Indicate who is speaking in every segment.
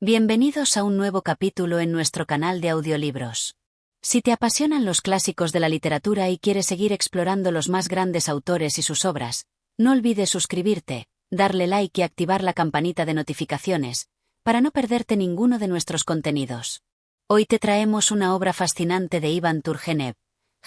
Speaker 1: Bienvenidos a un nuevo capítulo en nuestro canal de audiolibros. Si te apasionan los clásicos de la literatura y quieres seguir explorando los más grandes autores y sus obras, no olvides suscribirte, darle like y activar la campanita de notificaciones, para no perderte ninguno de nuestros contenidos. Hoy te traemos una obra fascinante de Iván Turgenev,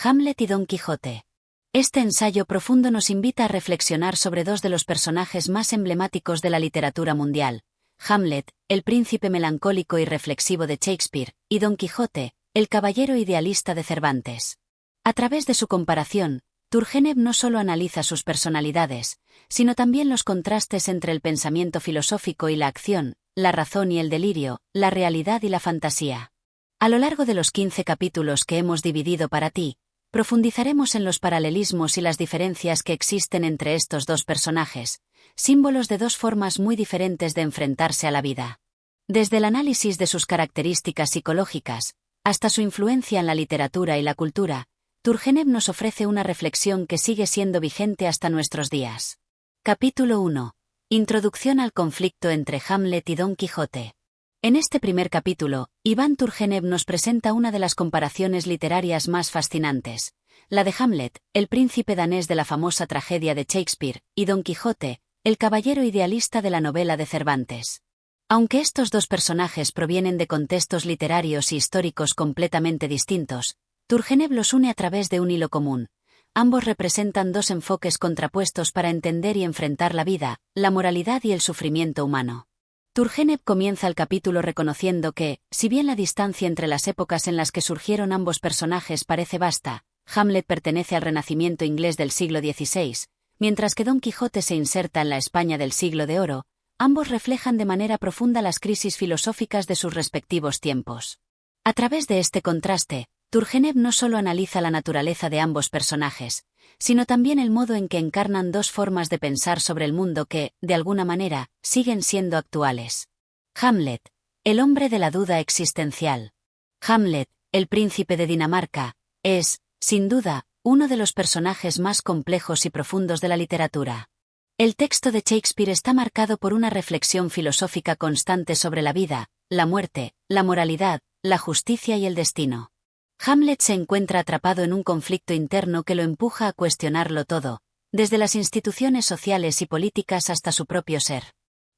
Speaker 1: Hamlet y Don Quijote. Este ensayo profundo nos invita a reflexionar sobre dos de los personajes más emblemáticos de la literatura mundial: Hamlet, el príncipe melancólico y reflexivo de Shakespeare, y Don Quijote, el caballero idealista de Cervantes. A través de su comparación, Turgenev no solo analiza sus personalidades, sino también los contrastes entre el pensamiento filosófico y la acción, la razón y el delirio, la realidad y la fantasía. A lo largo de los 15 capítulos que hemos dividido para ti, profundizaremos en los paralelismos y las diferencias que existen entre estos dos personajes, símbolos de dos formas muy diferentes de enfrentarse a la vida. Desde el análisis de sus características psicológicas, hasta su influencia en la literatura y la cultura, Turgenev nos ofrece una reflexión que sigue siendo vigente hasta nuestros días. Capítulo 1. Introducción al conflicto entre Hamlet y Don Quijote. En este primer capítulo, Iván Turgenev nos presenta una de las comparaciones literarias más fascinantes, la de Hamlet, el príncipe danés de la famosa tragedia de Shakespeare, y Don Quijote, el caballero idealista de la novela de Cervantes. Aunque estos dos personajes provienen de contextos literarios y históricos completamente distintos, Turgenev los une a través de un hilo común. Ambos representan dos enfoques contrapuestos para entender y enfrentar la vida, la moralidad y el sufrimiento humano. Turgenev comienza el capítulo reconociendo que, si bien la distancia entre las épocas en las que surgieron ambos personajes parece vasta, Hamlet pertenece al Renacimiento inglés del siglo XVI, mientras que Don Quijote se inserta en la España del siglo de oro. Ambos reflejan de manera profunda las crisis filosóficas de sus respectivos tiempos. A través de este contraste, Turgenev no solo analiza la naturaleza de ambos personajes, sino también el modo en que encarnan dos formas de pensar sobre el mundo que, de alguna manera, siguen siendo actuales. Hamlet, el hombre de la duda existencial. Hamlet, el príncipe de Dinamarca, es, sin duda, uno de los personajes más complejos y profundos de la literatura. El texto de Shakespeare está marcado por una reflexión filosófica constante sobre la vida, la muerte, la moralidad, la justicia y el destino. Hamlet se encuentra atrapado en un conflicto interno que lo empuja a cuestionarlo todo, desde las instituciones sociales y políticas hasta su propio ser.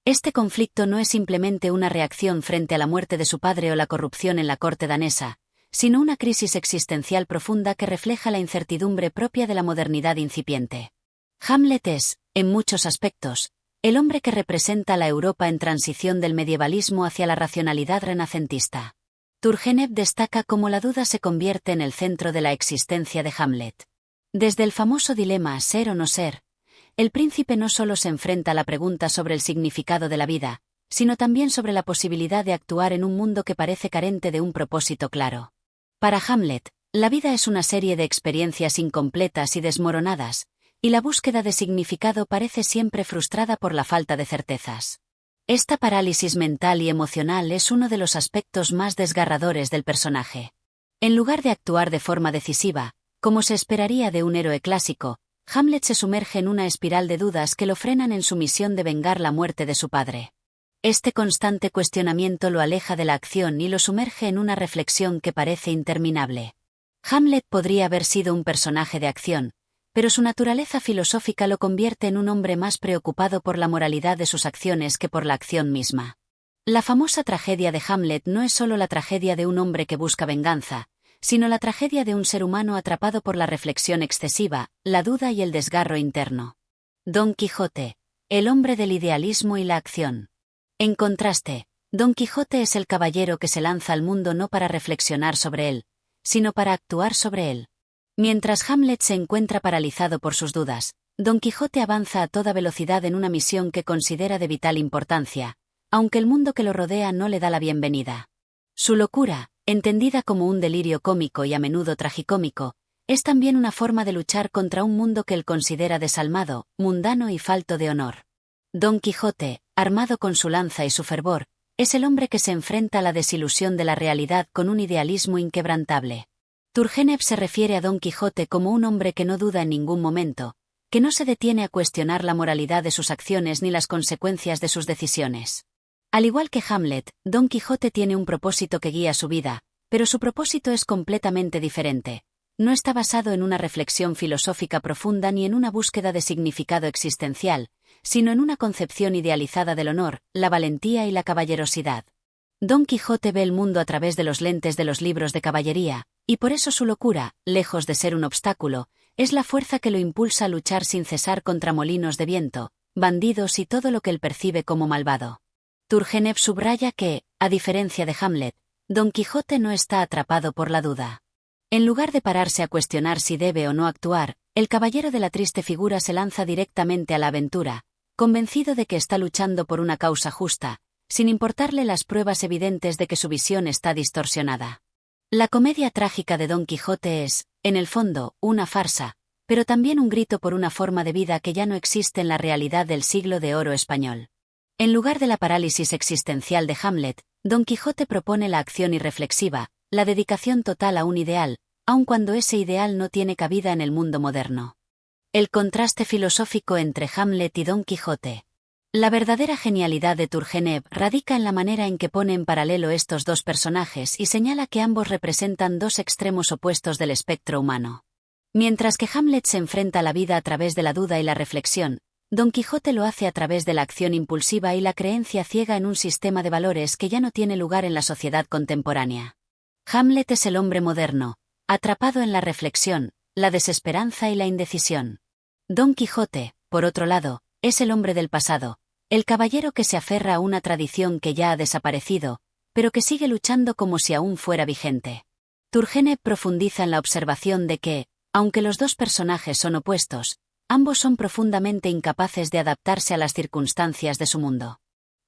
Speaker 1: Este conflicto no es simplemente una reacción frente a la muerte de su padre o la corrupción en la corte danesa, sino una crisis existencial profunda que refleja la incertidumbre propia de la modernidad incipiente. Hamlet es, en muchos aspectos, el hombre que representa la Europa en transición del medievalismo hacia la racionalidad renacentista. Turgenev destaca cómo la duda se convierte en el centro de la existencia de Hamlet. Desde el famoso dilema ser o no ser, el príncipe no solo se enfrenta a la pregunta sobre el significado de la vida, sino también sobre la posibilidad de actuar en un mundo que parece carente de un propósito claro. Para Hamlet, la vida es una serie de experiencias incompletas y desmoronadas, y la búsqueda de significado parece siempre frustrada por la falta de certezas. Esta parálisis mental y emocional es uno de los aspectos más desgarradores del personaje. En lugar de actuar de forma decisiva, como se esperaría de un héroe clásico, Hamlet se sumerge en una espiral de dudas que lo frenan en su misión de vengar la muerte de su padre. Este constante cuestionamiento lo aleja de la acción y lo sumerge en una reflexión que parece interminable. Hamlet podría haber sido un personaje de acción, pero su naturaleza filosófica lo convierte en un hombre más preocupado por la moralidad de sus acciones que por la acción misma. La famosa tragedia de Hamlet no es solo la tragedia de un hombre que busca venganza, sino la tragedia de un ser humano atrapado por la reflexión excesiva, la duda y el desgarro interno. Don Quijote, el hombre del idealismo y la acción. En contraste, Don Quijote es el caballero que se lanza al mundo no para reflexionar sobre él, sino para actuar sobre él. Mientras Hamlet se encuentra paralizado por sus dudas, Don Quijote avanza a toda velocidad en una misión que considera de vital importancia, aunque el mundo que lo rodea no le da la bienvenida. Su locura, entendida como un delirio cómico y a menudo tragicómico, es también una forma de luchar contra un mundo que él considera desalmado, mundano y falto de honor. Don Quijote, armado con su lanza y su fervor, es el hombre que se enfrenta a la desilusión de la realidad con un idealismo inquebrantable. Turgenev se refiere a Don Quijote como un hombre que no duda en ningún momento, que no se detiene a cuestionar la moralidad de sus acciones ni las consecuencias de sus decisiones. Al igual que Hamlet, Don Quijote tiene un propósito que guía su vida, pero su propósito es completamente diferente. No está basado en una reflexión filosófica profunda ni en una búsqueda de significado existencial, sino en una concepción idealizada del honor, la valentía y la caballerosidad. Don Quijote ve el mundo a través de los lentes de los libros de caballería, y por eso su locura, lejos de ser un obstáculo, es la fuerza que lo impulsa a luchar sin cesar contra molinos de viento, bandidos y todo lo que él percibe como malvado. Turgenev subraya que, a diferencia de Hamlet, Don Quijote no está atrapado por la duda. En lugar de pararse a cuestionar si debe o no actuar, el caballero de la triste figura se lanza directamente a la aventura, convencido de que está luchando por una causa justa, sin importarle las pruebas evidentes de que su visión está distorsionada. La comedia trágica de Don Quijote es, en el fondo, una farsa, pero también un grito por una forma de vida que ya no existe en la realidad del siglo de oro español. En lugar de la parálisis existencial de Hamlet, Don Quijote propone la acción irreflexiva, la dedicación total a un ideal, aun cuando ese ideal no tiene cabida en el mundo moderno. El contraste filosófico entre Hamlet y Don Quijote. La verdadera genialidad de Turgenev radica en la manera en que pone en paralelo estos dos personajes y señala que ambos representan dos extremos opuestos del espectro humano. Mientras que Hamlet se enfrenta a la vida a través de la duda y la reflexión, Don Quijote lo hace a través de la acción impulsiva y la creencia ciega en un sistema de valores que ya no tiene lugar en la sociedad contemporánea. Hamlet es el hombre moderno, atrapado en la reflexión, la desesperanza y la indecisión. Don Quijote, por otro lado, es el hombre del pasado, el caballero que se aferra a una tradición que ya ha desaparecido, pero que sigue luchando como si aún fuera vigente. Turgenev profundiza en la observación de que, aunque los dos personajes son opuestos, ambos son profundamente incapaces de adaptarse a las circunstancias de su mundo.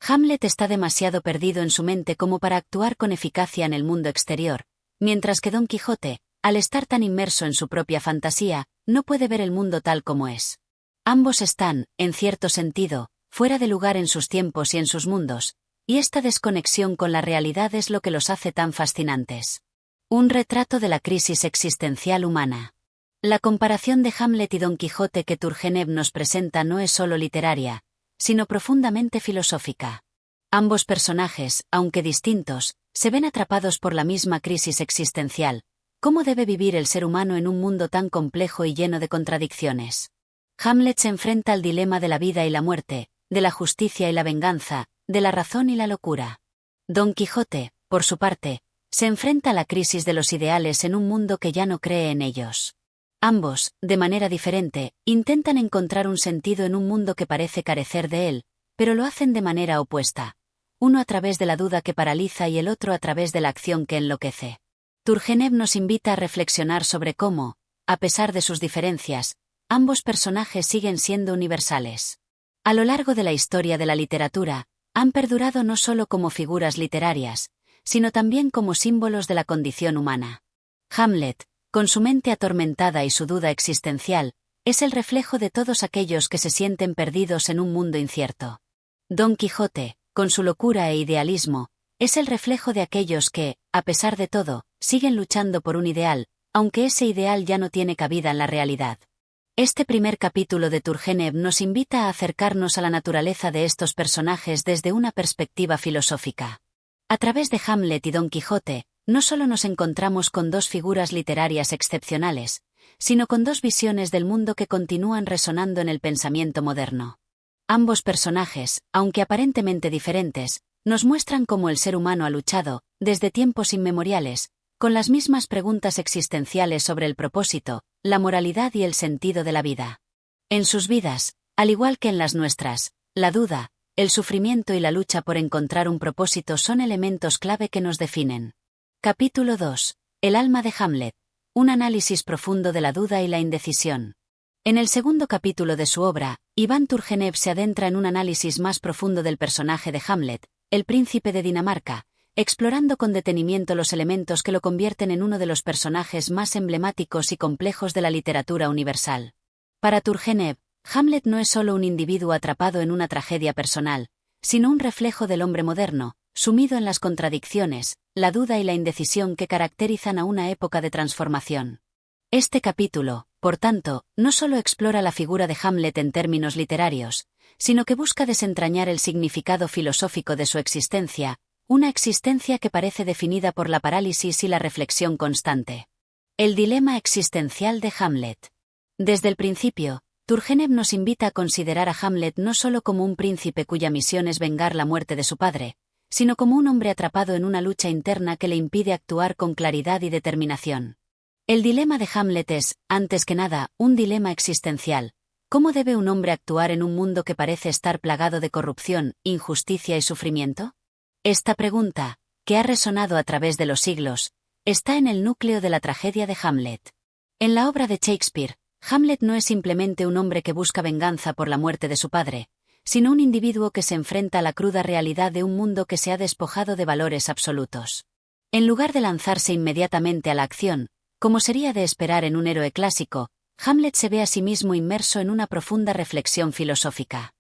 Speaker 1: Hamlet está demasiado perdido en su mente como para actuar con eficacia en el mundo exterior, mientras que Don Quijote, al estar tan inmerso en su propia fantasía, no puede ver el mundo tal como es. Ambos están, en cierto sentido, fuera de lugar en sus tiempos y en sus mundos, y esta desconexión con la realidad es lo que los hace tan fascinantes. Un retrato de la crisis existencial humana. La comparación de Hamlet y Don Quijote que Turgenev nos presenta no es solo literaria, sino profundamente filosófica. Ambos personajes, aunque distintos, se ven atrapados por la misma crisis existencial. ¿Cómo debe vivir el ser humano en un mundo tan complejo y lleno de contradicciones? Hamlet se enfrenta al dilema de la vida y la muerte, de la justicia y la venganza, de la razón y la locura. Don Quijote, por su parte, se enfrenta a la crisis de los ideales en un mundo que ya no cree en ellos. Ambos, de manera diferente, intentan encontrar un sentido en un mundo que parece carecer de él, pero lo hacen de manera opuesta. Uno a través de la duda que paraliza y el otro a través de la acción que enloquece. Turgenev nos invita a reflexionar sobre cómo, a pesar de sus diferencias, ambos personajes siguen siendo universales. A lo largo de la historia de la literatura, han perdurado no solo como figuras literarias, sino también como símbolos de la condición humana. Hamlet, con su mente atormentada y su duda existencial, es el reflejo de todos aquellos que se sienten perdidos en un mundo incierto. Don Quijote, con su locura e idealismo, es el reflejo de aquellos que, a pesar de todo, siguen luchando por un ideal, aunque ese ideal ya no tiene cabida en la realidad. Este primer capítulo de Turgenev nos invita a acercarnos a la naturaleza de estos personajes desde una perspectiva filosófica. A través de Hamlet y Don Quijote, no solo nos encontramos con dos figuras literarias excepcionales, sino con dos visiones del mundo que continúan resonando en el pensamiento moderno. Ambos personajes, aunque aparentemente diferentes, nos muestran cómo el ser humano ha luchado, desde tiempos inmemoriales, con las mismas preguntas existenciales sobre el propósito, la moralidad y el sentido de la vida. En sus vidas, al igual que en las nuestras, la duda, el sufrimiento y la lucha por encontrar un propósito son elementos clave que nos definen. Capítulo 2. El alma de Hamlet. Un análisis profundo de la duda y la indecisión. En el segundo capítulo de su obra, Iván Turgenev se adentra en un análisis más profundo del personaje de Hamlet, el príncipe de Dinamarca, explorando con detenimiento los elementos que lo convierten en uno de los personajes más emblemáticos y complejos de la literatura universal. Para Turgenev, Hamlet no es solo un individuo atrapado en una tragedia personal, sino un reflejo del hombre moderno, sumido en las contradicciones, la duda y la indecisión que caracterizan a una época de transformación. Este capítulo, por tanto, no solo explora la figura de Hamlet en términos literarios, sino que busca desentrañar el significado filosófico de su existencia, una existencia que parece definida por la parálisis y la reflexión constante. El dilema existencial de Hamlet. Desde el principio, Turgenev nos invita a considerar a Hamlet no solo como un príncipe cuya misión es vengar la muerte de su padre, sino como un hombre atrapado en una lucha interna que le impide actuar con claridad y determinación. El dilema de Hamlet es, antes que nada, un dilema existencial. ¿Cómo debe un hombre actuar en un mundo que parece estar plagado de corrupción, injusticia y sufrimiento? Esta pregunta, que ha resonado a través de los siglos, está en el núcleo de la tragedia de Hamlet. En la obra de Shakespeare, Hamlet no es simplemente un hombre que busca venganza por la muerte de su padre, sino un individuo que se enfrenta a la cruda realidad de un mundo que se ha despojado de valores absolutos. En lugar de lanzarse inmediatamente a la acción, como sería de esperar en un héroe clásico, Hamlet se ve a sí mismo inmerso en una profunda reflexión filosófica.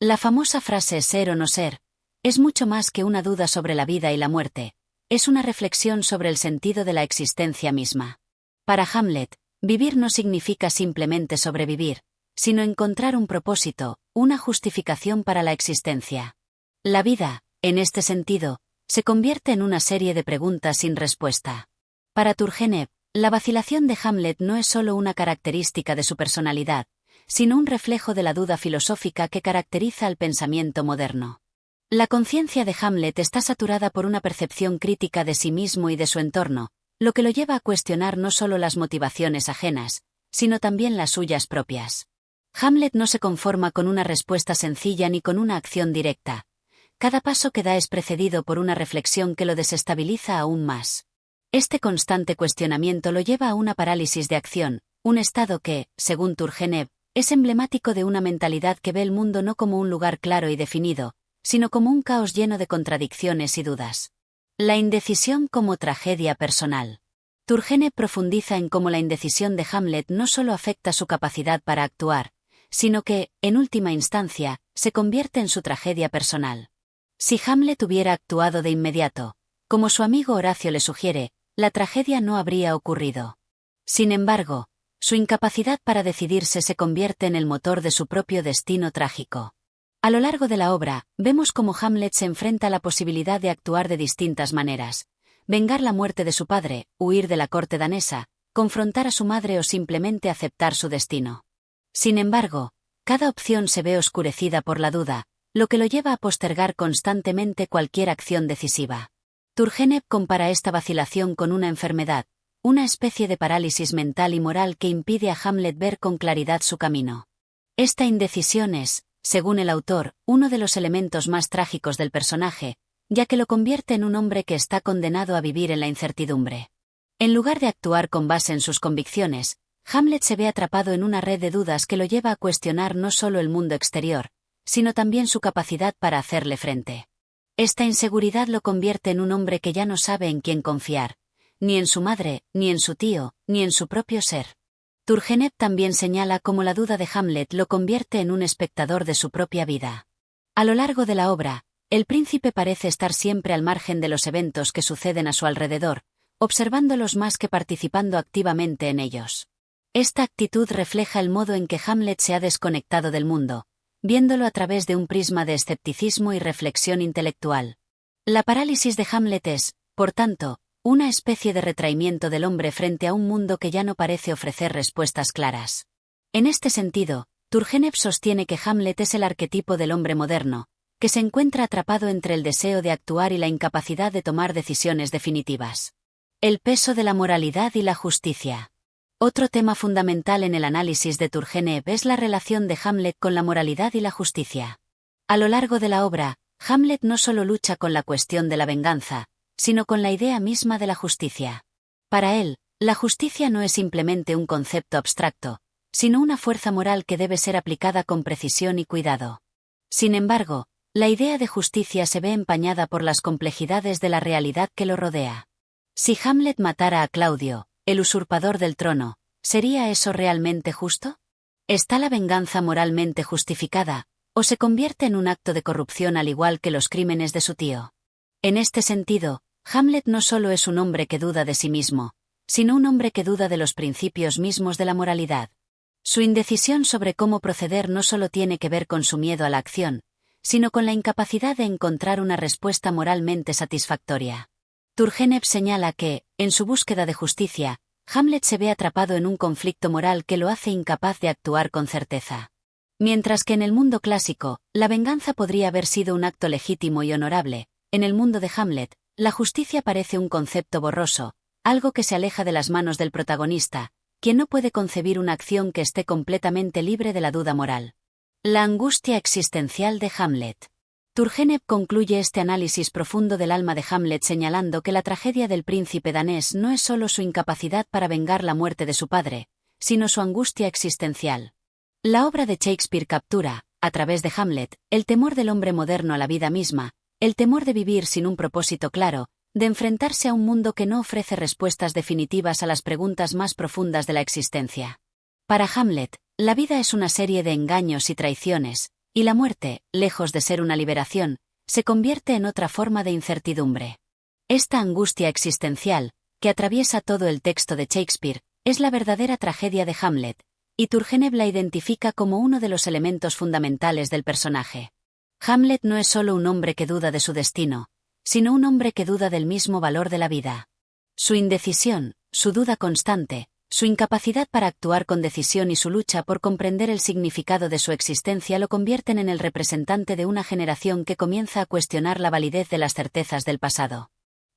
Speaker 1: La famosa frase «ser o no ser» es mucho más que una duda sobre la vida y la muerte, es una reflexión sobre el sentido de la existencia misma. Para Hamlet, vivir no significa simplemente sobrevivir, sino encontrar un propósito, una justificación para la existencia. La vida, en este sentido, se convierte en una serie de preguntas sin respuesta. Para Turgenev, la vacilación de Hamlet no es solo una característica de su personalidad, sino un reflejo de la duda filosófica que caracteriza al pensamiento moderno. La conciencia de Hamlet está saturada por una percepción crítica de sí mismo y de su entorno, lo que lo lleva a cuestionar no solo las motivaciones ajenas, sino también las suyas propias. Hamlet no se conforma con una respuesta sencilla ni con una acción directa. Cada paso que da es precedido por una reflexión que lo desestabiliza aún más. Este constante cuestionamiento lo lleva a una parálisis de acción, un estado que, según Turgenev, es emblemático de una mentalidad que ve el mundo no como un lugar claro y definido, sino como un caos lleno de contradicciones y dudas. La indecisión como tragedia personal. Turgenev profundiza en cómo la indecisión de Hamlet no solo afecta su capacidad para actuar, sino que, en última instancia, se convierte en su tragedia personal. Si Hamlet hubiera actuado de inmediato, como su amigo Horacio le sugiere, la tragedia no habría ocurrido. Sin embargo, su incapacidad para decidirse se convierte en el motor de su propio destino trágico. A lo largo de la obra, vemos cómo Hamlet se enfrenta a la posibilidad de actuar de distintas maneras: vengar la muerte de su padre, huir de la corte danesa, confrontar a su madre o simplemente aceptar su destino. Sin embargo, cada opción se ve oscurecida por la duda, lo que lo lleva a postergar constantemente cualquier acción decisiva. Turgenev compara esta vacilación con una enfermedad, una especie de parálisis mental y moral que impide a Hamlet ver con claridad su camino. Esta indecisión es, según el autor, uno de los elementos más trágicos del personaje, ya que lo convierte en un hombre que está condenado a vivir en la incertidumbre. En lugar de actuar con base en sus convicciones, Hamlet se ve atrapado en una red de dudas que lo lleva a cuestionar no solo el mundo exterior, sino también su capacidad para hacerle frente. Esta inseguridad lo convierte en un hombre que ya no sabe en quién confiar, ni en su madre, ni en su tío, ni en su propio ser. Turgenev también señala cómo la duda de Hamlet lo convierte en un espectador de su propia vida. A lo largo de la obra, el príncipe parece estar siempre al margen de los eventos que suceden a su alrededor, observándolos más que participando activamente en ellos. Esta actitud refleja el modo en que Hamlet se ha desconectado del mundo, viéndolo a través de un prisma de escepticismo y reflexión intelectual. La parálisis de Hamlet es, por tanto, una especie de retraimiento del hombre frente a un mundo que ya no parece ofrecer respuestas claras. En este sentido, Turgenev sostiene que Hamlet es el arquetipo del hombre moderno, que se encuentra atrapado entre el deseo de actuar y la incapacidad de tomar decisiones definitivas. El peso de la moralidad y la justicia. Otro tema fundamental en el análisis de Turgenev es la relación de Hamlet con la moralidad y la justicia. A lo largo de la obra, Hamlet no solo lucha con la cuestión de la venganza, sino con la idea misma de la justicia. Para él, la justicia no es simplemente un concepto abstracto, sino una fuerza moral que debe ser aplicada con precisión y cuidado. Sin embargo, la idea de justicia se ve empañada por las complejidades de la realidad que lo rodea. Si Hamlet matara a Claudio, el usurpador del trono, ¿sería eso realmente justo? ¿Está la venganza moralmente justificada, o se convierte en un acto de corrupción al igual que los crímenes de su tío? En este sentido, Hamlet no solo es un hombre que duda de sí mismo, sino un hombre que duda de los principios mismos de la moralidad. Su indecisión sobre cómo proceder no solo tiene que ver con su miedo a la acción, sino con la incapacidad de encontrar una respuesta moralmente satisfactoria. Turgenev señala que, en su búsqueda de justicia, Hamlet se ve atrapado en un conflicto moral que lo hace incapaz de actuar con certeza. Mientras que en el mundo clásico, la venganza podría haber sido un acto legítimo y honorable, en el mundo de Hamlet, la justicia parece un concepto borroso, algo que se aleja de las manos del protagonista, quien no puede concebir una acción que esté completamente libre de la duda moral. La angustia existencial de Hamlet. Turgenev concluye este análisis profundo del alma de Hamlet señalando que la tragedia del príncipe danés no es solo su incapacidad para vengar la muerte de su padre, sino su angustia existencial. La obra de Shakespeare captura, a través de Hamlet, el temor del hombre moderno a la vida misma, el temor de vivir sin un propósito claro, de enfrentarse a un mundo que no ofrece respuestas definitivas a las preguntas más profundas de la existencia. Para Hamlet, la vida es una serie de engaños y traiciones, y la muerte, lejos de ser una liberación, se convierte en otra forma de incertidumbre. Esta angustia existencial, que atraviesa todo el texto de Shakespeare, es la verdadera tragedia de Hamlet, y Turgenev la identifica como uno de los elementos fundamentales del personaje. Hamlet no es solo un hombre que duda de su destino, sino un hombre que duda del mismo valor de la vida. Su indecisión, su duda constante, su incapacidad para actuar con decisión y su lucha por comprender el significado de su existencia lo convierten en el representante de una generación que comienza a cuestionar la validez de las certezas del pasado.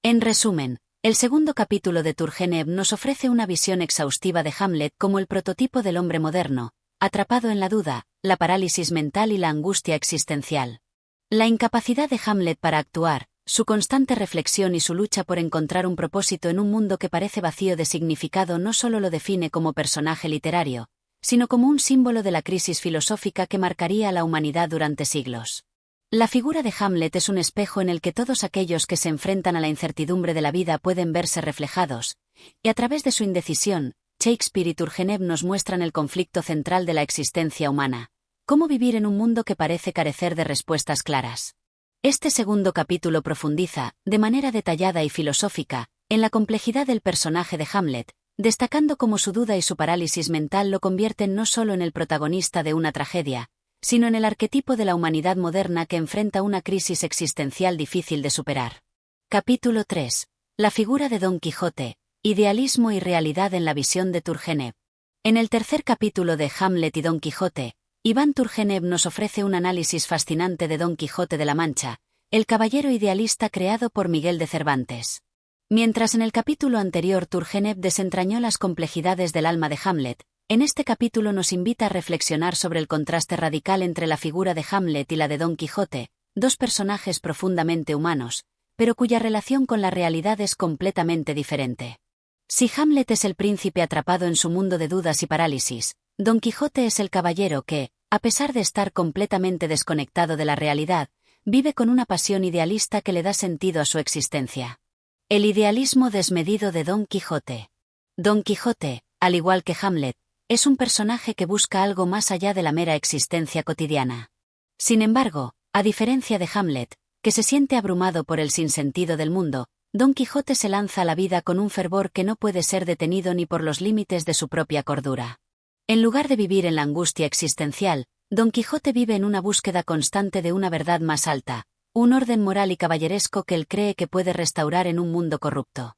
Speaker 1: En resumen, el segundo capítulo de Turgenev nos ofrece una visión exhaustiva de Hamlet como el prototipo del hombre moderno, atrapado en la duda, la parálisis mental y la angustia existencial. La incapacidad de Hamlet para actuar, su constante reflexión y su lucha por encontrar un propósito en un mundo que parece vacío de significado no solo lo define como personaje literario, sino como un símbolo de la crisis filosófica que marcaría a la humanidad durante siglos. La figura de Hamlet es un espejo en el que todos aquellos que se enfrentan a la incertidumbre de la vida pueden verse reflejados, y a través de su indecisión, Shakespeare y Turgenev nos muestran el conflicto central de la existencia humana: cómo vivir en un mundo que parece carecer de respuestas claras. Este segundo capítulo profundiza, de manera detallada y filosófica, en la complejidad del personaje de Hamlet, destacando cómo su duda y su parálisis mental lo convierten no solo en el protagonista de una tragedia, sino en el arquetipo de la humanidad moderna que enfrenta una crisis existencial difícil de superar. Capítulo 3. La figura de Don Quijote, idealismo y realidad en la visión de Turgenev. En el tercer capítulo de Hamlet y Don Quijote, Iván Turgenev nos ofrece un análisis fascinante de Don Quijote de la Mancha, el caballero idealista creado por Miguel de Cervantes. Mientras en el capítulo anterior Turgenev desentrañó las complejidades del alma de Hamlet, en este capítulo nos invita a reflexionar sobre el contraste radical entre la figura de Hamlet y la de Don Quijote, dos personajes profundamente humanos, pero cuya relación con la realidad es completamente diferente. Si Hamlet es el príncipe atrapado en su mundo de dudas y parálisis, Don Quijote es el caballero que, a pesar de estar completamente desconectado de la realidad, vive con una pasión idealista que le da sentido a su existencia. El idealismo desmedido de Don Quijote. Don Quijote, al igual que Hamlet, es un personaje que busca algo más allá de la mera existencia cotidiana. Sin embargo, a diferencia de Hamlet, que se siente abrumado por el sinsentido del mundo, Don Quijote se lanza a la vida con un fervor que no puede ser detenido ni por los límites de su propia cordura. En lugar de vivir en la angustia existencial, Don Quijote vive en una búsqueda constante de una verdad más alta, un orden moral y caballeresco que él cree que puede restaurar en un mundo corrupto.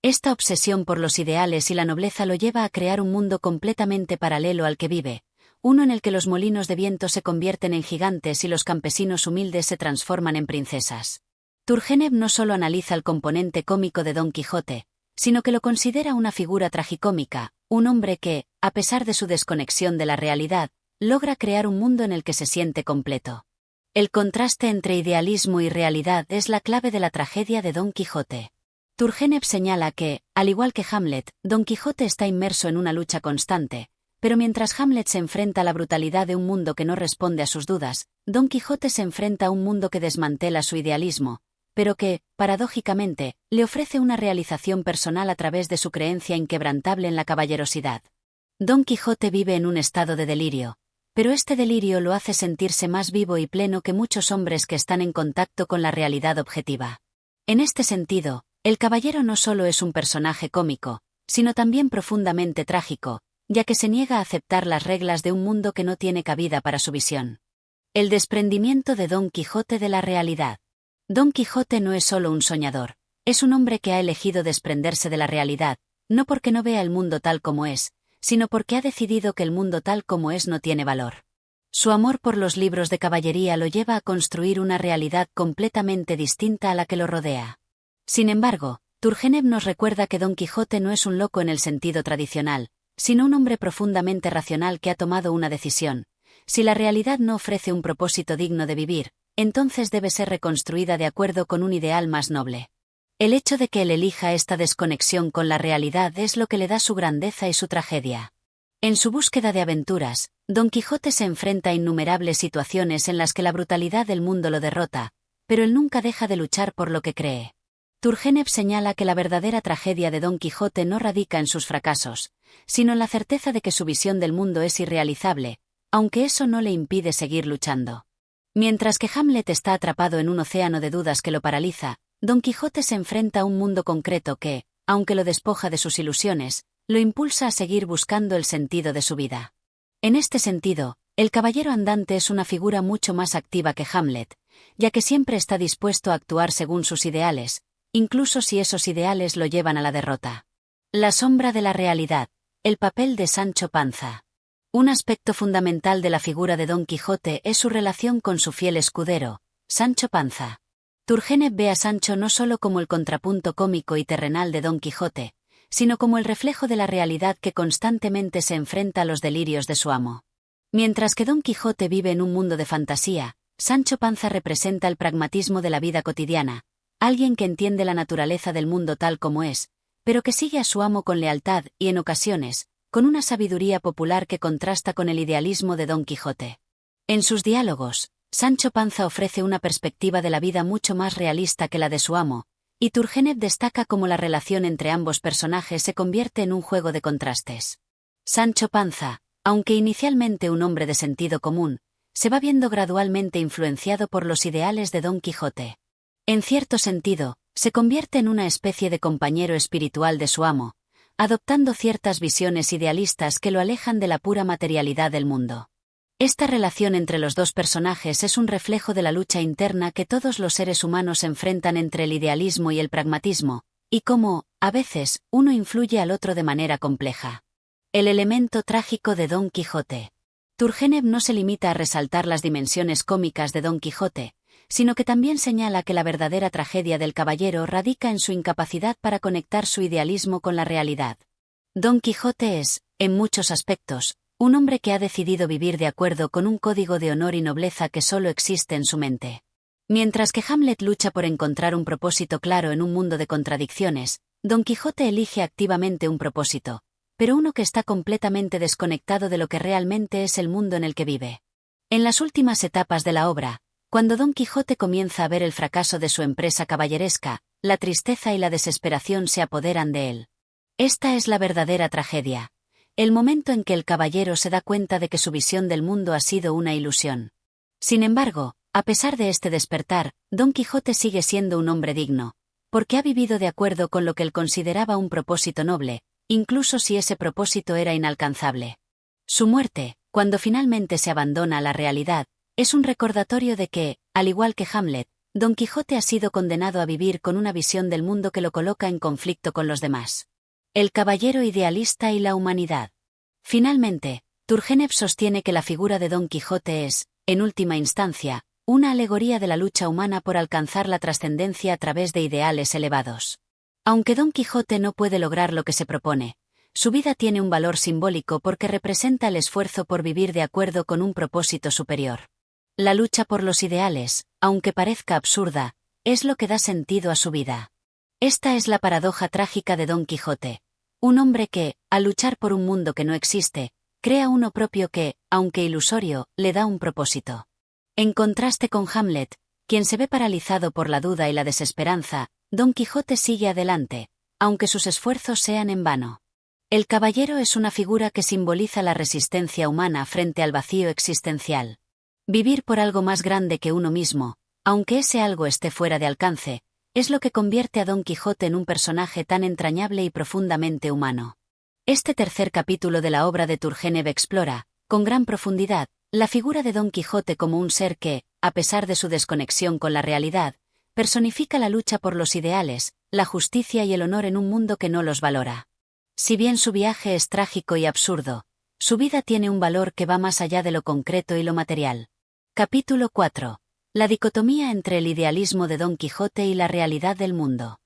Speaker 1: Esta obsesión por los ideales y la nobleza lo lleva a crear un mundo completamente paralelo al que vive, uno en el que los molinos de viento se convierten en gigantes y los campesinos humildes se transforman en princesas. Turgenev no solo analiza el componente cómico de Don Quijote, sino que lo considera una figura tragicómica, un hombre que, a pesar de su desconexión de la realidad, logra crear un mundo en el que se siente completo. El contraste entre idealismo y realidad es la clave de la tragedia de Don Quijote. Turgenev señala que, al igual que Hamlet, Don Quijote está inmerso en una lucha constante, pero mientras Hamlet se enfrenta a la brutalidad de un mundo que no responde a sus dudas, Don Quijote se enfrenta a un mundo que desmantela su idealismo, pero que, paradójicamente, le ofrece una realización personal a través de su creencia inquebrantable en la caballerosidad. Don Quijote vive en un estado de delirio, pero este delirio lo hace sentirse más vivo y pleno que muchos hombres que están en contacto con la realidad objetiva. En este sentido, el caballero no solo es un personaje cómico, sino también profundamente trágico, ya que se niega a aceptar las reglas de un mundo que no tiene cabida para su visión. El desprendimiento de Don Quijote de la realidad. Don Quijote no es solo un soñador, es un hombre que ha elegido desprenderse de la realidad, no porque no vea el mundo tal como es, sino porque ha decidido que el mundo tal como es no tiene valor. Su amor por los libros de caballería lo lleva a construir una realidad completamente distinta a la que lo rodea. Sin embargo, Turgenev nos recuerda que Don Quijote no es un loco en el sentido tradicional, sino un hombre profundamente racional que ha tomado una decisión. Si la realidad no ofrece un propósito digno de vivir, entonces debe ser reconstruida de acuerdo con un ideal más noble. El hecho de que él elija esta desconexión con la realidad es lo que le da su grandeza y su tragedia. En su búsqueda de aventuras, Don Quijote se enfrenta a innumerables situaciones en las que la brutalidad del mundo lo derrota, pero él nunca deja de luchar por lo que cree. Turgenev señala que la verdadera tragedia de Don Quijote no radica en sus fracasos, sino en la certeza de que su visión del mundo es irrealizable, aunque eso no le impide seguir luchando. Mientras que Hamlet está atrapado en un océano de dudas que lo paraliza, Don Quijote se enfrenta a un mundo concreto que, aunque lo despoja de sus ilusiones, lo impulsa a seguir buscando el sentido de su vida. En este sentido, el caballero andante es una figura mucho más activa que Hamlet, ya que siempre está dispuesto a actuar según sus ideales, incluso si esos ideales lo llevan a la derrota. La sombra de la realidad, el papel de Sancho Panza. Un aspecto fundamental de la figura de Don Quijote es su relación con su fiel escudero, Sancho Panza. Turgenev ve a Sancho no solo como el contrapunto cómico y terrenal de Don Quijote, sino como el reflejo de la realidad que constantemente se enfrenta a los delirios de su amo. Mientras que Don Quijote vive en un mundo de fantasía, Sancho Panza representa el pragmatismo de la vida cotidiana, alguien que entiende la naturaleza del mundo tal como es, pero que sigue a su amo con lealtad y, en ocasiones, con una sabiduría popular que contrasta con el idealismo de Don Quijote. En sus diálogos, Sancho Panza ofrece una perspectiva de la vida mucho más realista que la de su amo, y Turgenev destaca cómo la relación entre ambos personajes se convierte en un juego de contrastes. Sancho Panza, aunque inicialmente un hombre de sentido común, se va viendo gradualmente influenciado por los ideales de Don Quijote. En cierto sentido, se convierte en una especie de compañero espiritual de su amo, adoptando ciertas visiones idealistas que lo alejan de la pura materialidad del mundo. Esta relación entre los dos personajes es un reflejo de la lucha interna que todos los seres humanos enfrentan entre el idealismo y el pragmatismo, y cómo, a veces, uno influye al otro de manera compleja. El elemento trágico de Don Quijote. Turgenev no se limita a resaltar las dimensiones cómicas de Don Quijote, sino que también señala que la verdadera tragedia del caballero radica en su incapacidad para conectar su idealismo con la realidad. Don Quijote es, en muchos aspectos, un hombre que ha decidido vivir de acuerdo con un código de honor y nobleza que solo existe en su mente. Mientras que Hamlet lucha por encontrar un propósito claro en un mundo de contradicciones, Don Quijote elige activamente un propósito, pero uno que está completamente desconectado de lo que realmente es el mundo en el que vive. En las últimas etapas de la obra, cuando Don Quijote comienza a ver el fracaso de su empresa caballeresca, la tristeza y la desesperación se apoderan de él. Esta es la verdadera tragedia. El momento en que el caballero se da cuenta de que su visión del mundo ha sido una ilusión. Sin embargo, a pesar de este despertar, Don Quijote sigue siendo un hombre digno, porque ha vivido de acuerdo con lo que él consideraba un propósito noble, incluso si ese propósito era inalcanzable. Su muerte, cuando finalmente se abandona a la realidad, es un recordatorio de que, al igual que Hamlet, Don Quijote ha sido condenado a vivir con una visión del mundo que lo coloca en conflicto con los demás. El caballero idealista y la humanidad. Finalmente, Turgenev sostiene que la figura de Don Quijote es, en última instancia, una alegoría de la lucha humana por alcanzar la trascendencia a través de ideales elevados. Aunque Don Quijote no puede lograr lo que se propone, su vida tiene un valor simbólico porque representa el esfuerzo por vivir de acuerdo con un propósito superior. La lucha por los ideales, aunque parezca absurda, es lo que da sentido a su vida. Esta es la paradoja trágica de Don Quijote. Un hombre que, al luchar por un mundo que no existe, crea uno propio que, aunque ilusorio, le da un propósito. En contraste con Hamlet, quien se ve paralizado por la duda y la desesperanza, Don Quijote sigue adelante, aunque sus esfuerzos sean en vano. El caballero es una figura que simboliza la resistencia humana frente al vacío existencial. Vivir por algo más grande que uno mismo, aunque ese algo esté fuera de alcance, es lo que convierte a Don Quijote en un personaje tan entrañable y profundamente humano. Este tercer capítulo de la obra de Turgenev explora, con gran profundidad, la figura de Don Quijote como un ser que, a pesar de su desconexión con la realidad, personifica la lucha por los ideales, la justicia y el honor en un mundo que no los valora. Si bien su viaje es trágico y absurdo, su vida tiene un valor que va más allá de lo concreto y lo material. Capítulo 4. La dicotomía entre el idealismo de Don Quijote y la realidad del mundo.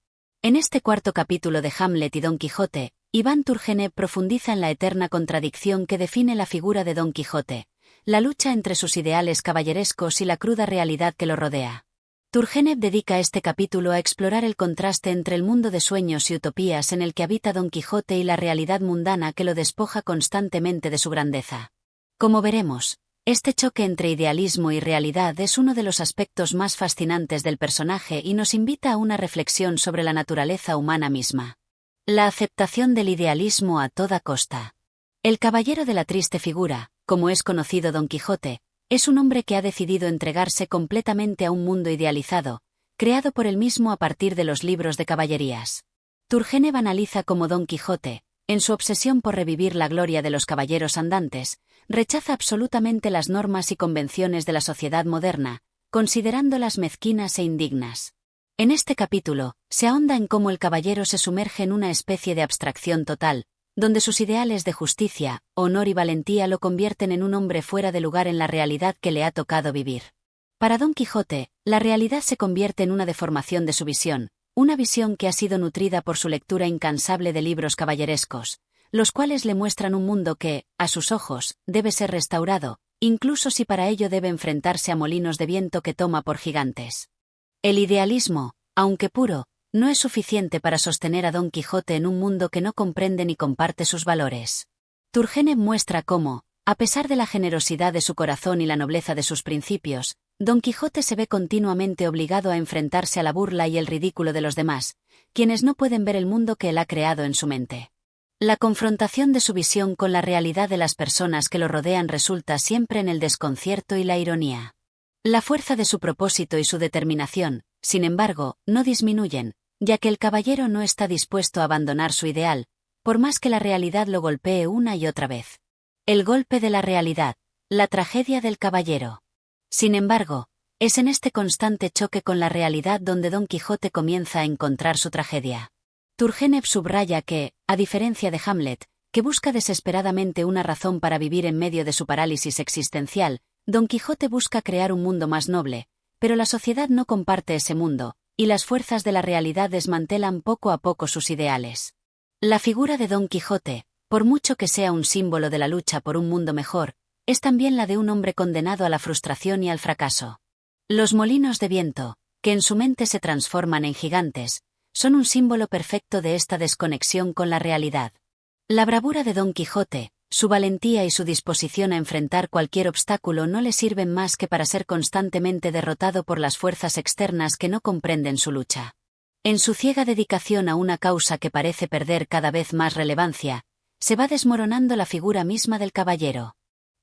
Speaker 1: En este cuarto capítulo de Hamlet y Don Quijote, Iván Turgenev profundiza en la eterna contradicción que define la figura de Don Quijote, la lucha entre sus ideales caballerescos y la cruda realidad que lo rodea. Turgenev dedica este capítulo a explorar el contraste entre el mundo de sueños y utopías en el que habita Don Quijote y la realidad mundana que lo despoja constantemente de su grandeza. Como veremos, este choque entre idealismo y realidad es uno de los aspectos más fascinantes del personaje y nos invita a una reflexión sobre la naturaleza humana misma. La aceptación del idealismo a toda costa. El caballero de la triste figura, como es conocido Don Quijote, es un hombre que ha decidido entregarse completamente a un mundo idealizado, creado por él mismo a partir de los libros de caballerías. Turgenev analiza cómo Don Quijote, en su obsesión por revivir la gloria de los caballeros andantes, rechaza absolutamente las normas y convenciones de la sociedad moderna, considerándolas mezquinas e indignas. En este capítulo, se ahonda en cómo el caballero se sumerge en una especie de abstracción total, donde sus ideales de justicia, honor y valentía lo convierten en un hombre fuera de lugar en la realidad que le ha tocado vivir. Para Don Quijote, la realidad se convierte en una deformación de su visión, una visión que ha sido nutrida por su lectura incansable de libros caballerescos, los cuales le muestran un mundo que, a sus ojos, debe ser restaurado, incluso si para ello debe enfrentarse a molinos de viento que toma por gigantes. El idealismo, aunque puro, no es suficiente para sostener a Don Quijote en un mundo que no comprende ni comparte sus valores. Turgenev muestra cómo, a pesar de la generosidad de su corazón y la nobleza de sus principios, Don Quijote se ve continuamente obligado a enfrentarse a la burla y el ridículo de los demás, quienes no pueden ver el mundo que él ha creado en su mente. La confrontación de su visión con la realidad de las personas que lo rodean resulta siempre en el desconcierto y la ironía. La fuerza de su propósito y su determinación, sin embargo, no disminuyen, ya que el caballero no está dispuesto a abandonar su ideal, por más que la realidad lo golpee una y otra vez. El golpe de la realidad, la tragedia del caballero. Sin embargo, es en este constante choque con la realidad donde Don Quijote comienza a encontrar su tragedia. Turgenev subraya que, a diferencia de Hamlet, que busca desesperadamente una razón para vivir en medio de su parálisis existencial, Don Quijote busca crear un mundo más noble, pero la sociedad no comparte ese mundo, y las fuerzas de la realidad desmantelan poco a poco sus ideales. La figura de Don Quijote, por mucho que sea un símbolo de la lucha por un mundo mejor, es también la de un hombre condenado a la frustración y al fracaso. Los molinos de viento, que en su mente se transforman en gigantes, son un símbolo perfecto de esta desconexión con la realidad. La bravura de Don Quijote, su valentía y su disposición a enfrentar cualquier obstáculo no le sirven más que para ser constantemente derrotado por las fuerzas externas que no comprenden su lucha. En su ciega dedicación a una causa que parece perder cada vez más relevancia, se va desmoronando la figura misma del caballero.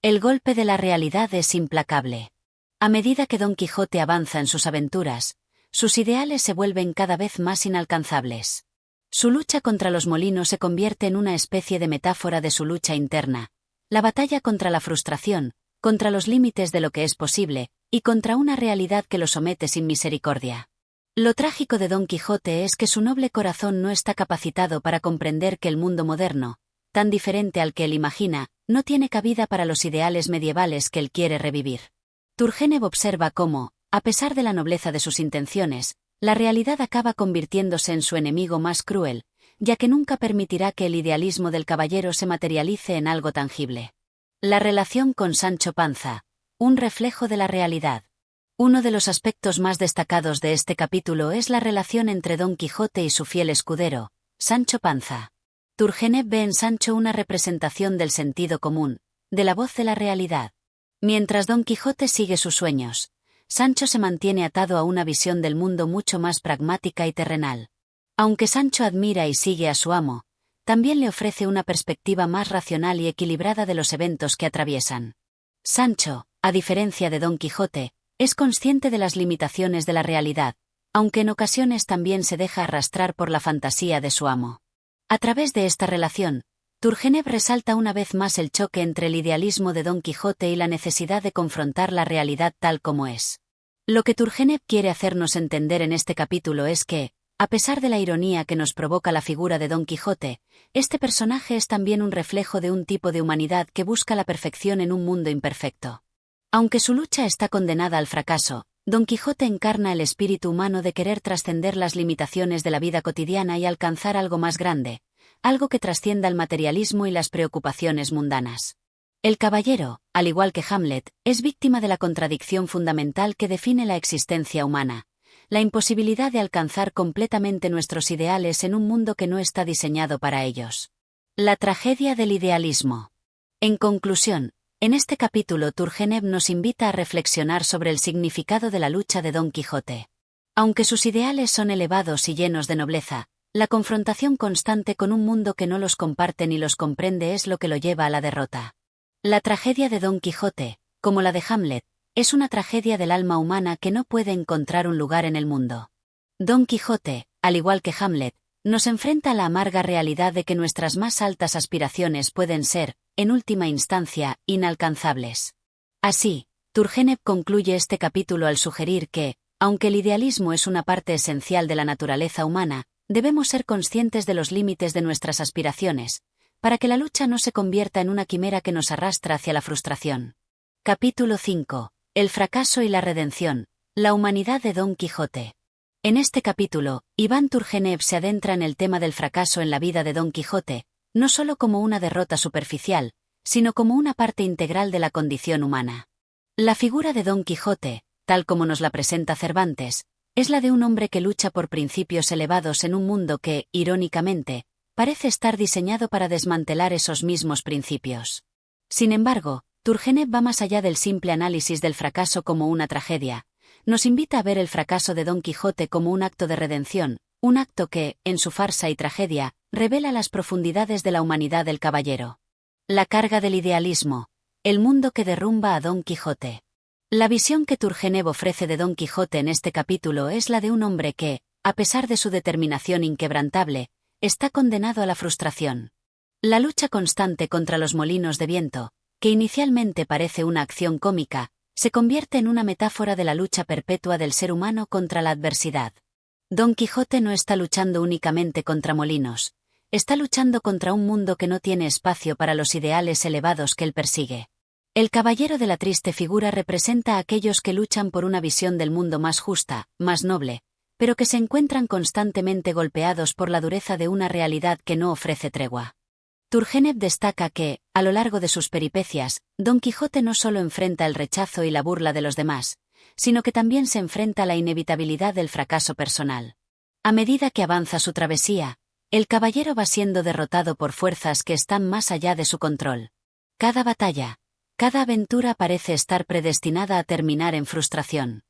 Speaker 1: El golpe de la realidad es implacable. A medida que Don Quijote avanza en sus aventuras, sus ideales se vuelven cada vez más inalcanzables. Su lucha contra los molinos se convierte en una especie de metáfora de su lucha interna, la batalla contra la frustración, contra los límites de lo que es posible, y contra una realidad que lo somete sin misericordia. Lo trágico de Don Quijote es que su noble corazón no está capacitado para comprender que el mundo moderno, tan diferente al que él imagina, no tiene cabida para los ideales medievales que él quiere revivir. Turgenev observa cómo, a pesar de la nobleza de sus intenciones, la realidad acaba convirtiéndose en su enemigo más cruel, ya que nunca permitirá que el idealismo del caballero se materialice en algo tangible. La relación con Sancho Panza, un reflejo de la realidad. Uno de los aspectos más destacados de este capítulo es la relación entre Don Quijote y su fiel escudero, Sancho Panza. Turgenev ve en Sancho una representación del sentido común, de la voz de la realidad. Mientras Don Quijote sigue sus sueños, Sancho se mantiene atado a una visión del mundo mucho más pragmática y terrenal. Aunque Sancho admira y sigue a su amo, también le ofrece una perspectiva más racional y equilibrada de los eventos que atraviesan. Sancho, a diferencia de Don Quijote, es consciente de las limitaciones de la realidad, aunque en ocasiones también se deja arrastrar por la fantasía de su amo. A través de esta relación, Turgenev resalta una vez más el choque entre el idealismo de Don Quijote y la necesidad de confrontar la realidad tal como es. Lo que Turgenev quiere hacernos entender en este capítulo es que, a pesar de la ironía que nos provoca la figura de Don Quijote, este personaje es también un reflejo de un tipo de humanidad que busca la perfección en un mundo imperfecto. Aunque su lucha está condenada al fracaso, Don Quijote encarna el espíritu humano de querer trascender las limitaciones de la vida cotidiana y alcanzar algo más grande, algo que trascienda el materialismo y las preocupaciones mundanas. El caballero, al igual que Hamlet, es víctima de la contradicción fundamental que define la existencia humana, la imposibilidad de alcanzar completamente nuestros ideales en un mundo que no está diseñado para ellos. La tragedia del idealismo. En conclusión, en este capítulo Turgenev nos invita a reflexionar sobre el significado de la lucha de Don Quijote. Aunque sus ideales son elevados y llenos de nobleza, la confrontación constante con un mundo que no los comparte ni los comprende es lo que lo lleva a la derrota. La tragedia de Don Quijote, como la de Hamlet, es una tragedia del alma humana que no puede encontrar un lugar en el mundo. Don Quijote, al igual que Hamlet, nos enfrenta a la amarga realidad de que nuestras más altas aspiraciones pueden ser, en última instancia, inalcanzables. Así, Turgenev concluye este capítulo al sugerir que, aunque el idealismo es una parte esencial de la naturaleza humana, debemos ser conscientes de los límites de nuestras aspiraciones, para que la lucha no se convierta en una quimera que nos arrastra hacia la frustración. Capítulo 5. El fracaso y la redención. La humanidad de Don Quijote. En este capítulo, Iván Turgenev se adentra en el tema del fracaso en la vida de Don Quijote, no solo como una derrota superficial, sino como una parte integral de la condición humana. La figura de Don Quijote, tal como nos la presenta Cervantes, es la de un hombre que lucha por principios elevados en un mundo que, irónicamente, parece estar diseñado para desmantelar esos mismos principios. Sin embargo, Turgenev va más allá del simple análisis del fracaso como una tragedia. Nos invita a ver el fracaso de Don Quijote como un acto de redención, un acto que, en su farsa y tragedia, revela las profundidades de la humanidad del caballero. La carga del idealismo. El mundo que derrumba a Don Quijote. La visión que Turgenev ofrece de Don Quijote en este capítulo es la de un hombre que, a pesar de su determinación inquebrantable, está condenado a la frustración. La lucha constante contra los molinos de viento, que inicialmente parece una acción cómica, se convierte en una metáfora de la lucha perpetua del ser humano contra la adversidad. Don Quijote no está luchando únicamente contra molinos, está luchando contra un mundo que no tiene espacio para los ideales elevados que él persigue. El caballero de la triste figura representa a aquellos que luchan por una visión del mundo más justa, más noble, pero que se encuentran constantemente golpeados por la dureza de una realidad que no ofrece tregua. Turgenev destaca que, a lo largo de sus peripecias, Don Quijote no solo enfrenta el rechazo y la burla de los demás, sino que también se enfrenta a la inevitabilidad del fracaso personal. A medida que avanza su travesía, el caballero va siendo derrotado por fuerzas que están más allá de su control. Cada batalla, cada aventura parece estar predestinada a terminar en frustración.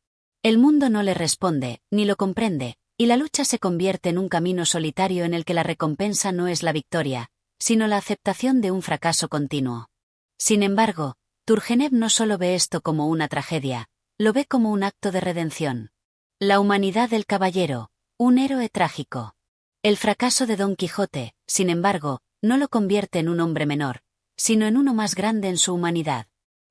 Speaker 1: El mundo no le responde, ni lo comprende, y la lucha se convierte en un camino solitario en el que la recompensa no es la victoria, sino la aceptación de un fracaso continuo. Sin embargo, Turgenev no solo ve esto como una tragedia, lo ve como un acto de redención. La humanidad del caballero, un héroe trágico. El fracaso de Don Quijote, sin embargo, no lo convierte en un hombre menor, sino en uno más grande en su humanidad.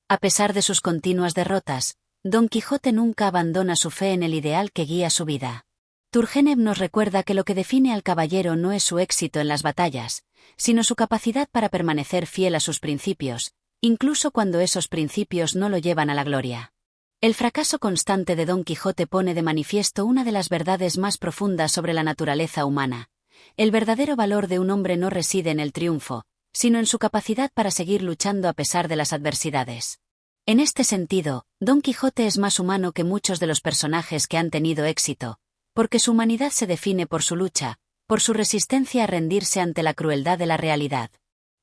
Speaker 1: A pesar de sus continuas derrotas, Don Quijote nunca abandona su fe en el ideal que guía su vida. Turgenev nos recuerda que lo que define al caballero no es su éxito en las batallas, sino su capacidad para permanecer fiel a sus principios, incluso cuando esos principios no lo llevan a la gloria. El fracaso constante de Don Quijote pone de manifiesto una de las verdades más profundas sobre la naturaleza humana. El verdadero valor de un hombre no reside en el triunfo, sino en su capacidad para seguir luchando a pesar de las adversidades. En este sentido, Don Quijote es más humano que muchos de los personajes que han tenido éxito, porque su humanidad se define por su lucha, por su resistencia a rendirse ante la crueldad de la realidad.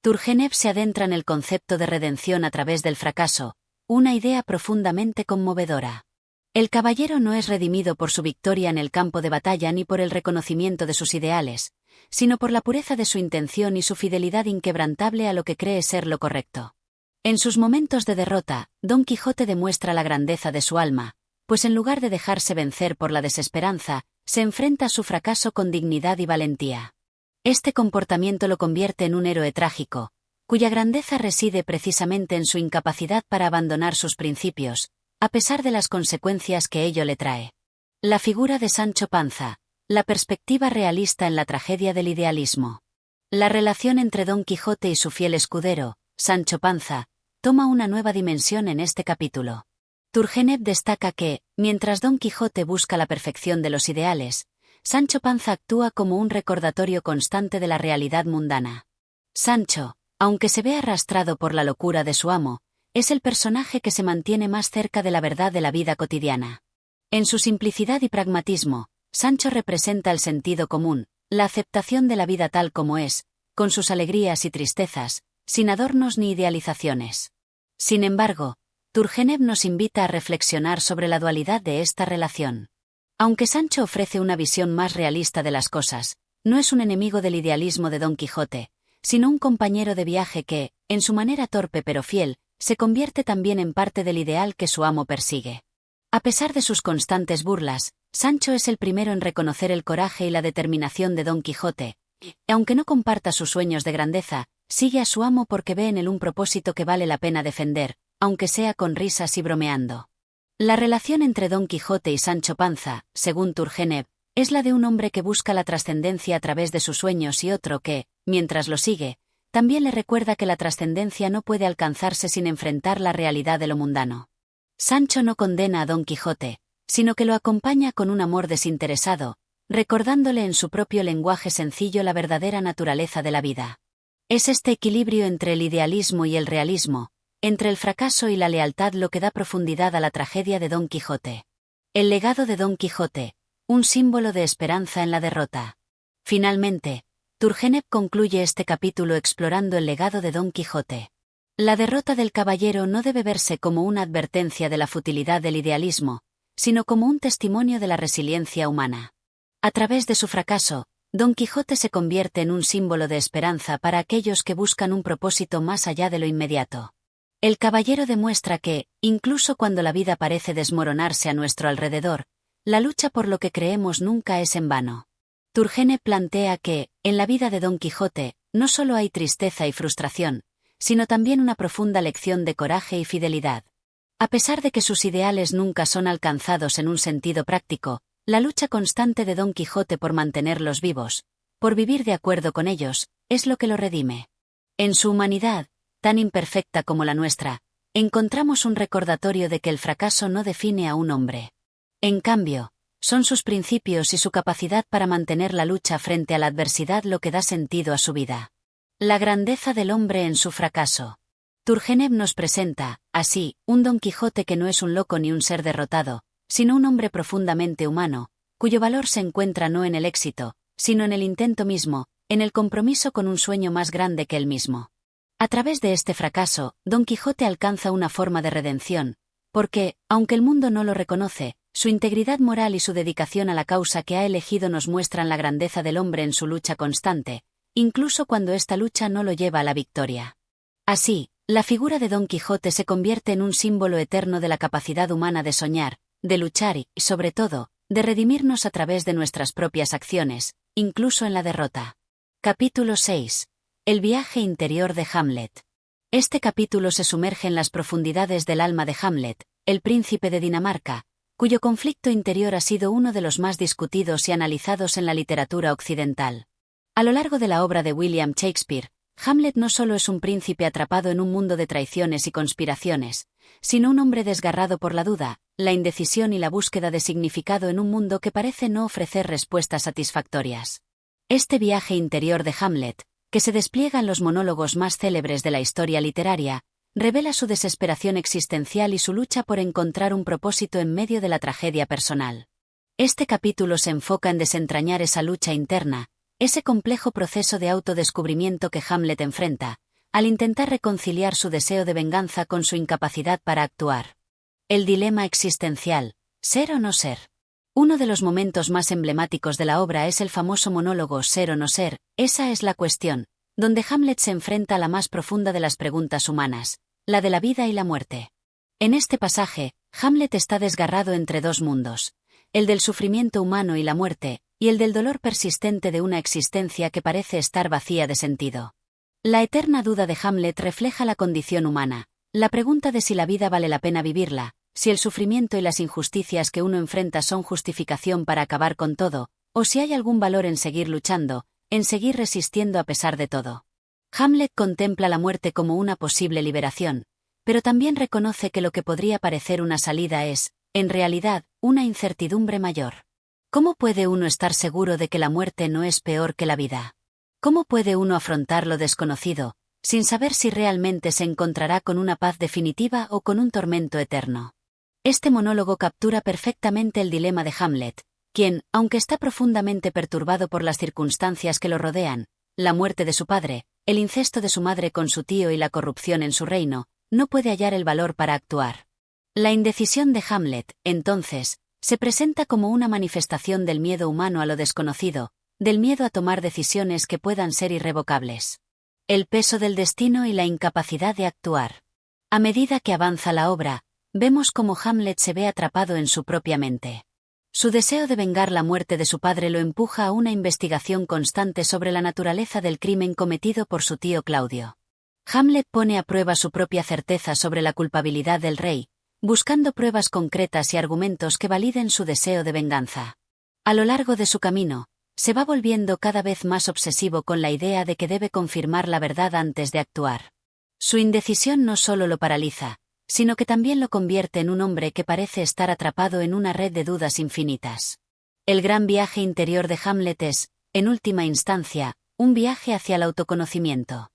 Speaker 1: Turgenev se adentra en el concepto de redención a través del fracaso, una idea profundamente conmovedora. El caballero no es redimido por su victoria en el campo de batalla ni por el reconocimiento de sus ideales, sino por la pureza de su intención y su fidelidad inquebrantable a lo que cree ser lo correcto. En sus momentos de derrota, Don Quijote demuestra la grandeza de su alma, pues en lugar de dejarse vencer por la desesperanza, se enfrenta a su fracaso con dignidad y valentía. Este comportamiento lo convierte en un héroe trágico, cuya grandeza reside precisamente en su incapacidad para abandonar sus principios, a pesar de las consecuencias que ello le trae. La figura de Sancho Panza, la perspectiva realista en la tragedia del idealismo. La relación entre Don Quijote y su fiel escudero, Sancho Panza, toma una nueva dimensión en este capítulo. Turgenev destaca que, mientras Don Quijote busca la perfección de los ideales, Sancho Panza actúa como un recordatorio constante de la realidad mundana. Sancho, aunque se ve arrastrado por la locura de su amo, es el personaje que se mantiene más cerca de la verdad de la vida cotidiana. En su simplicidad y pragmatismo, Sancho representa el sentido común, la aceptación de la vida tal como es, con sus alegrías y tristezas, sin adornos ni idealizaciones. Sin embargo, Turgenev nos invita a reflexionar sobre la dualidad de esta relación. Aunque Sancho ofrece una visión más realista de las cosas, no es un enemigo del idealismo de Don Quijote, sino un compañero de viaje que, en su manera torpe pero fiel, se convierte también en parte del ideal que su amo persigue. A pesar de sus constantes burlas, Sancho es el primero en reconocer el coraje y la determinación de Don Quijote, y, aunque no comparta sus sueños de grandeza, sigue a su amo porque ve en él un propósito que vale la pena defender, aunque sea con risas y bromeando. La relación entre Don Quijote y Sancho Panza, según Turgenev, es la de un hombre que busca la trascendencia a través de sus sueños y otro que, mientras lo sigue, también le recuerda que la trascendencia no puede alcanzarse sin enfrentar la realidad de lo mundano. Sancho no condena a Don Quijote, sino que lo acompaña con un amor desinteresado, recordándole en su propio lenguaje sencillo la verdadera naturaleza de la vida. Es este equilibrio entre el idealismo y el realismo, entre el fracaso y la lealtad lo que da profundidad a la tragedia de Don Quijote. El legado de Don Quijote, un símbolo de esperanza en la derrota. Finalmente, Turgenev concluye este capítulo explorando el legado de Don Quijote. La derrota del caballero no debe verse como una advertencia de la futilidad del idealismo, sino como un testimonio de la resiliencia humana. A través de su fracaso, Don Quijote se convierte en un símbolo de esperanza para aquellos que buscan un propósito más allá de lo inmediato. El caballero demuestra que, incluso cuando la vida parece desmoronarse a nuestro alrededor, la lucha por lo que creemos nunca es en vano. Turgenev plantea que, en la vida de Don Quijote, no solo hay tristeza y frustración, sino también una profunda lección de coraje y fidelidad. A pesar de que sus ideales nunca son alcanzados en un sentido práctico, la lucha constante de Don Quijote por mantenerlos vivos, por vivir de acuerdo con ellos, es lo que lo redime. En su humanidad, tan imperfecta como la nuestra, encontramos un recordatorio de que el fracaso no define a un hombre. En cambio, son sus principios y su capacidad para mantener la lucha frente a la adversidad lo que da sentido a su vida. La grandeza del hombre en su fracaso. Turgenev nos presenta, así, un Don Quijote que no es un loco ni un ser derrotado, sino un hombre profundamente humano, cuyo valor se encuentra no en el éxito, sino en el intento mismo, en el compromiso con un sueño más grande que él mismo. A través de este fracaso, Don Quijote alcanza una forma de redención, porque, aunque el mundo no lo reconoce, su integridad moral y su dedicación a la causa que ha elegido nos muestran la grandeza del hombre en su lucha constante, incluso cuando esta lucha no lo lleva a la victoria. Así, la figura de Don Quijote se convierte en un símbolo eterno de la capacidad humana de soñar, de luchar y, sobre todo, de redimirnos a través de nuestras propias acciones, incluso en la derrota. Capítulo 6. El viaje interior de Hamlet. Este capítulo se sumerge en las profundidades del alma de Hamlet, el príncipe de Dinamarca, cuyo conflicto interior ha sido uno de los más discutidos y analizados en la literatura occidental. A lo largo de la obra de William Shakespeare, Hamlet no solo es un príncipe atrapado en un mundo de traiciones y conspiraciones, sino un hombre desgarrado por la duda, la indecisión y la búsqueda de significado en un mundo que parece no ofrecer respuestas satisfactorias. Este viaje interior de Hamlet, que se despliega en los monólogos más célebres de la historia literaria, revela su desesperación existencial y su lucha por encontrar un propósito en medio de la tragedia personal. Este capítulo se enfoca en desentrañar esa lucha interna, ese complejo proceso de autodescubrimiento que Hamlet enfrenta, al intentar reconciliar su deseo de venganza con su incapacidad para actuar. El dilema existencial, ¿ser o no ser? Uno de los momentos más emblemáticos de la obra es el famoso monólogo «Ser o no ser, esa es la cuestión», donde Hamlet se enfrenta a la más profunda de las preguntas humanas, la de la vida y la muerte. En este pasaje, Hamlet está desgarrado entre dos mundos, el del sufrimiento humano y la muerte, y el del dolor persistente de una existencia que parece estar vacía de sentido. La eterna duda de Hamlet refleja la condición humana, la pregunta de si la vida vale la pena vivirla, si el sufrimiento y las injusticias que uno enfrenta son justificación para acabar con todo, o si hay algún valor en seguir luchando, en seguir resistiendo a pesar de todo. Hamlet contempla la muerte como una posible liberación, pero también reconoce que lo que podría parecer una salida es, en realidad, una incertidumbre mayor. ¿Cómo puede uno estar seguro de que la muerte no es peor que la vida? ¿Cómo puede uno afrontar lo desconocido, sin saber si realmente se encontrará con una paz definitiva o con un tormento eterno? Este monólogo captura perfectamente el dilema de Hamlet, quien, aunque está profundamente perturbado por las circunstancias que lo rodean, la muerte de su padre, el incesto de su madre con su tío y la corrupción en su reino, no puede hallar el valor para actuar. La indecisión de Hamlet, entonces, se presenta como una manifestación del miedo humano a lo desconocido, del miedo a tomar decisiones que puedan ser irrevocables. El peso del destino y la incapacidad de actuar. A medida que avanza la obra, vemos cómo Hamlet se ve atrapado en su propia mente. Su deseo de vengar la muerte de su padre lo empuja a una investigación constante sobre la naturaleza del crimen cometido por su tío Claudio. Hamlet pone a prueba su propia certeza sobre la culpabilidad del rey, buscando pruebas concretas y argumentos que validen su deseo de venganza. A lo largo de su camino, se va volviendo cada vez más obsesivo con la idea de que debe confirmar la verdad antes de actuar. Su indecisión no solo lo paraliza, sino que también lo convierte en un hombre que parece estar atrapado en una red de dudas infinitas. El gran viaje interior de Hamlet es, en última instancia, un viaje hacia el autoconocimiento.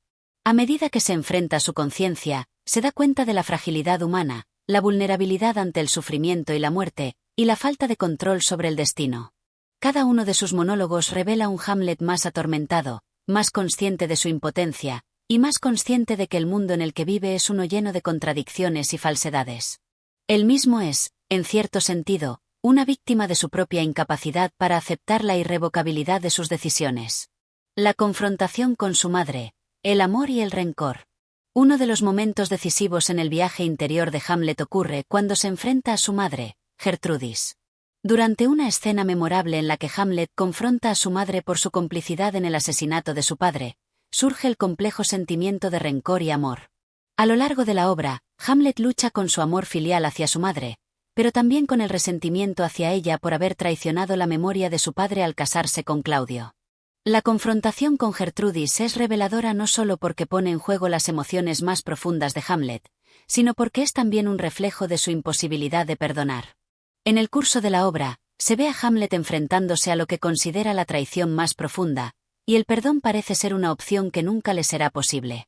Speaker 1: A medida que se enfrenta a su conciencia, se da cuenta de la fragilidad humana, la vulnerabilidad ante el sufrimiento y la muerte, y la falta de control sobre el destino. Cada uno de sus monólogos revela un Hamlet más atormentado, más consciente de su impotencia, y más consciente de que el mundo en el que vive es uno lleno de contradicciones y falsedades. Él mismo es, en cierto sentido, una víctima de su propia incapacidad para aceptar la irrevocabilidad de sus decisiones. La confrontación con su madre, el amor y el rencor. Uno de los momentos decisivos en el viaje interior de Hamlet ocurre cuando se enfrenta a su madre, Gertrudis. Durante una escena memorable en la que Hamlet confronta a su madre por su complicidad en el asesinato de su padre, surge el complejo sentimiento de rencor y amor. A lo largo de la obra, Hamlet lucha con su amor filial hacia su madre, pero también con el resentimiento hacia ella por haber traicionado la memoria de su padre al casarse con Claudio. La confrontación con Gertrudis es reveladora no solo porque pone en juego las emociones más profundas de Hamlet, sino porque es también un reflejo de su imposibilidad de perdonar. En el curso de la obra, se ve a Hamlet enfrentándose a lo que considera la traición más profunda, y el perdón parece ser una opción que nunca le será posible.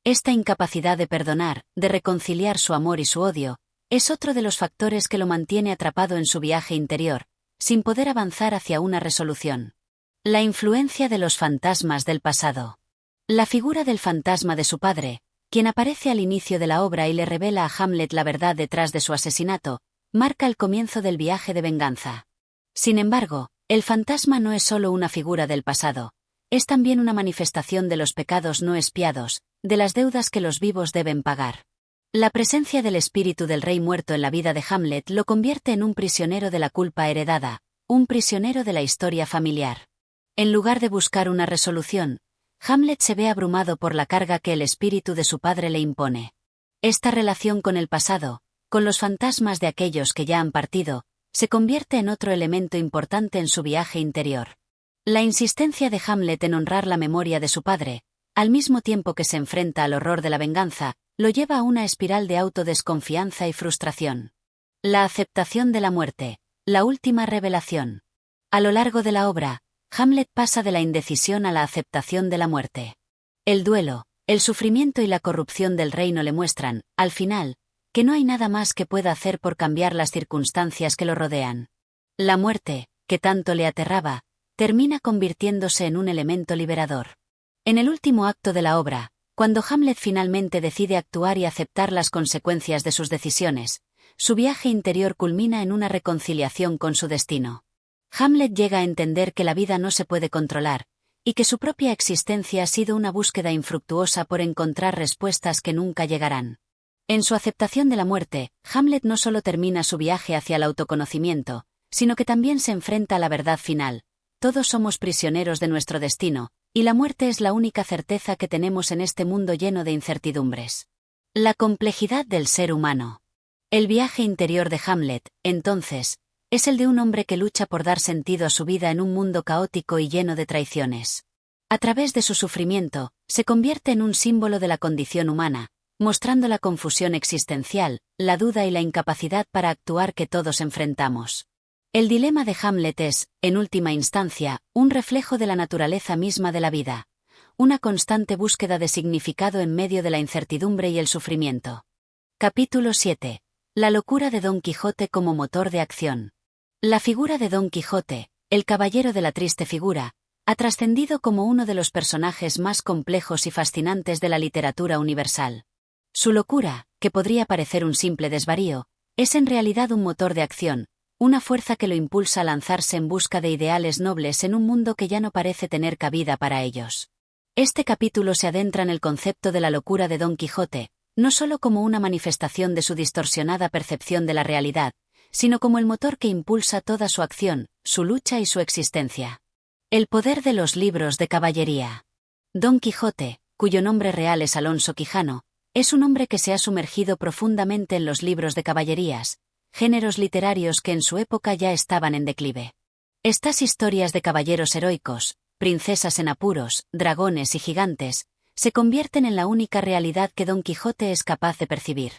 Speaker 1: Esta incapacidad de perdonar, de reconciliar su amor y su odio, es otro de los factores que lo mantiene atrapado en su viaje interior, sin poder avanzar hacia una resolución. La influencia de los fantasmas del pasado. La figura del fantasma de su padre, quien aparece al inicio de la obra y le revela a Hamlet la verdad detrás de su asesinato, marca el comienzo del viaje de venganza. Sin embargo, el fantasma no es solo una figura del pasado, es también una manifestación de los pecados no expiados, de las deudas que los vivos deben pagar. La presencia del espíritu del rey muerto en la vida de Hamlet lo convierte en un prisionero de la culpa heredada, un prisionero de la historia familiar. En lugar de buscar una resolución, Hamlet se ve abrumado por la carga que el espíritu de su padre le impone. Esta relación con el pasado, con los fantasmas de aquellos que ya han partido, se convierte en otro elemento importante en su viaje interior. La insistencia de Hamlet en honrar la memoria de su padre, al mismo tiempo que se enfrenta al horror de la venganza, lo lleva a una espiral de autodesconfianza y frustración. La aceptación de la muerte, la última revelación. A lo largo de la obra, Hamlet pasa de la indecisión a la aceptación de la muerte. El duelo, el sufrimiento y la corrupción del reino le muestran, al final, que no hay nada más que pueda hacer por cambiar las circunstancias que lo rodean. La muerte, que tanto le aterraba, termina convirtiéndose en un elemento liberador. En el último acto de la obra, cuando Hamlet finalmente decide actuar y aceptar las consecuencias de sus decisiones, su viaje interior culmina en una reconciliación con su destino. Hamlet llega a entender que la vida no se puede controlar, y que su propia existencia ha sido una búsqueda infructuosa por encontrar respuestas que nunca llegarán. En su aceptación de la muerte, Hamlet no solo termina su viaje hacia el autoconocimiento, sino que también se enfrenta a la verdad final. Todos somos prisioneros de nuestro destino, y la muerte es la única certeza que tenemos en este mundo lleno de incertidumbres. La complejidad del ser humano. El viaje interior de Hamlet, entonces, es el de un hombre que lucha por dar sentido a su vida en un mundo caótico y lleno de traiciones. A través de su sufrimiento, se convierte en un símbolo de la condición humana, mostrando la confusión existencial, la duda y la incapacidad para actuar que todos enfrentamos. El dilema de Hamlet es, en última instancia, un reflejo de la naturaleza misma de la vida, una constante búsqueda de significado en medio de la incertidumbre y el sufrimiento. Capítulo 7. La locura de Don Quijote como motor de acción. La figura de Don Quijote, el caballero de la triste figura, ha trascendido como uno de los personajes más complejos y fascinantes de la literatura universal. Su locura, que podría parecer un simple desvarío, es en realidad un motor de acción, una fuerza que lo impulsa a lanzarse en busca de ideales nobles en un mundo que ya no parece tener cabida para ellos. Este capítulo se adentra en el concepto de la locura de Don Quijote, no solo como una manifestación de su distorsionada percepción de la realidad, sino como el motor que impulsa toda su acción, su lucha y su existencia. El poder de los libros de caballería. Don Quijote, cuyo nombre real es Alonso Quijano, es un hombre que se ha sumergido profundamente en los libros de caballerías, géneros literarios que en su época ya estaban en declive. Estas historias de caballeros heroicos, princesas en apuros, dragones y gigantes, se convierten en la única realidad que Don Quijote es capaz de percibir.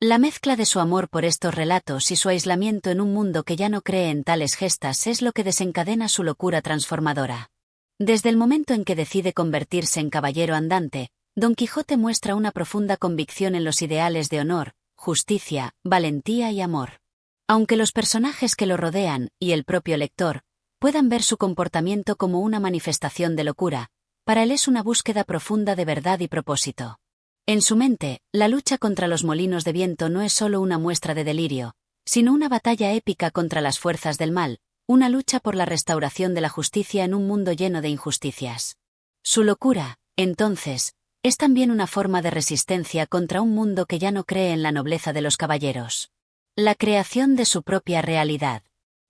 Speaker 1: La mezcla de su amor por estos relatos y su aislamiento en un mundo que ya no cree en tales gestas es lo que desencadena su locura transformadora. Desde el momento en que decide convertirse en caballero andante, Don Quijote muestra una profunda convicción en los ideales de honor, justicia, valentía y amor. Aunque los personajes que lo rodean, y el propio lector, puedan ver su comportamiento como una manifestación de locura, para él es una búsqueda profunda de verdad y propósito. En su mente, la lucha contra los molinos de viento no es solo una muestra de delirio, sino una batalla épica contra las fuerzas del mal, una lucha por la restauración de la justicia en un mundo lleno de injusticias. Su locura, entonces, es también una forma de resistencia contra un mundo que ya no cree en la nobleza de los caballeros. La creación de su propia realidad.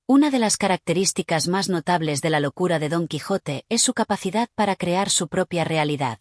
Speaker 1: Una de las características más notables de la locura de Don Quijote es su capacidad para crear su propia realidad.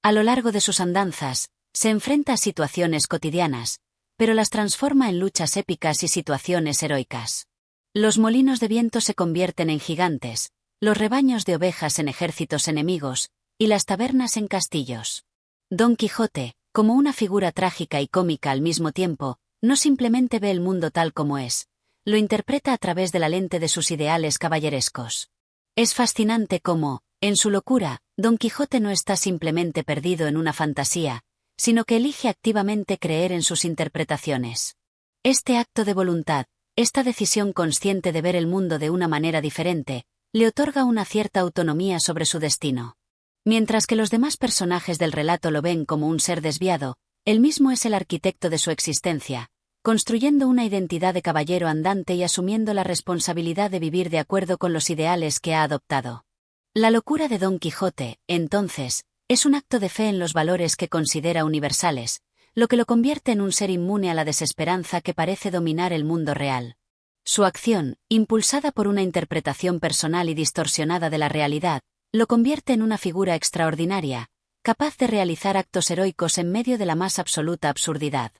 Speaker 1: A lo largo de sus andanzas, se enfrenta a situaciones cotidianas, pero las transforma en luchas épicas y situaciones heroicas. Los molinos de viento se convierten en gigantes, los rebaños de ovejas en ejércitos enemigos, y las tabernas en castillos. Don Quijote, como una figura trágica y cómica al mismo tiempo, no simplemente ve el mundo tal como es, lo interpreta a través de la lente de sus ideales caballerescos. Es fascinante cómo, en su locura, Don Quijote no está simplemente perdido en una fantasía, sino que elige activamente creer en sus interpretaciones. Este acto de voluntad, esta decisión consciente de ver el mundo de una manera diferente, le otorga una cierta autonomía sobre su destino. Mientras que los demás personajes del relato lo ven como un ser desviado, él mismo es el arquitecto de su existencia, construyendo una identidad de caballero andante y asumiendo la responsabilidad de vivir de acuerdo con los ideales que ha adoptado. La locura de Don Quijote, entonces, es un acto de fe en los valores que considera universales, lo que lo convierte en un ser inmune a la desesperanza que parece dominar el mundo real. Su acción, impulsada por una interpretación personal y distorsionada de la realidad, lo convierte en una figura extraordinaria, capaz de realizar actos heroicos en medio de la más absoluta absurdidad.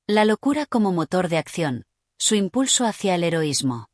Speaker 1: La locura como motor de acción, su impulso hacia el heroísmo.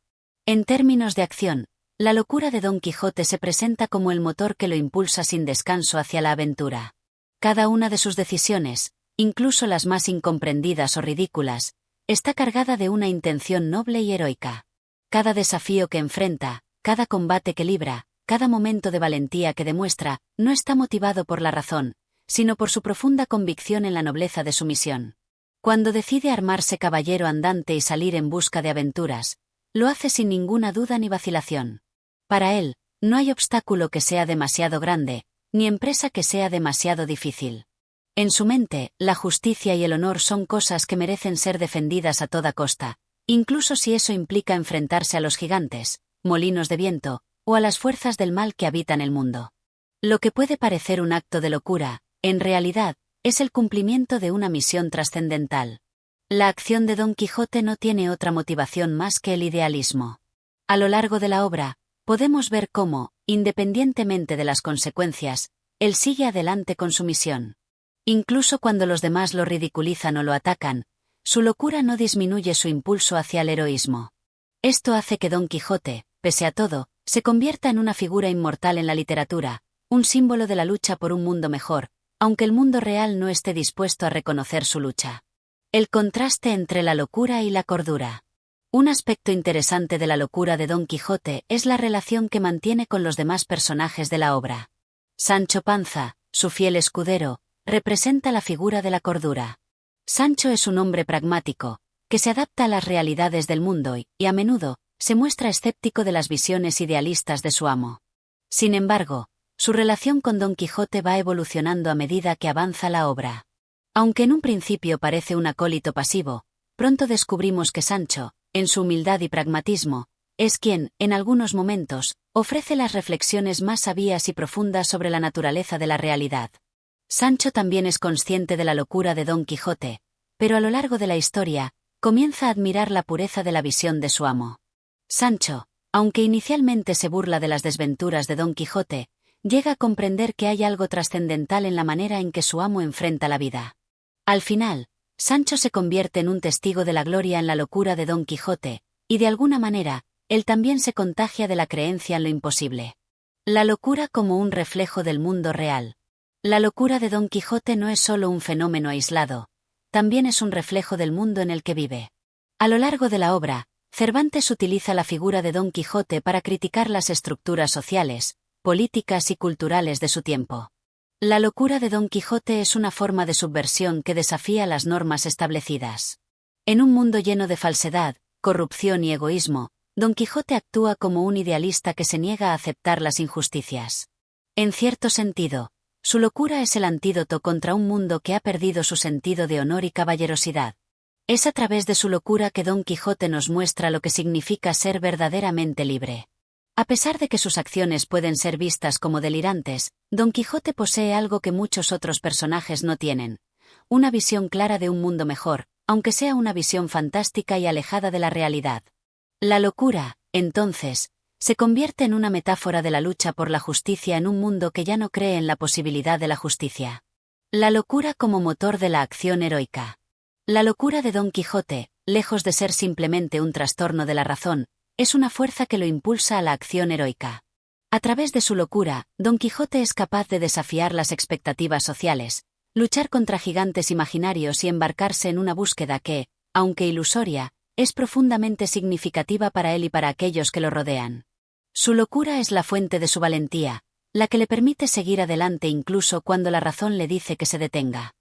Speaker 1: En términos de acción, la locura de Don Quijote se presenta como el motor que lo impulsa sin descanso hacia la aventura. Cada una de sus decisiones, incluso las más incomprendidas o ridículas, está cargada de una intención noble y heroica. Cada desafío que enfrenta, cada combate que libra, cada momento de valentía que demuestra, no está motivado por la razón, sino por su profunda convicción en la nobleza de su misión. Cuando decide armarse caballero andante y salir en busca de aventuras, lo hace sin ninguna duda ni vacilación. Para él, no hay obstáculo que sea demasiado grande, ni empresa que sea demasiado difícil. En su mente, la justicia y el honor son cosas que merecen ser defendidas a toda costa, incluso si eso implica enfrentarse a los gigantes, molinos de viento, o a las fuerzas del mal que habitan el mundo. Lo que puede parecer un acto de locura, en realidad, es el cumplimiento de una misión trascendental. La acción de Don Quijote no tiene otra motivación más que el idealismo. A lo largo de la obra, podemos ver cómo, independientemente de las consecuencias, él sigue adelante con su misión. Incluso cuando los demás lo ridiculizan o lo atacan, su locura no disminuye su impulso hacia el heroísmo. Esto hace que Don Quijote, pese a todo, se convierta en una figura inmortal en la literatura, un símbolo de la lucha por un mundo mejor, aunque el mundo real no esté dispuesto a reconocer su lucha. El contraste entre la locura y la cordura. Un aspecto interesante de la locura de Don Quijote es la relación que mantiene con los demás personajes de la obra. Sancho Panza, su fiel escudero, representa la figura de la cordura. Sancho es un hombre pragmático, que se adapta a las realidades del mundo y, a menudo, se muestra escéptico de las visiones idealistas de su amo. Sin embargo, su relación con Don Quijote va evolucionando a medida que avanza la obra. Aunque en un principio parece un acólito pasivo, pronto descubrimos que Sancho, en su humildad y pragmatismo, es quien, en algunos momentos, ofrece las reflexiones más sabias y profundas sobre la naturaleza de la realidad. Sancho también es consciente de la locura de Don Quijote, pero a lo largo de la historia, comienza a admirar la pureza de la visión de su amo. Sancho, aunque inicialmente se burla de las desventuras de Don Quijote, llega a comprender que hay algo trascendental en la manera en que su amo enfrenta la vida. Al final, Sancho se convierte en un testigo de la gloria en la locura de Don Quijote, y de alguna manera, él también se contagia de la creencia en lo imposible. La locura como un reflejo del mundo real. La locura de Don Quijote no es solo un fenómeno aislado, también es un reflejo del mundo en el que vive. A lo largo de la obra, Cervantes utiliza la figura de Don Quijote para criticar las estructuras sociales, políticas y culturales de su tiempo. La locura de Don Quijote es una forma de subversión que desafía las normas establecidas. En un mundo lleno de falsedad, corrupción y egoísmo, Don Quijote actúa como un idealista que se niega a aceptar las injusticias. En cierto sentido, su locura es el antídoto contra un mundo que ha perdido su sentido de honor y caballerosidad. Es a través de su locura que Don Quijote nos muestra lo que significa ser verdaderamente libre. A pesar de que sus acciones pueden ser vistas como delirantes, Don Quijote posee algo que muchos otros personajes no tienen: una visión clara de un mundo mejor, aunque sea una visión fantástica y alejada de la realidad. La locura, entonces, se convierte en una metáfora de la lucha por la justicia en un mundo que ya no cree en la posibilidad de la justicia. La locura como motor de la acción heroica. La locura de Don Quijote, lejos de ser simplemente un trastorno de la razón, es una fuerza que lo impulsa a la acción heroica. A través de su locura, Don Quijote es capaz de desafiar las expectativas sociales, luchar contra gigantes imaginarios y embarcarse en una búsqueda que, aunque ilusoria, es profundamente significativa para él y para aquellos que lo rodean. Su locura es la fuente de su valentía, la que le permite seguir adelante incluso cuando la razón le dice que se detenga.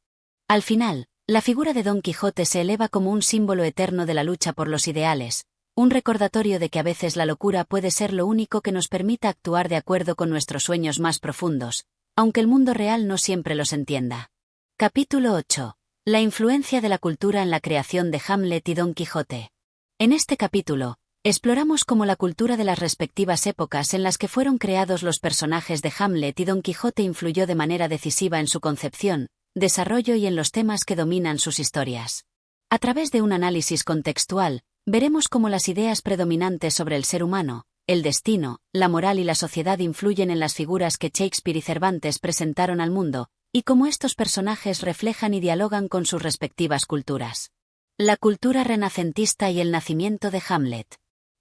Speaker 1: Al final, la figura de Don Quijote se eleva como un símbolo eterno de la lucha por los ideales, un recordatorio de que a veces la locura puede ser lo único que nos permita actuar de acuerdo con nuestros sueños más profundos, aunque el mundo real no siempre los entienda. Capítulo 8. La influencia de la cultura en la creación de Hamlet y Don Quijote. En este capítulo, exploramos cómo la cultura de las respectivas épocas en las que fueron creados los personajes de Hamlet y Don Quijote influyó de manera decisiva en su concepción, desarrollo y en los temas que dominan sus historias. A través de un análisis contextual, veremos cómo las ideas predominantes sobre el ser humano, el destino, la moral y la sociedad influyen en las figuras que Shakespeare y Cervantes presentaron al mundo, y cómo estos personajes reflejan y dialogan con sus respectivas culturas. La cultura renacentista y el nacimiento de Hamlet.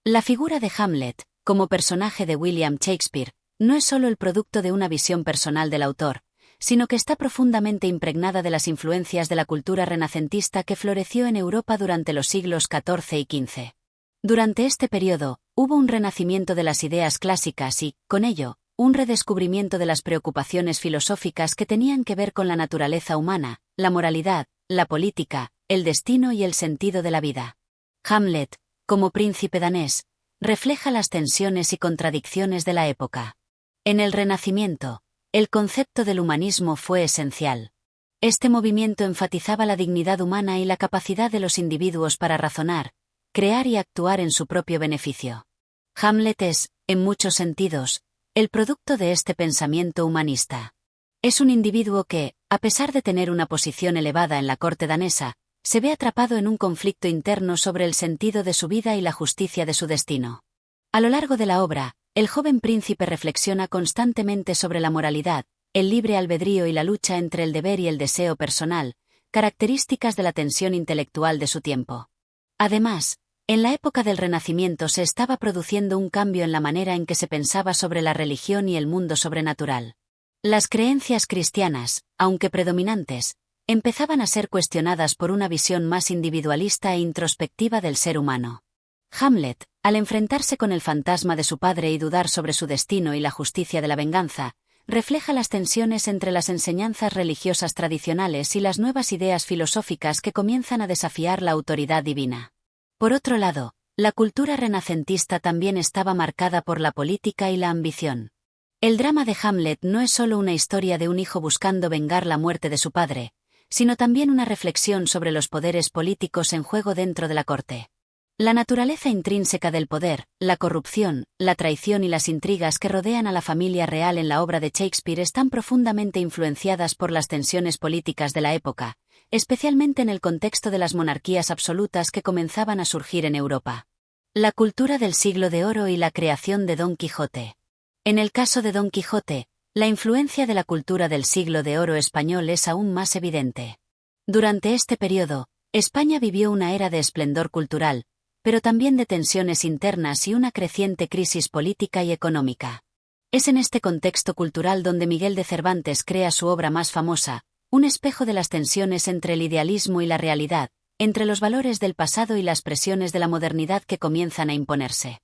Speaker 1: La figura de Hamlet, como personaje de William Shakespeare, no es solo el producto de una visión personal del autor, sino que está profundamente impregnada de las influencias de la cultura renacentista que floreció en Europa durante los siglos XIV y XV. Durante este periodo, hubo un renacimiento de las ideas clásicas y, con ello, un redescubrimiento de las preocupaciones filosóficas que tenían que ver con la naturaleza humana, la moralidad, la política, el destino y el sentido de la vida. Hamlet, como príncipe danés, refleja las tensiones y contradicciones de la época. En el Renacimiento, el concepto del humanismo fue esencial. Este movimiento enfatizaba la dignidad humana y la capacidad de los individuos para razonar, crear y actuar en su propio beneficio. Hamlet es, en muchos sentidos, el producto de este pensamiento humanista. Es un individuo que, a pesar de tener una posición elevada en la corte danesa, se ve atrapado en un conflicto interno sobre el sentido de su vida y la justicia de su destino. A lo largo de la obra, el joven príncipe reflexiona constantemente sobre la moralidad, el libre albedrío y la lucha entre el deber y el deseo personal, características de la tensión intelectual de su tiempo. Además, en la época del Renacimiento se estaba produciendo un cambio en la manera en que se pensaba sobre la religión y el mundo sobrenatural. Las creencias cristianas, aunque predominantes, empezaban a ser cuestionadas por una visión más individualista e introspectiva del ser humano. Hamlet, al enfrentarse con el fantasma de su padre y dudar sobre su destino y la justicia de la venganza, refleja las tensiones entre las enseñanzas religiosas tradicionales y las nuevas ideas filosóficas que comienzan a desafiar la autoridad divina. Por otro lado, la cultura renacentista también estaba marcada por la política y la ambición. El drama de Hamlet no es solo una historia de un hijo buscando vengar la muerte de su padre, sino también una reflexión sobre los poderes políticos en juego dentro de la corte. La naturaleza intrínseca del poder, la corrupción, la traición y las intrigas que rodean a la familia real en la obra de Shakespeare están profundamente influenciadas por las tensiones políticas de la época, especialmente en el contexto de las monarquías absolutas que comenzaban a surgir en Europa. La cultura del siglo de oro y la creación de Don Quijote. En el caso de Don Quijote, la influencia de la cultura del siglo de oro español es aún más evidente. Durante este periodo, España vivió una era de esplendor cultural, pero también de tensiones internas y una creciente crisis política y económica. Es en este contexto cultural donde Miguel de Cervantes crea su obra más famosa, un espejo de las tensiones entre el idealismo y la realidad, entre los valores del pasado y las presiones de la modernidad que comienzan a imponerse.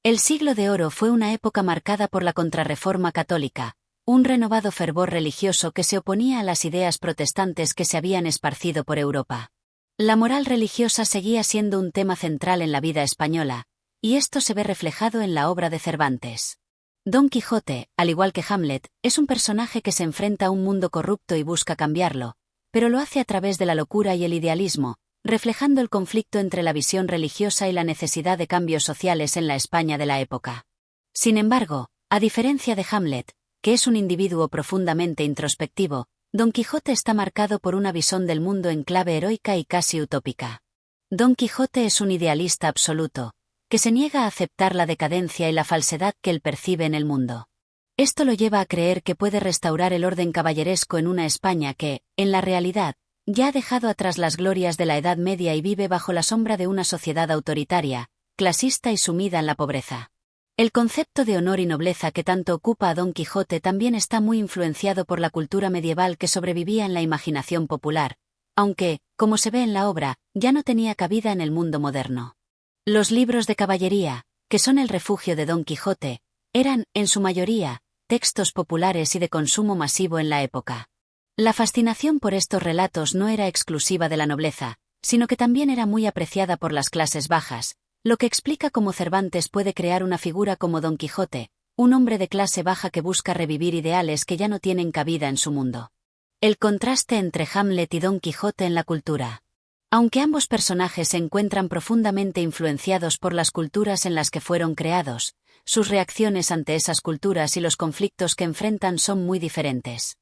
Speaker 1: El siglo de oro fue una época marcada por la contrarreforma católica, un renovado fervor religioso que se oponía a las ideas protestantes que se habían esparcido por Europa. La moral religiosa seguía siendo un tema central en la vida española, y esto se ve reflejado en la obra de Cervantes. Don Quijote, al igual que Hamlet, es un personaje que se enfrenta a un mundo corrupto y busca cambiarlo, pero lo hace a través de la locura y el idealismo, reflejando el conflicto entre la visión religiosa y la necesidad de cambios sociales en la España de la época. Sin embargo, a diferencia de Hamlet, que es un individuo profundamente introspectivo, Don Quijote está marcado por una visión del mundo en clave heroica y casi utópica. Don Quijote es un idealista absoluto, que se niega a aceptar la decadencia y la falsedad que él percibe en el mundo. Esto lo lleva a creer que puede restaurar el orden caballeresco en una España que, en la realidad, ya ha dejado atrás las glorias de la Edad Media y vive bajo la sombra de una sociedad autoritaria, clasista y sumida en la pobreza. El concepto de honor y nobleza que tanto ocupa a Don Quijote también está muy influenciado por la cultura medieval que sobrevivía en la imaginación popular, aunque, como se ve en la obra, ya no tenía cabida en el mundo moderno. Los libros de caballería, que son el refugio de Don Quijote, eran, en su mayoría, textos populares y de consumo masivo en la época. La fascinación por estos relatos no era exclusiva de la nobleza, sino que también era muy apreciada por las clases bajas, lo que explica cómo Cervantes puede crear una figura como Don Quijote, un hombre de clase baja que busca revivir ideales que ya no tienen cabida en su mundo. El contraste entre Hamlet y Don Quijote en la cultura. Aunque ambos personajes se encuentran profundamente influenciados por las culturas en las que fueron creados, sus reacciones ante esas culturas y los conflictos que enfrentan son muy diferentes.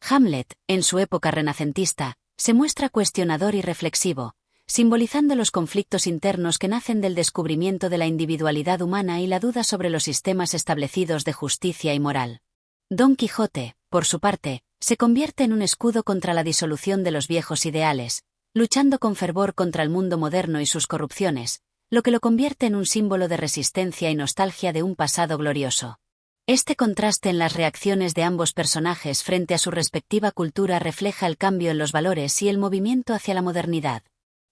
Speaker 1: Hamlet, en su época renacentista, se muestra cuestionador y reflexivo, simbolizando los conflictos internos que nacen del descubrimiento de la individualidad humana y la duda sobre los sistemas establecidos de justicia y moral. Don Quijote, por su parte, se convierte en un escudo contra la disolución de los viejos ideales, luchando con fervor contra el mundo moderno y sus corrupciones, lo que lo convierte en un símbolo de resistencia y nostalgia de un pasado glorioso. Este contraste en las reacciones de ambos personajes frente a su respectiva cultura refleja el cambio en los valores y el movimiento hacia la modernidad.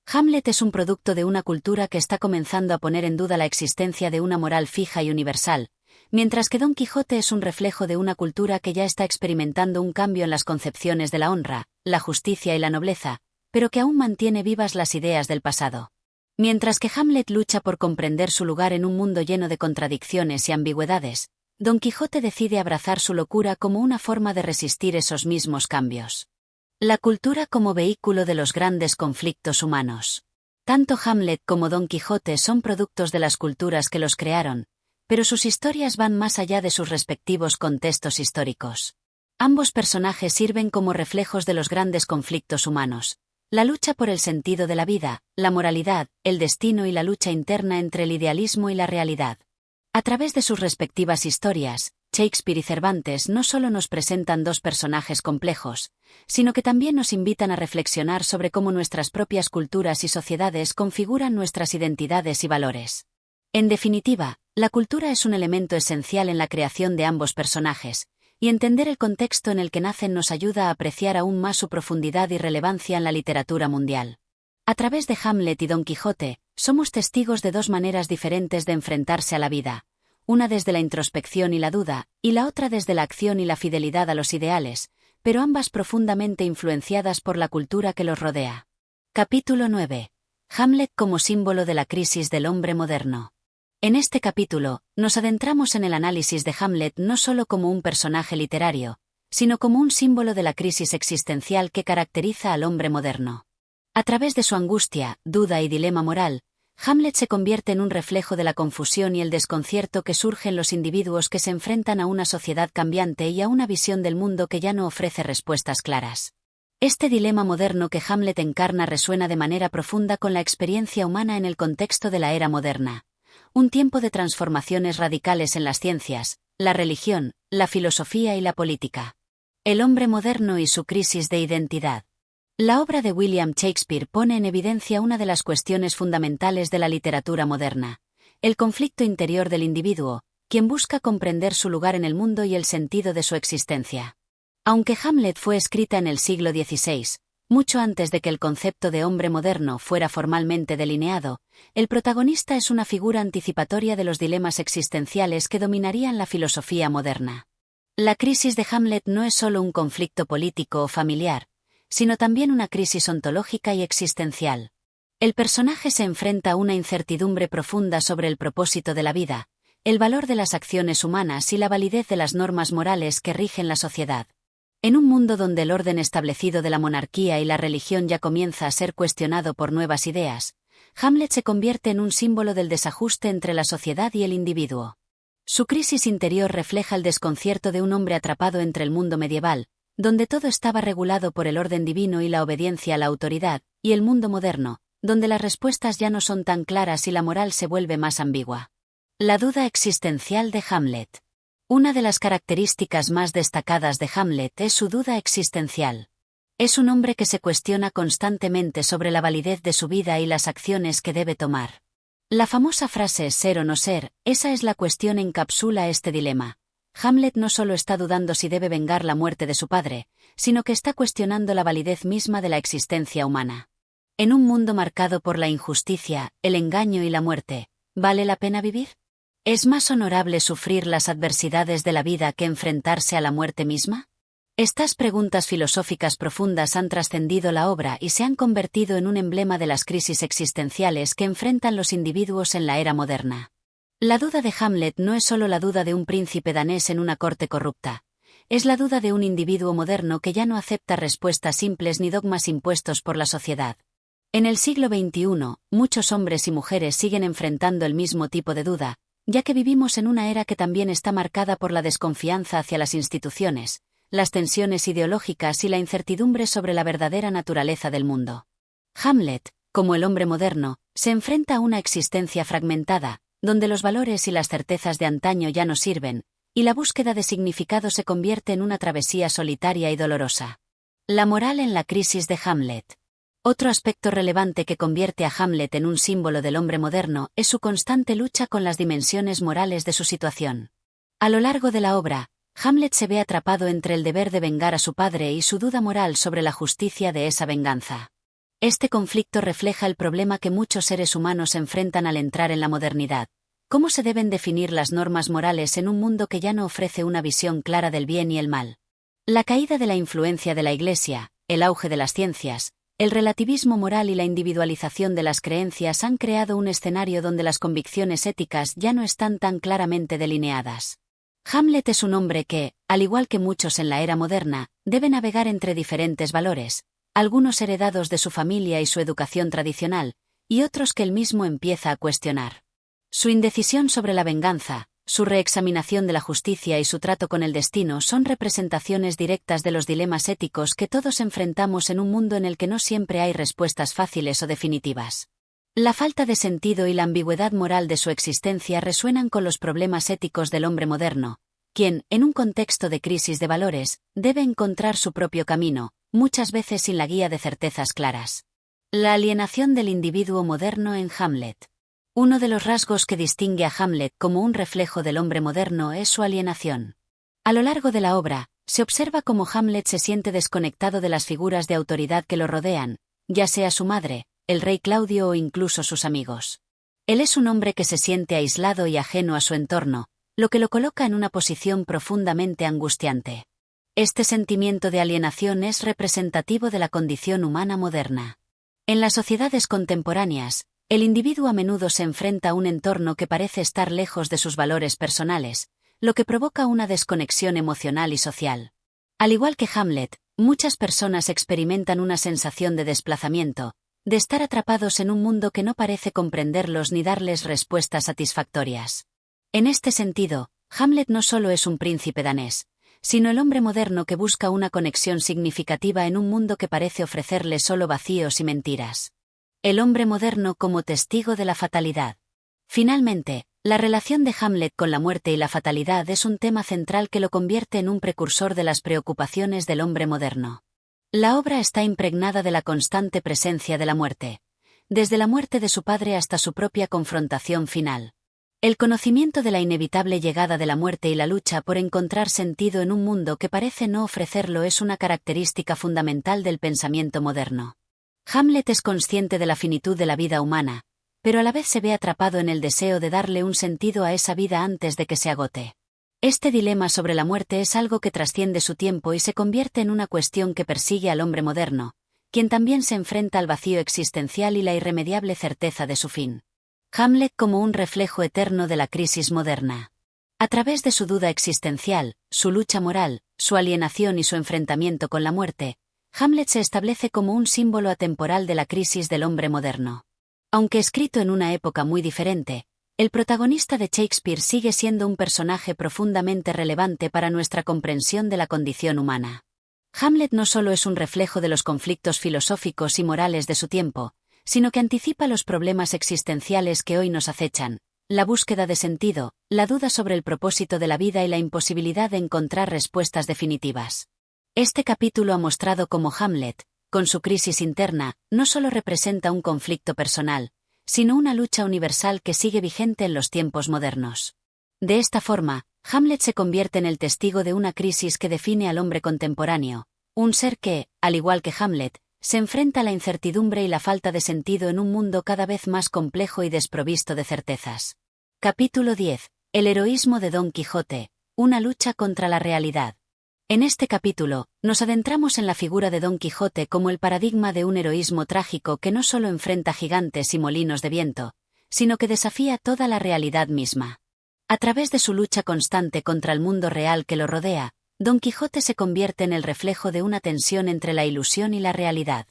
Speaker 1: Hamlet es un producto de una cultura que está comenzando a poner en duda la existencia de una moral fija y universal, mientras que Don Quijote es un reflejo de una cultura que ya está experimentando un cambio en las concepciones de la honra, la justicia y la nobleza, pero que aún mantiene vivas las ideas del pasado. Mientras que Hamlet lucha por comprender su lugar en un mundo lleno de contradicciones y ambigüedades, Don Quijote decide abrazar su locura como una forma de resistir esos mismos cambios. La cultura como vehículo de los grandes conflictos humanos. Tanto Hamlet como Don Quijote son productos de las culturas que los crearon, pero sus historias van más allá de sus respectivos contextos históricos. Ambos personajes sirven como reflejos de los grandes conflictos humanos. La lucha por el sentido de la vida, la moralidad, el destino y la lucha interna entre el idealismo y la realidad. A través de sus respectivas historias, Shakespeare y Cervantes no solo nos presentan dos personajes complejos, sino que también nos invitan a reflexionar sobre cómo nuestras propias culturas y sociedades configuran nuestras identidades y valores. En definitiva, la cultura es un elemento esencial en la creación de ambos personajes, y entender el contexto en el que nacen nos ayuda a apreciar aún más su profundidad y relevancia en la literatura mundial. A través de Hamlet y Don Quijote, somos testigos de dos maneras diferentes de enfrentarse a la vida, una desde la introspección y la duda, y la otra desde la acción y la fidelidad a los ideales, pero ambas profundamente influenciadas por la cultura que los rodea. Capítulo 9. Hamlet como símbolo de la crisis del hombre moderno. En este capítulo, nos adentramos en el análisis de Hamlet no solo como un personaje literario, sino como un símbolo de la crisis existencial que caracteriza al hombre moderno. A través de su angustia, duda y dilema moral, Hamlet se convierte en un reflejo de la confusión y el desconcierto que surgen los individuos que se enfrentan a una sociedad cambiante y a una visión del mundo que ya no ofrece respuestas claras. Este dilema moderno que Hamlet encarna resuena de manera profunda con la experiencia humana en el contexto de la era moderna. Un tiempo de transformaciones radicales en las ciencias, la religión, la filosofía y la política. El hombre moderno y su crisis de identidad. La obra de William Shakespeare pone en evidencia una de las cuestiones fundamentales de la literatura moderna, el conflicto interior del individuo, quien busca comprender su lugar en el mundo y el sentido de su existencia. Aunque Hamlet fue escrita en el siglo XVI, mucho antes de que el concepto de hombre moderno fuera formalmente delineado, el protagonista es una figura anticipatoria de los dilemas existenciales que dominarían la filosofía moderna. La crisis de Hamlet no es solo un conflicto político o familiar, sino también una crisis ontológica y existencial. El personaje se enfrenta a una incertidumbre profunda sobre el propósito de la vida, el valor de las acciones humanas y la validez de las normas morales que rigen la sociedad. En un mundo donde el orden establecido de la monarquía y la religión ya comienza a ser cuestionado por nuevas ideas, Hamlet se convierte en un símbolo del desajuste entre la sociedad y el individuo. Su crisis interior refleja el desconcierto de un hombre atrapado entre el mundo medieval, donde todo estaba regulado por el orden divino y la obediencia a la autoridad, y el mundo moderno, donde las respuestas ya no son tan claras y la moral se vuelve más ambigua. La duda existencial de Hamlet. Una de las características más destacadas de Hamlet es su duda existencial. Es un hombre que se cuestiona constantemente sobre la validez de su vida y las acciones que debe tomar. La famosa frase «ser o no ser», esa es la cuestión encapsula este dilema. Hamlet no solo está dudando si debe vengar la muerte de su padre, sino que está cuestionando la validez misma de la existencia humana. En un mundo marcado por la injusticia, el engaño y la muerte, ¿vale la pena vivir? ¿Es más honorable sufrir las adversidades de la vida que enfrentarse a la muerte misma? Estas preguntas filosóficas profundas han trascendido la obra y se han convertido en un emblema de las crisis existenciales que enfrentan los individuos en la era moderna. La duda de Hamlet no es solo la duda de un príncipe danés en una corte corrupta. Es la duda de un individuo moderno que ya no acepta respuestas simples ni dogmas impuestos por la sociedad. En el siglo XXI, muchos hombres y mujeres siguen enfrentando el mismo tipo de duda, ya que vivimos en una era que también está marcada por la desconfianza hacia las instituciones, las tensiones ideológicas y la incertidumbre sobre la verdadera naturaleza del mundo. Hamlet, como el hombre moderno, se enfrenta a una existencia fragmentada, donde los valores y las certezas de antaño ya no sirven, y la búsqueda de significado se convierte en una travesía solitaria y dolorosa. La moral en la crisis de Hamlet. Otro aspecto relevante que convierte a Hamlet en un símbolo del hombre moderno es su constante lucha con las dimensiones morales de su situación. A lo largo de la obra, Hamlet se ve atrapado entre el deber de vengar a su padre y su duda moral sobre la justicia de esa venganza. Este conflicto refleja el problema que muchos seres humanos enfrentan al entrar en la modernidad. ¿Cómo se deben definir las normas morales en un mundo que ya no ofrece una visión clara del bien y el mal? La caída de la influencia de la Iglesia, el auge de las ciencias, el relativismo moral y la individualización de las creencias han creado un escenario donde las convicciones éticas ya no están tan claramente delineadas. Hamlet es un hombre que, al igual que muchos en la era moderna, debe navegar entre diferentes valores, algunos heredados de su familia y su educación tradicional, y otros que él mismo empieza a cuestionar. Su indecisión sobre la venganza, su reexaminación de la justicia y su trato con el destino son representaciones directas de los dilemas éticos que todos enfrentamos en un mundo en el que no siempre hay respuestas fáciles o definitivas. La falta de sentido y la ambigüedad moral de su existencia resuenan con los problemas éticos del hombre moderno, quien, en un contexto de crisis de valores, debe encontrar su propio camino, muchas veces sin la guía de certezas claras. La alienación del individuo moderno en Hamlet. Uno de los rasgos que distingue a Hamlet como un reflejo del hombre moderno es su alienación. A lo largo de la obra, se observa cómo Hamlet se siente desconectado de las figuras de autoridad que lo rodean, ya sea su madre, el rey Claudio o incluso sus amigos. Él es un hombre que se siente aislado y ajeno a su entorno, lo que lo coloca en una posición profundamente angustiante. Este sentimiento de alienación es representativo de la condición humana moderna. En las sociedades contemporáneas, el individuo a menudo se enfrenta a un entorno que parece estar lejos de sus valores personales, lo que provoca una desconexión emocional y social. Al igual que Hamlet, muchas personas experimentan una sensación de desplazamiento, de estar atrapados en un mundo que no parece comprenderlos ni darles respuestas satisfactorias. En este sentido, Hamlet no solo es un príncipe danés, sino el hombre moderno que busca una conexión significativa en un mundo que parece ofrecerle solo vacíos y mentiras. El hombre moderno como testigo de la fatalidad. Finalmente, la relación de Hamlet con la muerte y la fatalidad es un tema central que lo convierte en un precursor de las preocupaciones del hombre moderno. La obra está impregnada de la constante presencia de la muerte, desde la muerte de su padre hasta su propia confrontación final. El conocimiento de la inevitable llegada de la muerte y la lucha por encontrar sentido en un mundo que parece no ofrecerlo es una característica fundamental del pensamiento moderno. Hamlet es consciente de la finitud de la vida humana, pero a la vez se ve atrapado en el deseo de darle un sentido a esa vida antes de que se agote. Este dilema sobre la muerte es algo que trasciende su tiempo y se convierte en una cuestión que persigue al hombre moderno, quien también se enfrenta al vacío existencial y la irremediable certeza de su fin. Hamlet como un reflejo eterno de la crisis moderna. A través de su duda existencial, su lucha moral, su alienación y su enfrentamiento con la muerte, Hamlet se establece como un símbolo atemporal de la crisis del hombre moderno. Aunque escrito en una época muy diferente, el protagonista de Shakespeare sigue siendo un personaje profundamente relevante para nuestra comprensión de la condición humana. Hamlet no solo es un reflejo de los conflictos filosóficos y morales de su tiempo, sino que anticipa los problemas existenciales que hoy nos acechan, la búsqueda de sentido, la duda sobre el propósito de la vida y la imposibilidad de encontrar respuestas definitivas. Este capítulo ha mostrado cómo Hamlet, con su crisis interna, no solo representa un conflicto personal, sino una lucha universal que sigue vigente en los tiempos modernos. De esta forma, Hamlet se convierte en el testigo de una crisis que define al hombre contemporáneo, un ser que, al igual que Hamlet, se enfrenta a la incertidumbre y la falta de sentido en un mundo cada vez más complejo y desprovisto de certezas. Capítulo 10. El heroísmo de Don Quijote, una lucha contra la realidad. En este capítulo, nos adentramos en la figura de Don Quijote como el paradigma de un heroísmo trágico que no solo enfrenta gigantes y molinos de viento, sino que desafía toda la realidad misma. A través de su lucha constante contra el mundo real que lo rodea, Don Quijote se convierte en el reflejo de una tensión entre la ilusión y la realidad.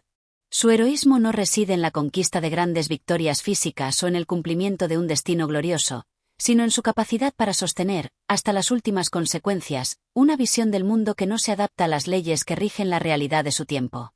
Speaker 1: Su heroísmo no reside en la conquista de grandes victorias físicas o en el cumplimiento de un destino glorioso, sino en su capacidad para sostener, hasta las últimas consecuencias, una visión del mundo que no se adapta a las leyes que rigen la realidad de su tiempo.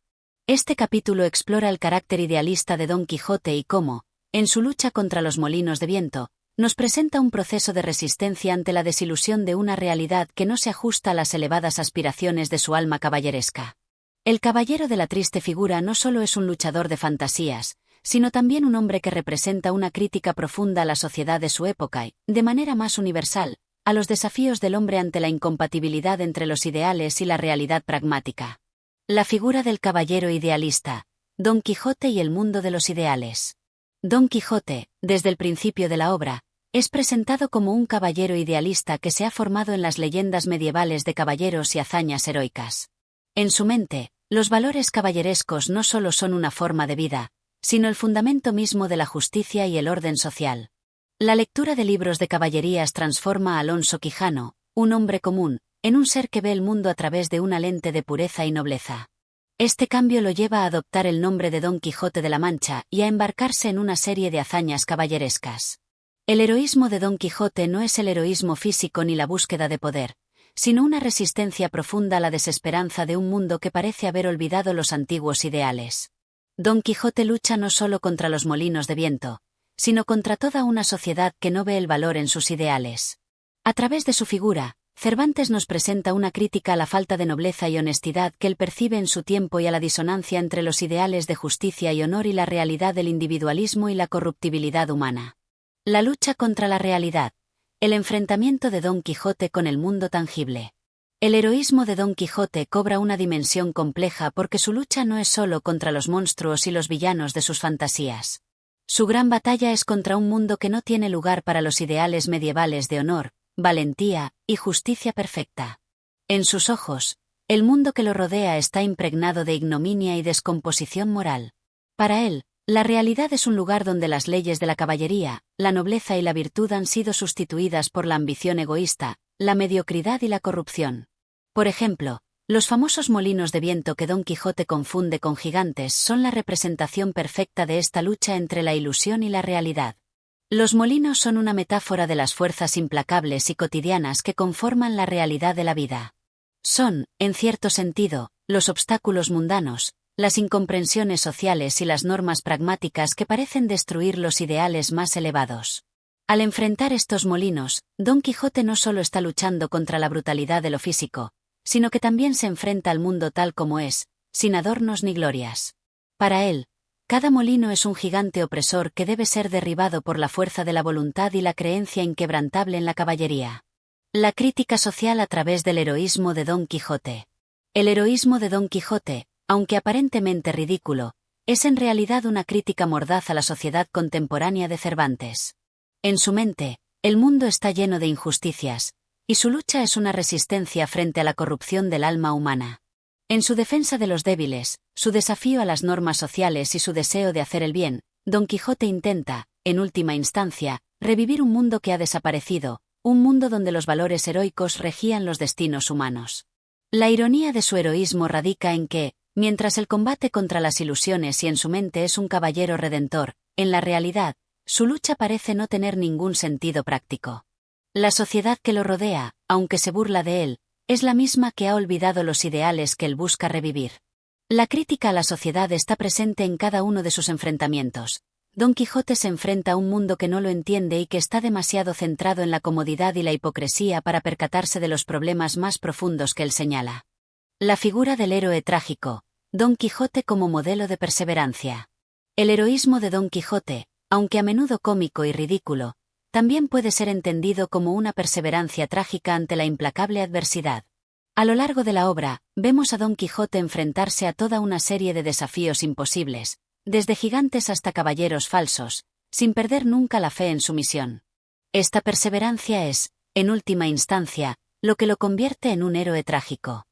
Speaker 1: Este capítulo explora el carácter idealista de Don Quijote y cómo, en su lucha contra los molinos de viento, nos presenta un proceso de resistencia ante la desilusión de una realidad que no se ajusta a las elevadas aspiraciones de su alma caballeresca. El caballero de la triste figura no solo es un luchador de fantasías, sino también un hombre que representa una crítica profunda a la sociedad de su época y, de manera más universal, a los desafíos del hombre ante la incompatibilidad entre los ideales y la realidad pragmática. La figura del caballero idealista, Don Quijote y el mundo de los ideales. Don Quijote, desde el principio de la obra, es presentado como un caballero idealista que se ha formado en las leyendas medievales de caballeros y hazañas heroicas. En su mente, los valores caballerescos no solo son una forma de vida, sino el fundamento mismo de la justicia y el orden social. La lectura de libros de caballerías transforma a Alonso Quijano, un hombre común, en un ser que ve el mundo a través de una lente de pureza y nobleza. Este cambio lo lleva a adoptar el nombre de Don Quijote de la Mancha y a embarcarse en una serie de hazañas caballerescas. El heroísmo de Don Quijote no es el heroísmo físico ni la búsqueda de poder, sino una resistencia profunda a la desesperanza de un mundo que parece haber olvidado los antiguos ideales. Don Quijote lucha no solo contra los molinos de viento, sino contra toda una sociedad que no ve el valor en sus ideales. A través de su figura, Cervantes nos presenta una crítica a la falta de nobleza y honestidad que él percibe en su tiempo y a la disonancia entre los ideales de justicia y honor y la realidad del individualismo y la corruptibilidad humana. La lucha contra la realidad. El enfrentamiento de Don Quijote con el mundo tangible. El heroísmo de Don Quijote cobra una dimensión compleja porque su lucha no es solo contra los monstruos y los villanos de sus fantasías. Su gran batalla es contra un mundo que no tiene lugar para los ideales medievales de honor, valentía y justicia perfecta. En sus ojos, el mundo que lo rodea está impregnado de ignominia y descomposición moral. Para él, la realidad es un lugar donde las leyes de la caballería, la nobleza y la virtud han sido sustituidas por la ambición egoísta, la mediocridad y la corrupción. Por ejemplo, los famosos molinos de viento que Don Quijote confunde con gigantes son la representación perfecta de esta lucha entre la ilusión y la realidad. Los molinos son una metáfora de las fuerzas implacables y cotidianas que conforman la realidad de la vida. Son, en cierto sentido, los obstáculos mundanos, las incomprensiones sociales y las normas pragmáticas que parecen destruir los ideales más elevados. Al enfrentar estos molinos, Don Quijote no solo está luchando contra la brutalidad de lo físico, sino que también se enfrenta al mundo tal como es, sin adornos ni glorias. Para él, cada molino es un gigante opresor que debe ser derribado por la fuerza de la voluntad y la creencia inquebrantable en la caballería. La crítica social a través del heroísmo de Don Quijote. El heroísmo de Don Quijote, aunque aparentemente ridículo, es en realidad una crítica mordaz a la sociedad contemporánea de Cervantes. En su mente, el mundo está lleno de injusticias, y su lucha es una resistencia frente a la corrupción del alma humana. En su defensa de los débiles, su desafío a las normas sociales y su deseo de hacer el bien, Don Quijote intenta, en última instancia, revivir un mundo que ha desaparecido, un mundo donde los valores heroicos regían los destinos humanos. La ironía de su heroísmo radica en que, mientras el combate contra las ilusiones y en su mente es un caballero redentor, en la realidad, su lucha parece no tener ningún sentido práctico. La sociedad que lo rodea, aunque se burla de él, es la misma que ha olvidado los ideales que él busca revivir. La crítica a la sociedad está presente en cada uno de sus enfrentamientos. Don Quijote se enfrenta a un mundo que no lo entiende y que está demasiado centrado en la comodidad y la hipocresía para percatarse de los problemas más profundos que él señala. La figura del héroe trágico, Don Quijote como modelo de perseverancia. El heroísmo de Don Quijote, aunque a menudo cómico y ridículo, también puede ser entendido como una perseverancia trágica ante la implacable adversidad. A lo largo de la obra, vemos a Don Quijote enfrentarse a toda una serie de desafíos imposibles, desde gigantes hasta caballeros falsos, sin perder nunca la fe en su misión. Esta perseverancia es, en última instancia, lo que lo convierte en un héroe trágico.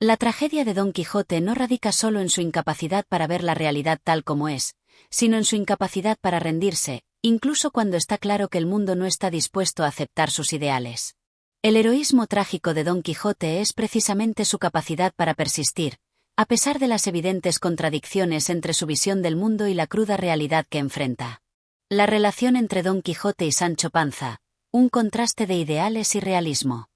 Speaker 1: La tragedia de Don Quijote no radica solo en su incapacidad para ver la realidad tal como es, sino en su incapacidad para rendirse, incluso cuando está claro que el mundo no está dispuesto a aceptar sus ideales. El heroísmo trágico de Don Quijote es precisamente su capacidad para persistir, a pesar de las evidentes contradicciones entre su visión del mundo y la cruda realidad que enfrenta. La relación entre Don Quijote y Sancho Panza, un contraste de ideales y realismo.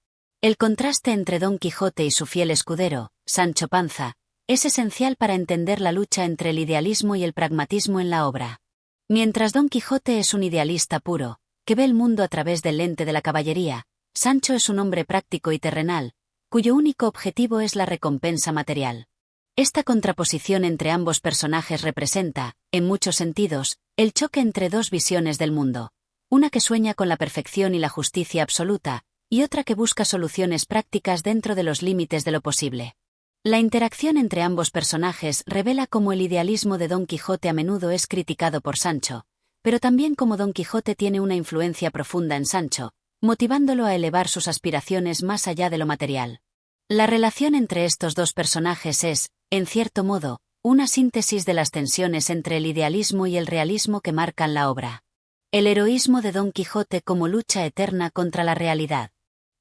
Speaker 1: El contraste entre Don Quijote y su fiel escudero, Sancho Panza, es esencial para entender la lucha entre el idealismo y el pragmatismo en la obra. Mientras Don Quijote es un idealista puro, que ve el mundo a través del lente de la caballería, Sancho es un hombre práctico y terrenal, cuyo único objetivo es la recompensa material. Esta contraposición entre ambos personajes representa, en muchos sentidos, el choque entre dos visiones del mundo, una que sueña con la perfección y la justicia absoluta, y otra que busca soluciones prácticas dentro de los límites de lo posible. La interacción entre ambos personajes revela cómo el idealismo de Don Quijote a menudo es criticado por Sancho, pero también cómo Don Quijote tiene una influencia profunda en Sancho, motivándolo a elevar sus aspiraciones más allá de lo material. La relación entre estos dos personajes es, en cierto modo, una síntesis de las tensiones entre el idealismo y el realismo que marcan la obra. El heroísmo de Don Quijote como lucha eterna contra la realidad.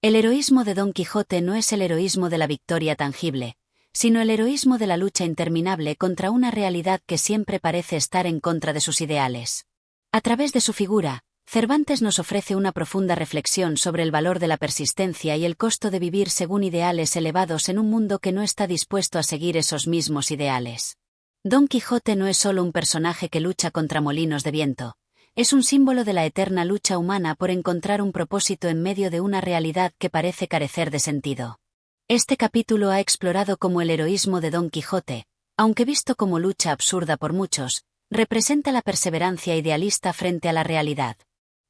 Speaker 1: El heroísmo de Don Quijote no es el heroísmo de la victoria tangible, sino el heroísmo de la lucha interminable contra una realidad que siempre parece estar en contra de sus ideales. A través de su figura, Cervantes nos ofrece una profunda reflexión sobre el valor de la persistencia y el costo de vivir según ideales elevados en un mundo que no está dispuesto a seguir esos mismos ideales. Don Quijote no es solo un personaje que lucha contra molinos de viento, es un símbolo de la eterna lucha humana por encontrar un propósito en medio de una realidad que parece carecer de sentido. Este capítulo ha explorado cómo el heroísmo de Don Quijote, aunque visto como lucha absurda por muchos, representa la perseverancia idealista frente a la realidad.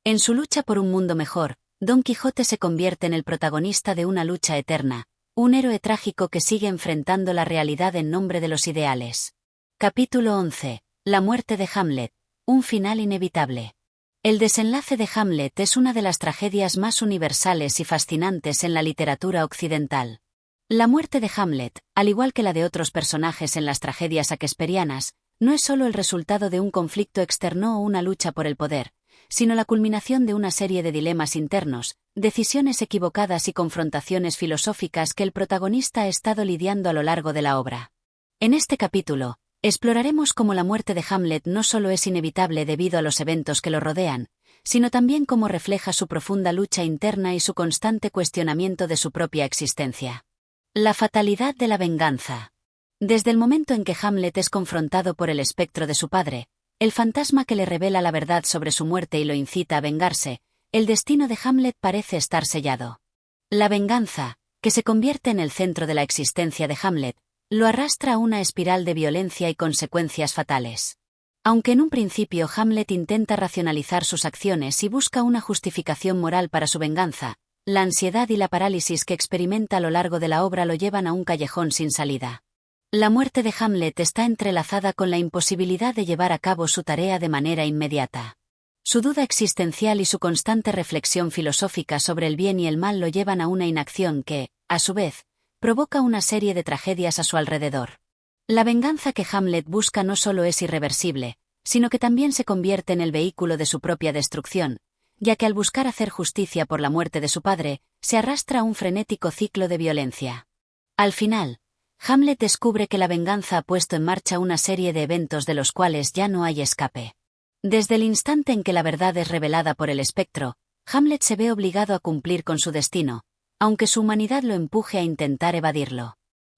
Speaker 1: En su lucha por un mundo mejor, Don Quijote se convierte en el protagonista de una lucha eterna, un héroe trágico que sigue enfrentando la realidad en nombre de los ideales. Capítulo 11. La muerte de Hamlet. Un final inevitable. El desenlace de Hamlet es una de las tragedias más universales y fascinantes en la literatura occidental. La muerte de Hamlet, al igual que la de otros personajes en las tragedias shakespearianas, no es solo el resultado de un conflicto externo o una lucha por el poder, sino la culminación de una serie de dilemas internos, decisiones equivocadas y confrontaciones filosóficas que el protagonista ha estado lidiando a lo largo de la obra. En este capítulo, exploraremos cómo la muerte de Hamlet no solo es inevitable debido a los eventos que lo rodean, sino también cómo refleja su profunda lucha interna y su constante cuestionamiento de su propia existencia. La fatalidad de la venganza. Desde el momento en que Hamlet es confrontado por el espectro de su padre, el fantasma que le revela la verdad sobre su muerte y lo incita a vengarse, el destino de Hamlet parece estar sellado. La venganza, que se convierte en el centro de la existencia de Hamlet, lo arrastra a una espiral de violencia y consecuencias fatales. Aunque en un principio Hamlet intenta racionalizar sus acciones y busca una justificación moral para su venganza, la ansiedad y la parálisis que experimenta a lo largo de la obra lo llevan a un callejón sin salida. La muerte de Hamlet está entrelazada con la imposibilidad de llevar a cabo su tarea de manera inmediata. Su duda existencial y su constante reflexión filosófica sobre el bien y el mal lo llevan a una inacción que, a su vez, provoca una serie de tragedias a su alrededor. La venganza que Hamlet busca no solo es irreversible, sino que también se convierte en el vehículo de su propia destrucción, ya que al buscar hacer justicia por la muerte de su padre, se arrastra a un frenético ciclo de violencia. Al final, Hamlet descubre que la venganza ha puesto en marcha una serie de eventos de los cuales ya no hay escape. Desde el instante en que la verdad es revelada por el espectro, Hamlet se ve obligado a cumplir con su destino, aunque su humanidad lo empuje a intentar evadirlo.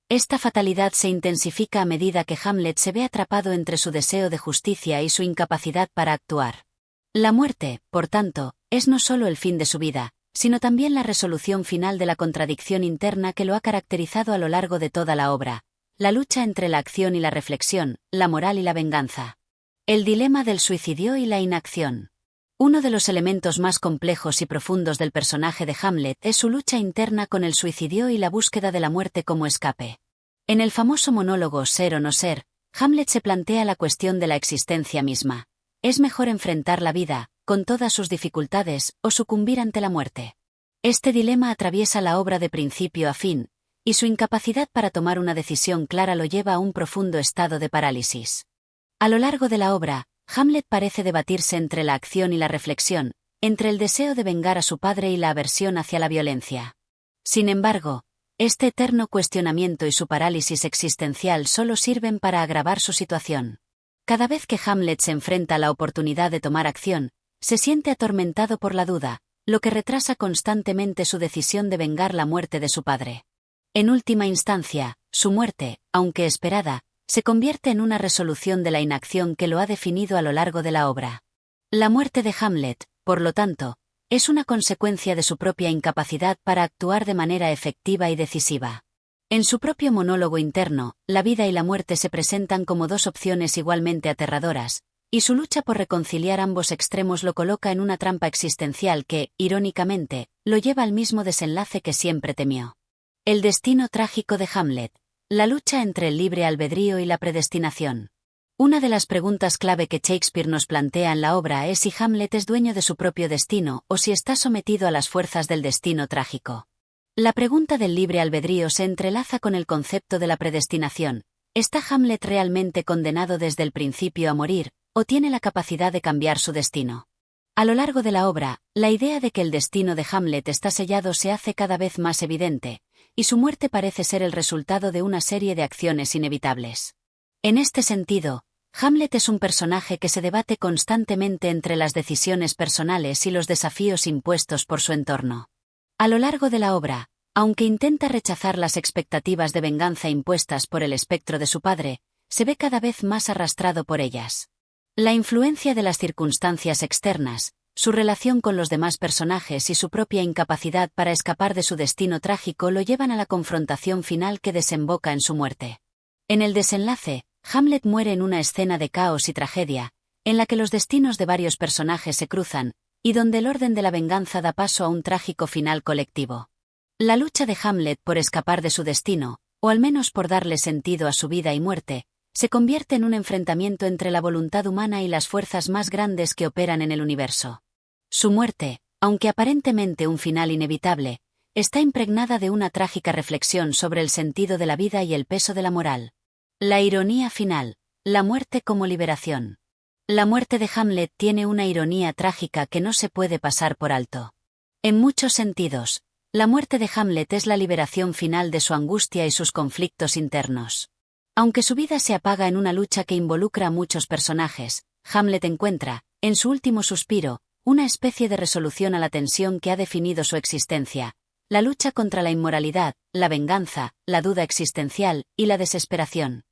Speaker 1: Esta fatalidad se intensifica a medida que Hamlet se ve atrapado entre su deseo de justicia y su incapacidad para actuar. La muerte, por tanto, es no solo el fin de su vida, sino también la resolución final de la contradicción interna que lo ha caracterizado a lo largo de toda la obra, la lucha entre la acción y la reflexión, la moral y la venganza. El dilema del suicidio y la inacción. Uno de los elementos más complejos y profundos del personaje de Hamlet es su lucha interna con el suicidio y la búsqueda de la muerte como escape. En el famoso monólogo Ser o no ser, Hamlet se plantea la cuestión de la existencia misma. ¿Es mejor enfrentar la vida, con todas sus dificultades, o sucumbir ante la muerte? Este dilema atraviesa la obra de principio a fin, y su incapacidad para tomar una decisión clara lo lleva a un profundo estado de parálisis. A lo largo de la obra, Hamlet parece debatirse entre la acción y la reflexión, entre el deseo de vengar a su padre y la aversión hacia la violencia. Sin embargo, este eterno cuestionamiento y su parálisis existencial solo sirven para agravar su situación. Cada vez que Hamlet se enfrenta a la oportunidad de tomar acción, se siente atormentado por la duda, lo que retrasa constantemente su decisión de vengar la muerte de su padre. En última instancia, su muerte, aunque esperada, se convierte en una resolución de la inacción que lo ha definido a lo largo de la obra. La muerte de Hamlet, por lo tanto, es una consecuencia de su propia incapacidad para actuar de manera efectiva y decisiva. En su propio monólogo interno, la vida y la muerte se presentan como dos opciones igualmente aterradoras, y su lucha por reconciliar ambos extremos lo coloca en una trampa existencial que, irónicamente, lo lleva al mismo desenlace que siempre temió. El destino trágico de Hamlet. La lucha entre el libre albedrío y la predestinación. Una de las preguntas clave que Shakespeare nos plantea en la obra es si Hamlet es dueño de su propio destino o si está sometido a las fuerzas del destino trágico. La pregunta del libre albedrío se entrelaza con el concepto de la predestinación. ¿Está Hamlet realmente condenado desde el principio a morir, o tiene la capacidad de cambiar su destino? A lo largo de la obra, la idea de que el destino de Hamlet está sellado se hace cada vez más evidente, y su muerte parece ser el resultado de una serie de acciones inevitables. En este sentido, Hamlet es un personaje que se debate constantemente entre las decisiones personales y los desafíos impuestos por su entorno. A lo largo de la obra, aunque intenta rechazar las expectativas de venganza impuestas por el espectro de su padre, se ve cada vez más arrastrado por ellas. La influencia de las circunstancias externas, su relación con los demás personajes y su propia incapacidad para escapar de su destino trágico lo llevan a la confrontación final que desemboca en su muerte. En el desenlace, Hamlet muere en una escena de caos y tragedia, en la que los destinos de varios personajes se cruzan, y donde el orden de la venganza da paso a un trágico final colectivo. La lucha de Hamlet por escapar de su destino, o al menos por darle sentido a su vida y muerte, se convierte en un enfrentamiento entre la voluntad humana y las fuerzas más grandes que operan en el universo. Su muerte, aunque aparentemente un final inevitable, está impregnada de una trágica reflexión sobre el sentido de la vida y el peso de la moral. La ironía final, la muerte como liberación. La muerte de Hamlet tiene una ironía trágica que no se puede pasar por alto. En muchos sentidos, la muerte de Hamlet es la liberación final de su angustia y sus conflictos internos. Aunque su vida se apaga en una lucha que involucra a muchos personajes, Hamlet encuentra, en su último suspiro, una especie de resolución a la tensión que ha definido su existencia: la lucha contra la inmoralidad, la venganza, la duda existencial y la desesperación.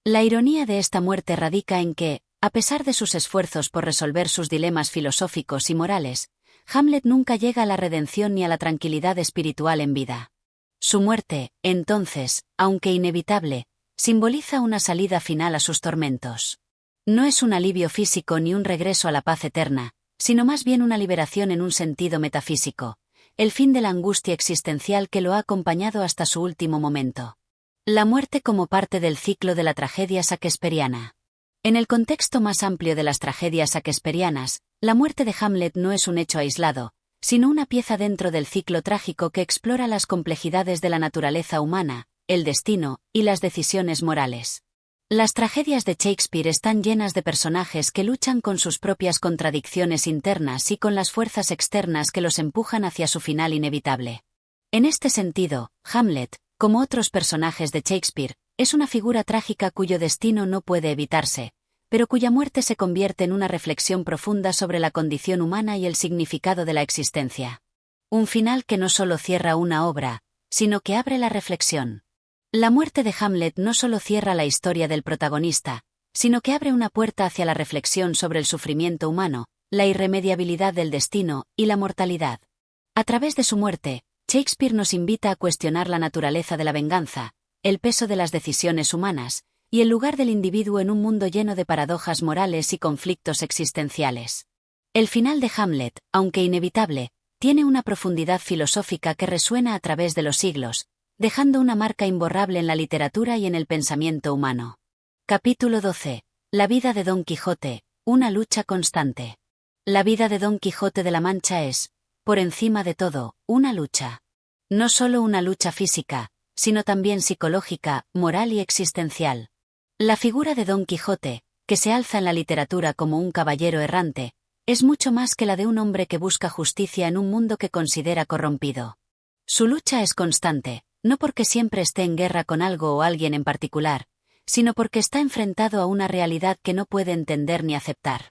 Speaker 1: La ironía de esta muerte radica en que, a pesar de sus esfuerzos por resolver sus dilemas filosóficos y morales, Hamlet nunca llega a la redención ni a la tranquilidad espiritual en vida. Su muerte, entonces, aunque inevitable, simboliza una salida final a sus tormentos. No es un alivio físico ni un regreso a la paz eterna, sino más bien una liberación en un sentido metafísico, el fin de la angustia existencial que lo ha acompañado hasta su último momento. La muerte como parte del ciclo de la tragedia shakespeariana. En el contexto más amplio de las tragedias shakespearianas, la muerte de Hamlet no es un hecho aislado, sino una pieza dentro del ciclo trágico que explora las complejidades de la naturaleza humana, el destino y las decisiones morales. Las tragedias de Shakespeare están llenas de personajes que luchan con sus propias contradicciones internas y con las fuerzas externas que los empujan hacia su final inevitable. En este sentido, Hamlet, como otros personajes de Shakespeare, es una figura trágica cuyo destino no puede evitarse, pero cuya muerte se convierte en una reflexión profunda sobre la condición humana y el significado de la existencia. Un final que no solo cierra una obra, sino que abre la reflexión. La muerte de Hamlet no solo cierra la historia del protagonista, sino que abre una puerta hacia la reflexión sobre el sufrimiento humano, la irremediabilidad del destino y la mortalidad. A través de su muerte, Shakespeare nos invita a cuestionar la naturaleza de la venganza, el peso de las decisiones humanas, y el lugar del individuo en un mundo lleno de paradojas morales y conflictos existenciales. El final de Hamlet, aunque inevitable, tiene una profundidad filosófica que resuena a través de los siglos, dejando una marca imborrable en la literatura y en el pensamiento humano. Capítulo 12. La vida de Don Quijote, una lucha constante. La vida de Don Quijote de la Mancha es, por encima de todo, una lucha. No solo una lucha física, sino también psicológica, moral y existencial. La figura de Don Quijote, que se alza en la literatura como un caballero errante, es mucho más que la de un hombre que busca justicia en un mundo que considera corrompido. Su lucha es constante, no porque siempre esté en guerra con algo o alguien en particular, sino porque está enfrentado a una realidad que no puede entender ni aceptar.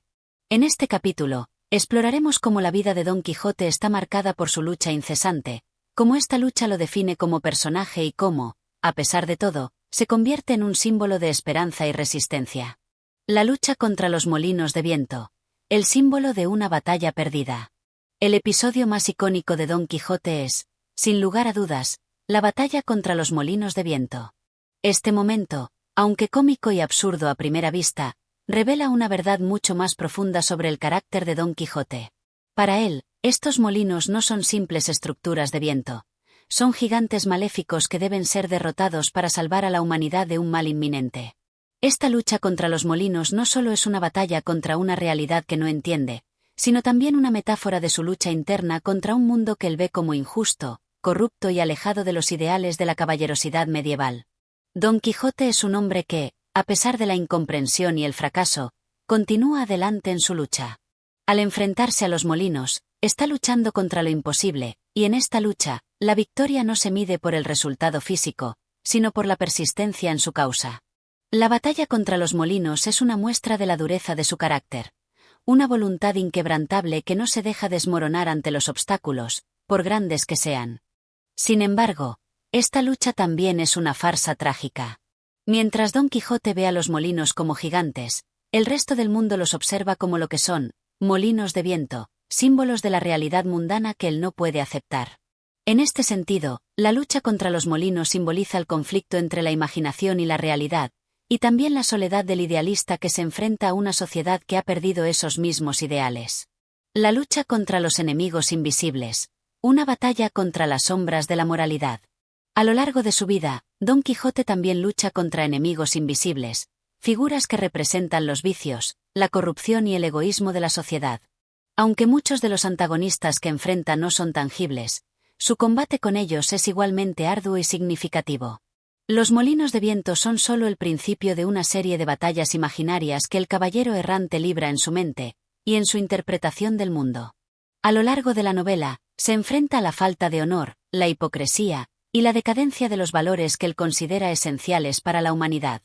Speaker 1: En este capítulo, exploraremos cómo la vida de Don Quijote está marcada por su lucha incesante, cómo esta lucha lo define como personaje y cómo, a pesar de todo, se convierte en un símbolo de esperanza y resistencia. La lucha contra los molinos de viento, el símbolo de una batalla perdida. El episodio más icónico de Don Quijote es, sin lugar a dudas, la batalla contra los molinos de viento. Este momento, aunque cómico y absurdo a primera vista, revela una verdad mucho más profunda sobre el carácter de Don Quijote. Para él, estos molinos no son simples estructuras de viento, son gigantes maléficos que deben ser derrotados para salvar a la humanidad de un mal inminente. Esta lucha contra los molinos no solo es una batalla contra una realidad que no entiende, sino también una metáfora de su lucha interna contra un mundo que él ve como injusto, corrupto y alejado de los ideales de la caballerosidad medieval. Don Quijote es un hombre que, a pesar de la incomprensión y el fracaso, continúa adelante en su lucha. Al enfrentarse a los molinos, está luchando contra lo imposible, y en esta lucha, la victoria no se mide por el resultado físico, sino por la persistencia en su causa. La batalla contra los molinos es una muestra de la dureza de su carácter. Una voluntad inquebrantable que no se deja desmoronar ante los obstáculos, por grandes que sean. Sin embargo, esta lucha también es una farsa trágica. Mientras Don Quijote ve a los molinos como gigantes, el resto del mundo los observa como lo que son, molinos de viento, símbolos de la realidad mundana que él no puede aceptar. En este sentido, la lucha contra los molinos simboliza el conflicto entre la imaginación y la realidad, y también la soledad del idealista que se enfrenta a una sociedad que ha perdido esos mismos ideales. La lucha contra los enemigos invisibles, una batalla contra las sombras de la moralidad. A lo largo de su vida, Don Quijote también lucha contra enemigos invisibles, figuras que representan los vicios, la corrupción y el egoísmo de la sociedad. Aunque muchos de los antagonistas que enfrenta no son tangibles, su combate con ellos es igualmente arduo y significativo. Los molinos de viento son solo el principio de una serie de batallas imaginarias que el caballero errante libra en su mente, y en su interpretación del mundo. A lo largo de la novela, se enfrenta a la falta de honor, la hipocresía, y la decadencia de los valores que él considera esenciales para la humanidad.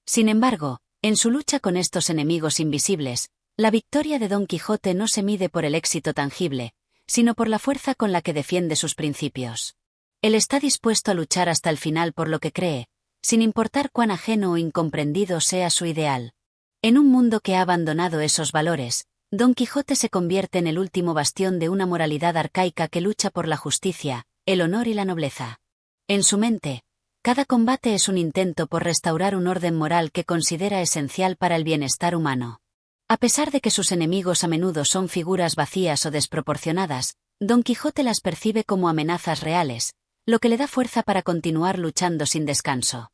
Speaker 1: Sin embargo, en su lucha con estos enemigos invisibles, la victoria de Don Quijote no se mide por el éxito tangible, sino por la fuerza con la que defiende sus principios. Él está dispuesto a luchar hasta el final por lo que cree, sin importar cuán ajeno o incomprendido sea su ideal. En un mundo que ha abandonado esos valores, Don Quijote se convierte en el último bastión de una moralidad arcaica que lucha por la justicia, el honor y la nobleza. En su mente, cada combate es un intento por restaurar un orden moral que considera esencial para el bienestar humano. A pesar de que sus enemigos a menudo son figuras vacías o desproporcionadas, Don Quijote las percibe como amenazas reales, lo que le da fuerza para continuar luchando sin descanso.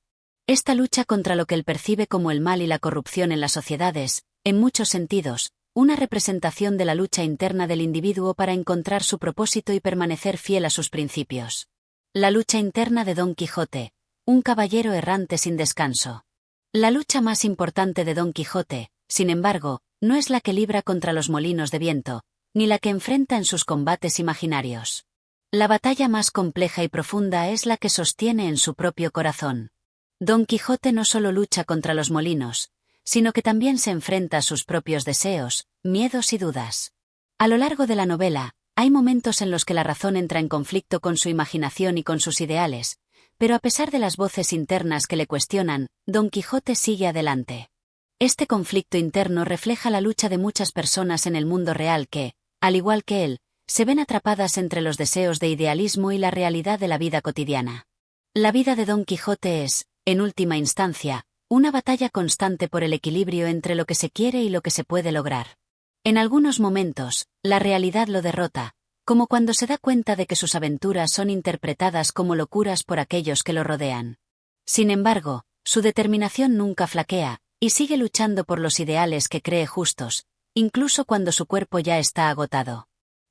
Speaker 1: Esta lucha contra lo que él percibe como el mal y la corrupción en las sociedades, en muchos sentidos, una representación de la lucha interna del individuo para encontrar su propósito y permanecer fiel a sus principios. La lucha interna de Don Quijote, un caballero errante sin descanso. La lucha más importante de Don Quijote, sin embargo, no es la que libra contra los molinos de viento, ni la que enfrenta en sus combates imaginarios. La batalla más compleja y profunda es la que sostiene en su propio corazón. Don Quijote no solo lucha contra los molinos, sino que también se enfrenta a sus propios deseos, miedos y dudas. A lo largo de la novela, hay momentos en los que la razón entra en conflicto con su imaginación y con sus ideales, pero a pesar de las voces internas que le cuestionan, Don Quijote sigue adelante. Este conflicto interno refleja la lucha de muchas personas en el mundo real que, al igual que él, se ven atrapadas entre los deseos de idealismo y la realidad de la vida cotidiana. La vida de Don Quijote es, en última instancia, una batalla constante por el equilibrio entre lo que se quiere y lo que se puede lograr. En algunos momentos, la realidad lo derrota, como cuando se da cuenta de que sus aventuras son interpretadas como locuras por aquellos que lo rodean. Sin embargo, su determinación nunca flaquea, y sigue luchando por los ideales que cree justos, incluso cuando su cuerpo ya está agotado.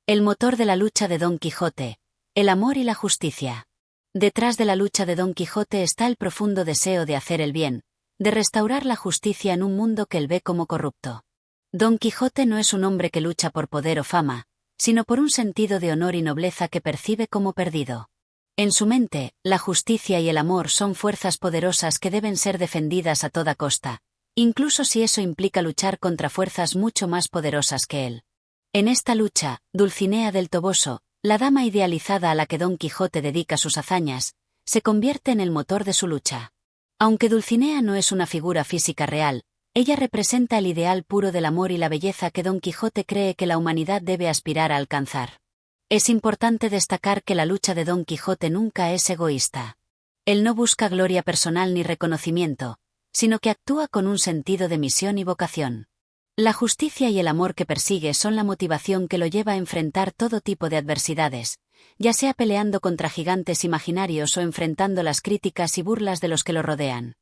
Speaker 1: El motor de la lucha de Don Quijote, el amor y la justicia. Detrás de la lucha de Don Quijote está el profundo deseo de hacer el bien, de restaurar la justicia en un mundo que él ve como corrupto. Don Quijote no es un hombre que lucha por poder o fama, sino por un sentido de honor y nobleza que percibe como perdido. En su mente, la justicia y el amor son fuerzas poderosas que deben ser defendidas a toda costa, incluso si eso implica luchar contra fuerzas mucho más poderosas que él. En esta lucha, Dulcinea del Toboso, la dama idealizada a la que Don Quijote dedica sus hazañas, se convierte en el motor de su lucha. Aunque Dulcinea no es una figura física real, ella representa el ideal puro del amor y la belleza que Don Quijote cree que la humanidad debe aspirar a alcanzar. Es importante destacar que la lucha de Don Quijote nunca es egoísta. Él no busca gloria personal ni reconocimiento, sino que actúa con un sentido de misión y vocación. La justicia y el amor que persigue son la motivación que lo lleva a enfrentar todo tipo de adversidades, ya sea peleando contra gigantes imaginarios o enfrentando las críticas y burlas de los que lo rodean.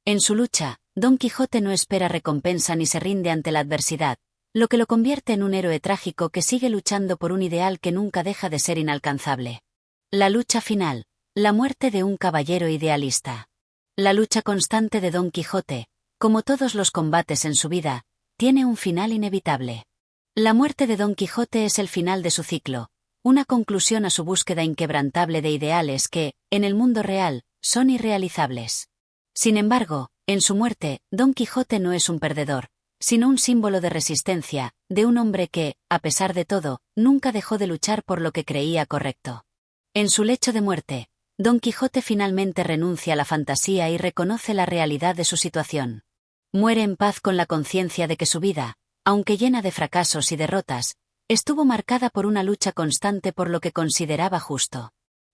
Speaker 1: En su lucha, Don Quijote no espera recompensa ni se rinde ante la adversidad, lo que lo convierte en un héroe trágico que sigue luchando por un ideal que nunca deja de ser inalcanzable. La lucha final, la muerte de un caballero idealista. La lucha constante de Don Quijote, como todos los combates en su vida, tiene un final inevitable. La muerte de Don Quijote es el final de su ciclo, una conclusión a su búsqueda inquebrantable de ideales que, en el mundo real, son irrealizables. Sin embargo, En su muerte, Don Quijote no es un perdedor, sino un símbolo de resistencia, de un hombre que, a pesar de todo, nunca dejó de luchar por lo que creía correcto. En su lecho de muerte, Don Quijote finalmente renuncia a la fantasía y reconoce la realidad de su situación. Muere en paz con la conciencia de que su vida, aunque llena de fracasos y derrotas, estuvo marcada por una lucha constante por lo que consideraba justo.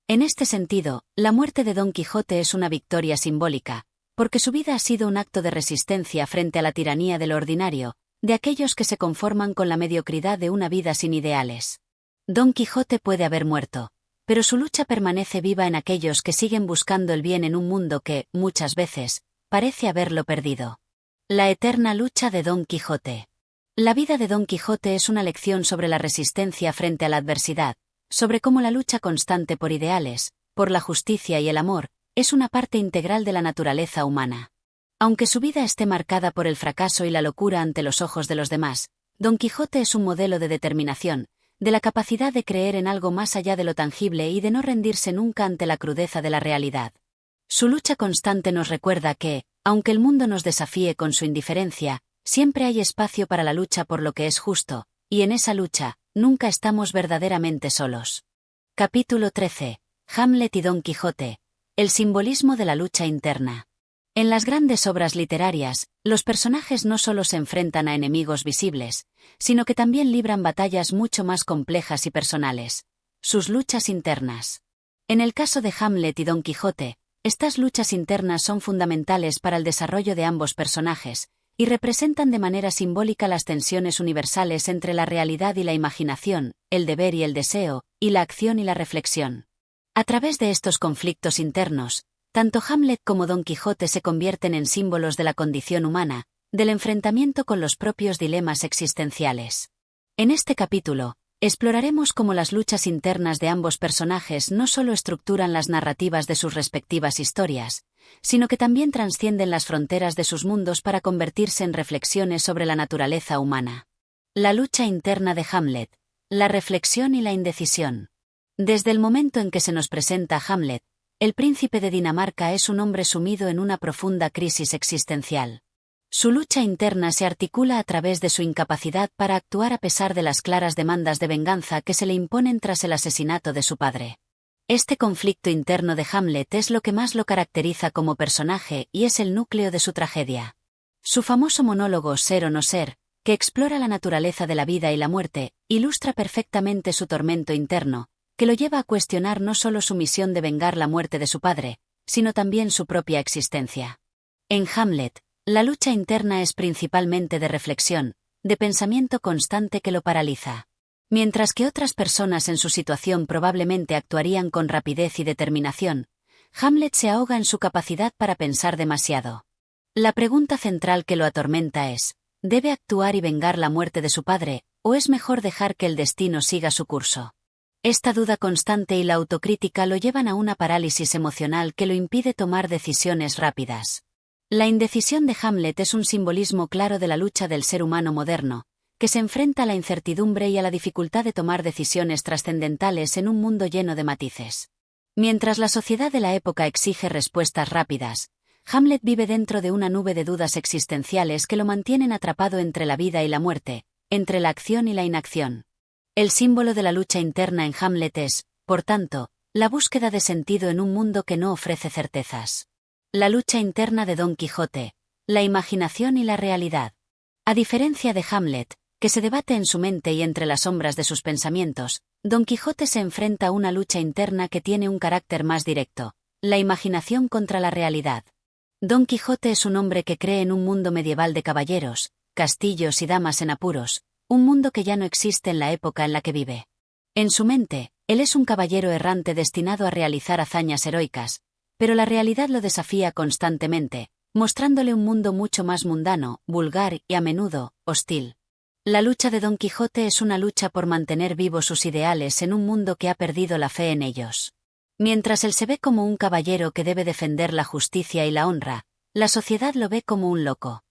Speaker 1: En este sentido, la muerte de Don Quijote es una victoria simbólica, porque su vida ha sido un acto de resistencia frente a la tiranía de lo ordinario, de aquellos que se conforman con la mediocridad de una vida sin ideales. Don Quijote puede haber muerto, pero su lucha permanece viva en aquellos que siguen buscando el bien en un mundo que, muchas veces, parece haberlo perdido. La eterna lucha de Don Quijote. La vida de Don Quijote es una lección sobre la resistencia frente a la adversidad, sobre cómo la lucha constante por ideales, por la justicia y el amor, es una parte integral de la naturaleza humana. Aunque su vida esté marcada por el fracaso y la locura ante los ojos de los demás, Don Quijote es un modelo de determinación, de la capacidad de creer en algo más allá de lo tangible y de no rendirse nunca ante la crudeza de la realidad. Su lucha constante nos recuerda que, aunque el mundo nos desafíe con su indiferencia, siempre hay espacio para la lucha por lo que es justo, y en esa lucha, nunca estamos verdaderamente solos. Capítulo 13. Hamlet y Don Quijote. El simbolismo de la lucha interna. En las grandes obras literarias, los personajes no solo se enfrentan a enemigos visibles, sino que también libran batallas mucho más complejas y personales. Sus luchas internas. En el caso de Hamlet y Don Quijote, estas luchas internas son fundamentales para el desarrollo de ambos personajes, y representan de manera simbólica las tensiones universales entre la realidad y la imaginación, el deber y el deseo, y la acción y la reflexión. A través de estos conflictos internos, tanto Hamlet como Don Quijote se convierten en símbolos de la condición humana, del enfrentamiento con los propios dilemas existenciales. En este capítulo, exploraremos cómo las luchas internas de ambos personajes no solo estructuran las narrativas de sus respectivas historias, sino que también trascienden las fronteras de sus mundos para convertirse en reflexiones sobre la naturaleza humana. La lucha interna de Hamlet, la reflexión y la indecisión. Desde el momento en que se nos presenta a Hamlet, el príncipe de Dinamarca es un hombre sumido en una profunda crisis existencial. Su lucha interna se articula a través de su incapacidad para actuar a pesar de las claras demandas de venganza que se le imponen tras el asesinato de su padre. Este conflicto interno de Hamlet es lo que más lo caracteriza como personaje y es el núcleo de su tragedia. Su famoso monólogo Ser o no ser, que explora la naturaleza de la vida y la muerte, ilustra perfectamente su tormento interno, que lo lleva a cuestionar no solo su misión de vengar la muerte de su padre, sino también su propia existencia. En Hamlet, la lucha interna es principalmente de reflexión, de pensamiento constante que lo paraliza. Mientras que otras personas en su situación probablemente actuarían con rapidez y determinación, Hamlet se ahoga en su capacidad para pensar demasiado. La pregunta central que lo atormenta es, ¿debe actuar y vengar la muerte de su padre, o es mejor dejar que el destino siga su curso? Esta duda constante y la autocrítica lo llevan a una parálisis emocional que lo impide tomar decisiones rápidas. La indecisión de Hamlet es un simbolismo claro de la lucha del ser humano moderno, que se enfrenta a la incertidumbre y a la dificultad de tomar decisiones trascendentales en un mundo lleno de matices. Mientras la sociedad de la época exige respuestas rápidas, Hamlet vive dentro de una nube de dudas existenciales que lo mantienen atrapado entre la vida y la muerte, entre la acción y la inacción. El símbolo de la lucha interna en Hamlet es, por tanto, la búsqueda de sentido en un mundo que no ofrece certezas. La lucha interna de Don Quijote, la imaginación y la realidad. A diferencia de Hamlet, que se debate en su mente y entre las sombras de sus pensamientos, Don Quijote se enfrenta a una lucha interna que tiene un carácter más directo, la imaginación contra la realidad. Don Quijote es un hombre que cree en un mundo medieval de caballeros, castillos y damas en apuros, un mundo que ya no existe en la época en la que vive. En su mente, él es un caballero errante destinado a realizar hazañas heroicas, pero la realidad lo desafía constantemente, mostrándole un mundo mucho más mundano, vulgar y a menudo, hostil. La lucha de Don Quijote es una lucha por mantener vivos sus ideales en un mundo que ha perdido la fe en ellos. Mientras él se ve como un caballero que debe defender la justicia y la honra, la sociedad lo ve como un loco.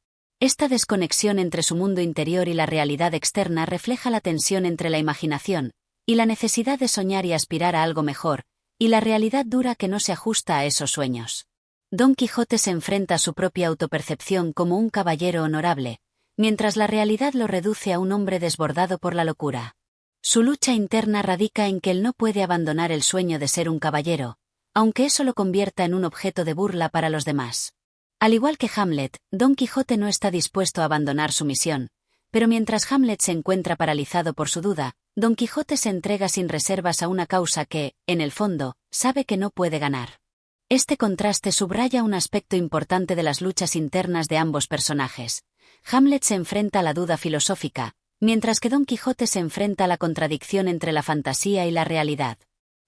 Speaker 1: Esta desconexión entre su mundo interior y la realidad externa refleja la tensión entre la imaginación y la necesidad de soñar y aspirar a algo mejor, y la realidad dura que no se ajusta a esos sueños. Don Quijote se enfrenta a su propia autopercepción como un caballero honorable, mientras la realidad lo reduce a un hombre desbordado por la locura. Su lucha interna radica en que él no puede abandonar el sueño de ser un caballero, aunque eso lo convierta en un objeto de burla para los demás. Al igual que Hamlet, Don Quijote no está dispuesto a abandonar su misión, pero mientras Hamlet se encuentra paralizado por su duda, Don Quijote se entrega sin reservas a una causa que, en el fondo, sabe que no puede ganar. Este contraste subraya un aspecto importante de las luchas internas de ambos personajes. Hamlet se enfrenta a la duda filosófica, mientras que Don Quijote se enfrenta a la contradicción entre la fantasía y la realidad.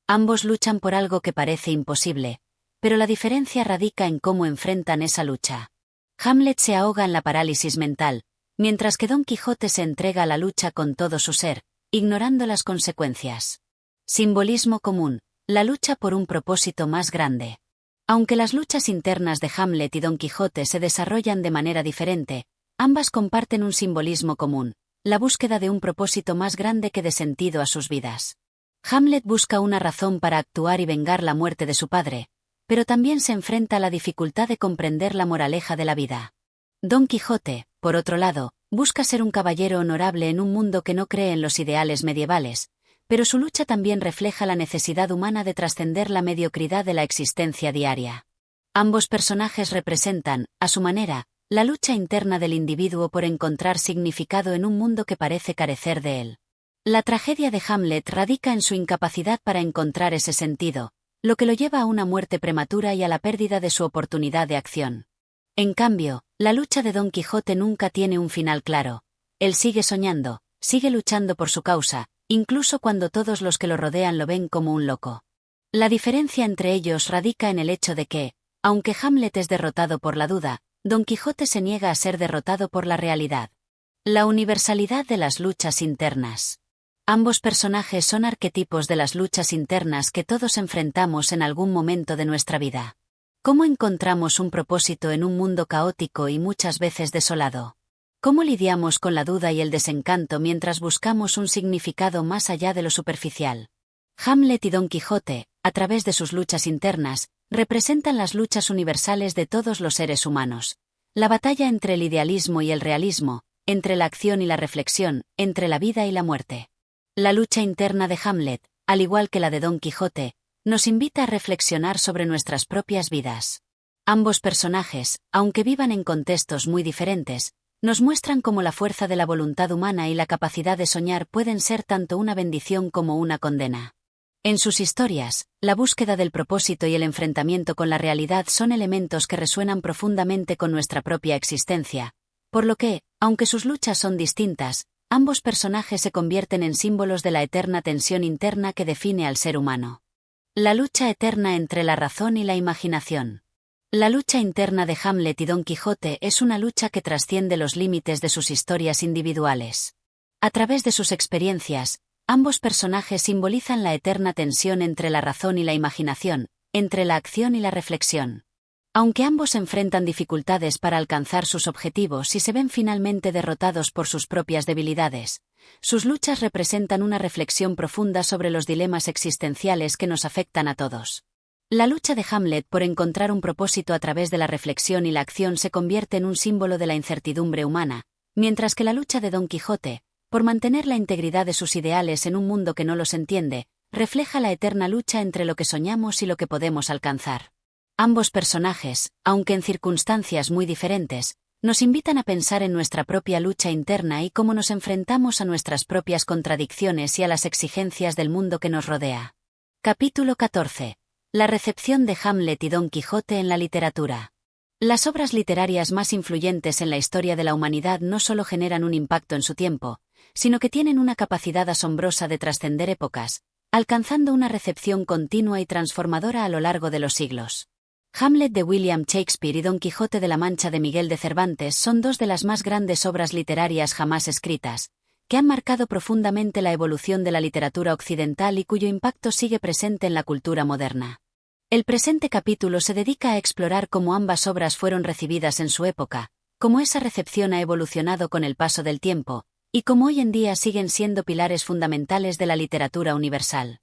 Speaker 1: Ambos luchan por algo que parece imposible, pero la diferencia radica en cómo enfrentan esa lucha. Hamlet se ahoga en la parálisis mental, mientras que Don Quijote se entrega a la lucha con todo su ser, ignorando las consecuencias. Simbolismo común: la lucha por un propósito más grande. Aunque las luchas internas de Hamlet y Don Quijote se desarrollan de manera diferente, ambas comparten un simbolismo común: la búsqueda de un propósito más grande que dé sentido a sus vidas. Hamlet busca una razón para actuar y vengar la muerte de su padre, pero también se enfrenta a la dificultad de comprender la moraleja de la vida. Don Quijote, por otro lado, busca ser un caballero honorable en un mundo que no cree en los ideales medievales, pero su lucha también refleja la necesidad humana de trascender la mediocridad de la existencia diaria. Ambos personajes representan, a su manera, la lucha interna del individuo por encontrar significado en un mundo que parece carecer de él. La tragedia de Hamlet radica en su incapacidad para encontrar ese sentido, lo que lo lleva a una muerte prematura y a la pérdida de su oportunidad de acción. En cambio, la lucha de Don Quijote nunca tiene un final claro. Él sigue soñando, sigue luchando por su causa, incluso cuando todos los que lo rodean lo ven como un loco. La diferencia entre ellos radica en el hecho de que, aunque Hamlet es derrotado por la duda, Don Quijote se niega a ser derrotado por la realidad. La universalidad de las luchas internas. Ambos personajes son arquetipos de las luchas internas que todos enfrentamos en algún momento de nuestra vida. ¿Cómo encontramos un propósito en un mundo caótico y muchas veces desolado? ¿Cómo lidiamos con la duda y el desencanto mientras buscamos un significado más allá de lo superficial? Hamlet y Don Quijote, a través de sus luchas internas, representan las luchas universales de todos los seres humanos. La batalla entre el idealismo y el realismo, entre la acción y la reflexión, entre la vida y la muerte. La lucha interna de Hamlet, al igual que la de Don Quijote, nos invita a reflexionar sobre nuestras propias vidas. Ambos personajes, aunque vivan en contextos muy diferentes, nos muestran cómo la fuerza de la voluntad humana y la capacidad de soñar pueden ser tanto una bendición como una condena. En sus historias, la búsqueda del propósito y el enfrentamiento con la realidad son elementos que resuenan profundamente con nuestra propia existencia, por lo que, aunque sus luchas son distintas, ambos personajes se convierten en símbolos de la eterna tensión interna que define al ser humano. La lucha eterna entre la razón y la imaginación. La lucha interna de Hamlet y Don Quijote es una lucha que trasciende los límites de sus historias individuales. A través de sus experiencias, ambos personajes simbolizan la eterna tensión entre la razón y la imaginación, entre la acción y la reflexión. Aunque ambos enfrentan dificultades para alcanzar sus objetivos y se ven finalmente derrotados por sus propias debilidades, sus luchas representan una reflexión profunda sobre los dilemas existenciales que nos afectan a todos. La lucha de Hamlet por encontrar un propósito a través de la reflexión y la acción se convierte en un símbolo de la incertidumbre humana, mientras que la lucha de Don Quijote, por mantener la integridad de sus ideales en un mundo que no los entiende, refleja la eterna lucha entre lo que soñamos y lo que podemos alcanzar. Ambos personajes, aunque en circunstancias muy diferentes, nos invitan a pensar en nuestra propia lucha interna y cómo nos enfrentamos a nuestras propias contradicciones y a las exigencias del mundo que nos rodea. Capítulo 14. La recepción de Hamlet y Don Quijote en la literatura. Las obras literarias más influyentes en la historia de la humanidad no solo generan un impacto en su tiempo, sino que tienen una capacidad asombrosa de trascender épocas, alcanzando una recepción continua y transformadora a lo largo de los siglos. Hamlet de William Shakespeare y Don Quijote de la Mancha de Miguel de Cervantes son dos de las más grandes obras literarias jamás escritas, que han marcado profundamente la evolución de la literatura occidental y cuyo impacto sigue presente en la cultura moderna. El presente capítulo se dedica a explorar cómo ambas obras fueron recibidas en su época, cómo esa recepción ha evolucionado con el paso del tiempo, y cómo hoy en día siguen siendo pilares fundamentales de la literatura universal.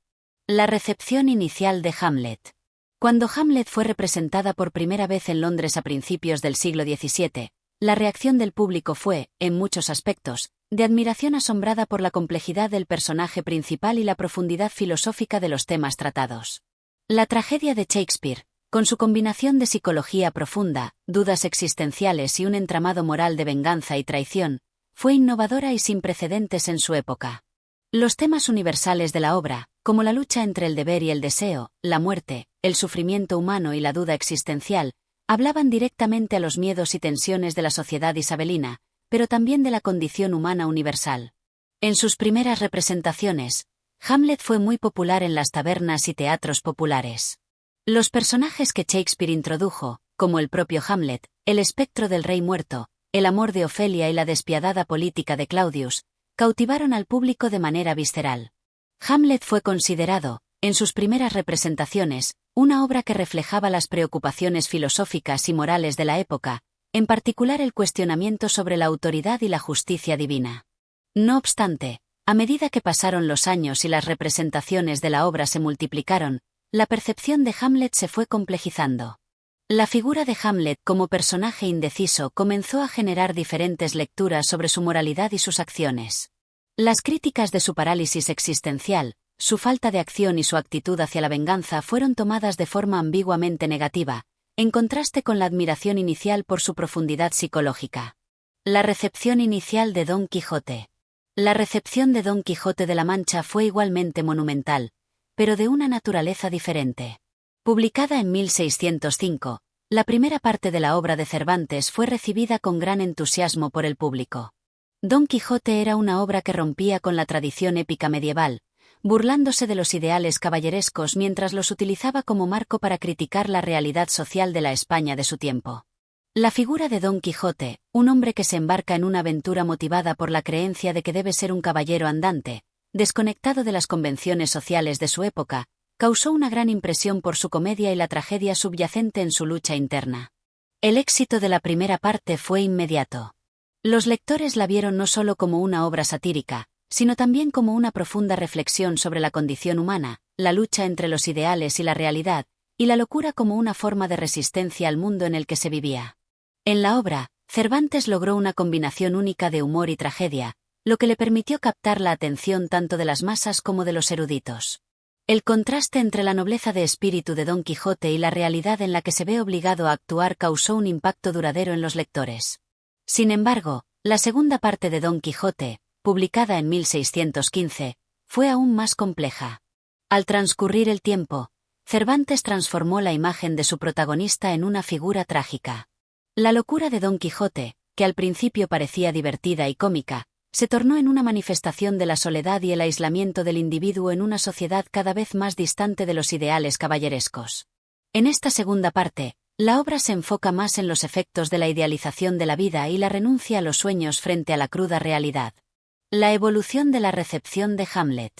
Speaker 1: La recepción inicial de Hamlet. Cuando Hamlet fue representada por primera vez en Londres a principios del siglo XVII, la reacción del público fue, en muchos aspectos, de admiración asombrada por la complejidad del personaje principal y la profundidad filosófica de los temas tratados. La tragedia de Shakespeare, con su combinación de psicología profunda, dudas existenciales y un entramado moral de venganza y traición, fue innovadora y sin precedentes en su época. Los temas universales de la obra, como la lucha entre el deber y el deseo, la muerte, el sufrimiento humano y la duda existencial, hablaban directamente a los miedos y tensiones de la sociedad isabelina, pero también de la condición humana universal. En sus primeras representaciones, Hamlet fue muy popular en las tabernas y teatros populares. Los personajes que Shakespeare introdujo, como el propio Hamlet, el espectro del rey muerto, el amor de Ofelia y la despiadada política de Claudius, cautivaron al público de manera visceral. Hamlet fue considerado, en sus primeras representaciones, una obra que reflejaba las preocupaciones filosóficas y morales de la época, en particular el cuestionamiento sobre la autoridad y la justicia divina. No obstante, a medida que pasaron los años y las representaciones de la obra se multiplicaron, la percepción de Hamlet se fue complejizando. La figura de Hamlet como personaje indeciso comenzó a generar diferentes lecturas sobre su moralidad y sus acciones. Las críticas de su parálisis existencial, su falta de acción y su actitud hacia la venganza fueron tomadas de forma ambiguamente negativa, en contraste con la admiración inicial por su profundidad psicológica. La recepción inicial de Don Quijote. La recepción de Don Quijote de la Mancha fue igualmente monumental, pero de una naturaleza diferente. Publicada en 1605, la primera parte de la obra de Cervantes fue recibida con gran entusiasmo por el público. Don Quijote era una obra que rompía con la tradición épica medieval, burlándose de los ideales caballerescos mientras los utilizaba como marco para criticar la realidad social de la España de su tiempo. La figura de Don Quijote, un hombre que se embarca en una aventura motivada por la creencia de que debe ser un caballero andante, desconectado de las convenciones sociales de su época, causó una gran impresión por su comedia y la tragedia subyacente en su lucha interna. El éxito de la primera parte fue inmediato. Los lectores la vieron no solo como una obra satírica, sino también como una profunda reflexión sobre la condición humana, la lucha entre los ideales y la realidad, y la locura como una forma de resistencia al mundo en el que se vivía. En la obra, Cervantes logró una combinación única de humor y tragedia, lo que le permitió captar la atención tanto de las masas como de los eruditos. El contraste entre la nobleza de espíritu de Don Quijote y la realidad en la que se ve obligado a actuar causó un impacto duradero en los lectores. Sin embargo, la segunda parte de Don Quijote, publicada en 1615, fue aún más compleja. Al transcurrir el tiempo, Cervantes transformó la imagen de su protagonista en una figura trágica. La locura de Don Quijote, que al principio parecía divertida y cómica, se tornó en una manifestación de la soledad y el aislamiento del individuo en una sociedad cada vez más distante de los ideales caballerescos. En esta segunda parte, la obra se enfoca más en los efectos de la idealización de la vida y la renuncia a los sueños frente a la cruda realidad. La evolución de la recepción de Hamlet.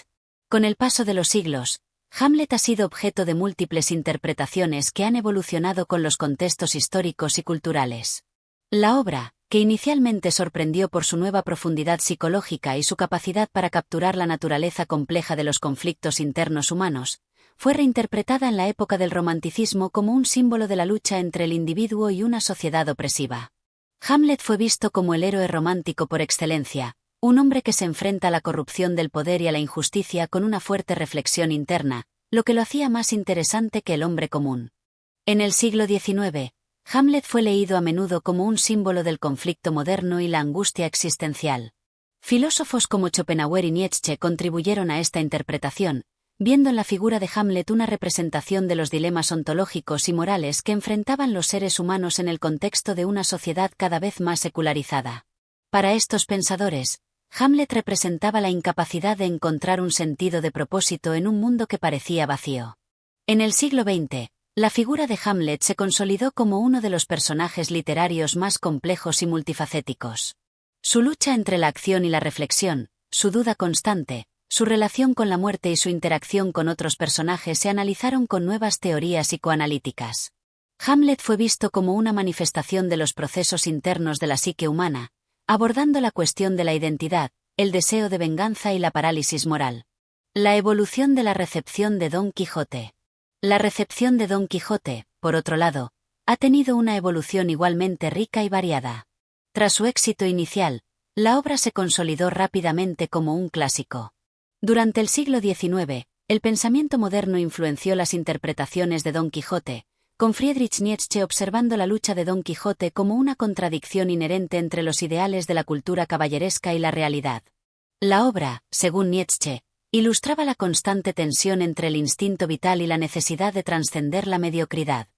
Speaker 1: Con el paso de los siglos, Hamlet ha sido objeto de múltiples interpretaciones que han evolucionado con los contextos históricos y culturales. La obra, que inicialmente sorprendió por su nueva profundidad psicológica y su capacidad para capturar la naturaleza compleja de los conflictos internos humanos, fue reinterpretada en la época del Romanticismo como un símbolo de la lucha entre el individuo y una sociedad opresiva. Hamlet fue visto como el héroe romántico por excelencia, un hombre que se enfrenta a la corrupción del poder y a la injusticia con una fuerte reflexión interna, lo que lo hacía más interesante que el hombre común. En el siglo XIX, Hamlet fue leído a menudo como un símbolo del conflicto moderno y la angustia existencial. Filósofos como Schopenhauer y Nietzsche contribuyeron a esta interpretación, viendo en la figura de Hamlet una representación de los dilemas ontológicos y morales que enfrentaban los seres humanos en el contexto de una sociedad cada vez más secularizada. Para estos pensadores, Hamlet representaba la incapacidad de encontrar un sentido de propósito en un mundo que parecía vacío. En el siglo XX, la figura de Hamlet se consolidó como uno de los personajes literarios más complejos y multifacéticos. Su lucha entre la acción y la reflexión, su duda constante, su relación con la muerte y su interacción con otros personajes se analizaron con nuevas teorías psicoanalíticas. Hamlet fue visto como una manifestación de los procesos internos de la psique humana, abordando la cuestión de la identidad, el deseo de venganza y la parálisis moral. La evolución de la recepción de Don Quijote. La recepción de Don Quijote, por otro lado, ha tenido una evolución igualmente rica y variada. Tras su éxito inicial, la obra se consolidó rápidamente como un clásico. Durante el siglo XIX, el pensamiento moderno influenció las interpretaciones de Don Quijote, con Friedrich Nietzsche observando la lucha de Don Quijote como una contradicción inherente entre los ideales de la cultura caballeresca y la realidad. La obra, según Nietzsche, ilustraba la constante tensión entre el instinto vital y la necesidad de trascender la mediocridad.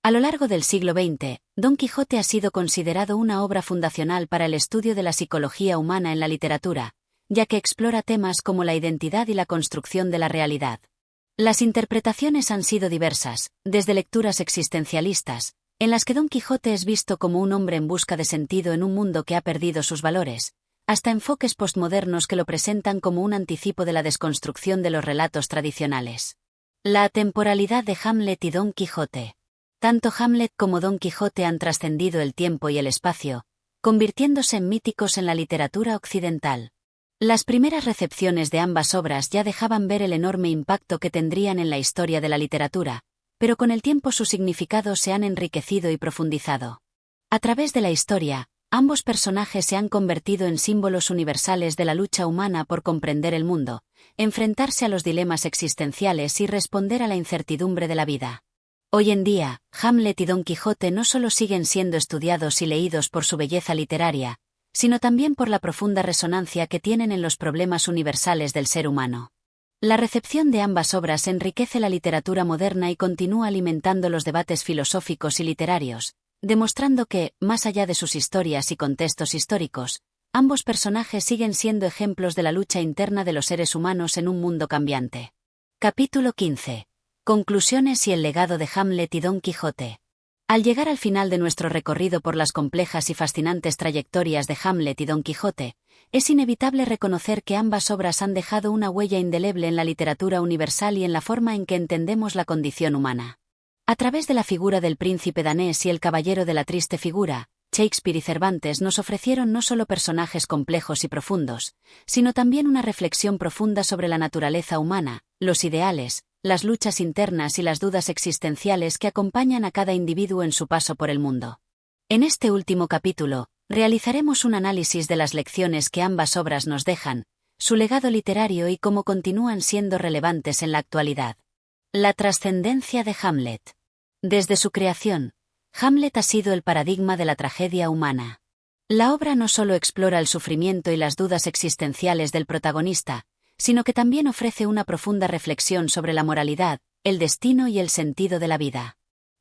Speaker 1: A lo largo del siglo XX, Don Quijote ha sido considerado una obra fundacional para el estudio de la psicología humana en la literatura, ya que explora temas como la identidad y la construcción de la realidad. Las interpretaciones han sido diversas, desde lecturas existencialistas, en las que Don Quijote es visto como un hombre en busca de sentido en un mundo que ha perdido sus valores, hasta enfoques postmodernos que lo presentan como un anticipo de la desconstrucción de los relatos tradicionales. La atemporalidad de Hamlet y Don Quijote. Tanto Hamlet como Don Quijote han trascendido el tiempo y el espacio, convirtiéndose en míticos en la literatura occidental. Las primeras recepciones de ambas obras ya dejaban ver el enorme impacto que tendrían en la historia de la literatura, pero con el tiempo sus significados se han enriquecido y profundizado. A través de la historia, ambos personajes se han convertido en símbolos universales de la lucha humana por comprender el mundo, enfrentarse a los dilemas existenciales y responder a la incertidumbre de la vida. Hoy en día, Hamlet y Don Quijote no solo siguen siendo estudiados y leídos por su belleza literaria, sino también por la profunda resonancia que tienen en los problemas universales del ser humano. La recepción de ambas obras enriquece la literatura moderna y continúa alimentando los debates filosóficos y literarios, demostrando que, más allá de sus historias y contextos históricos, ambos personajes siguen siendo ejemplos de la lucha interna de los seres humanos en un mundo cambiante. Capítulo 15. Conclusiones y el legado de Hamlet y Don Quijote. Al llegar al final de nuestro recorrido por las complejas y fascinantes trayectorias de Hamlet y Don Quijote, es inevitable reconocer que ambas obras han dejado una huella indeleble en la literatura universal y en la forma en que entendemos la condición humana. A través de la figura del príncipe danés y el caballero de la triste figura, Shakespeare y Cervantes nos ofrecieron no solo personajes complejos y profundos, sino también una reflexión profunda sobre la naturaleza humana, los ideales, las luchas internas y las dudas existenciales que acompañan a cada individuo en su paso por el mundo. En este último capítulo, realizaremos un análisis de las lecciones que ambas obras nos dejan, su legado literario y cómo continúan siendo relevantes en la actualidad. La trascendencia de Hamlet. Desde su creación, Hamlet ha sido el paradigma de la tragedia humana. La obra no solo explora el sufrimiento y las dudas existenciales del protagonista, sino que también ofrece una profunda reflexión sobre la moralidad, el destino y el sentido de la vida.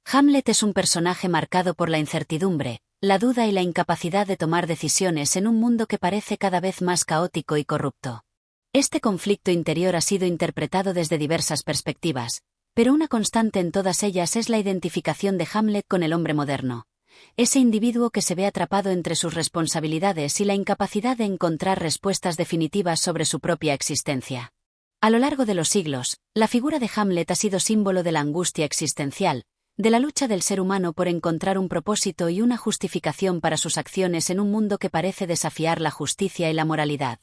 Speaker 1: Hamlet es un personaje marcado por la incertidumbre, la duda y la incapacidad de tomar decisiones en un mundo que parece cada vez más caótico y corrupto. Este conflicto interior ha sido interpretado desde diversas perspectivas, pero una constante en todas ellas es la identificación de Hamlet con el hombre moderno. Ese individuo que se ve atrapado entre sus responsabilidades y la incapacidad de encontrar respuestas definitivas sobre su propia existencia. A lo largo de los siglos, la figura de Hamlet ha sido símbolo de la angustia existencial, de la lucha del ser humano por encontrar un propósito y una justificación para sus acciones en un mundo que parece desafiar la justicia y la moralidad.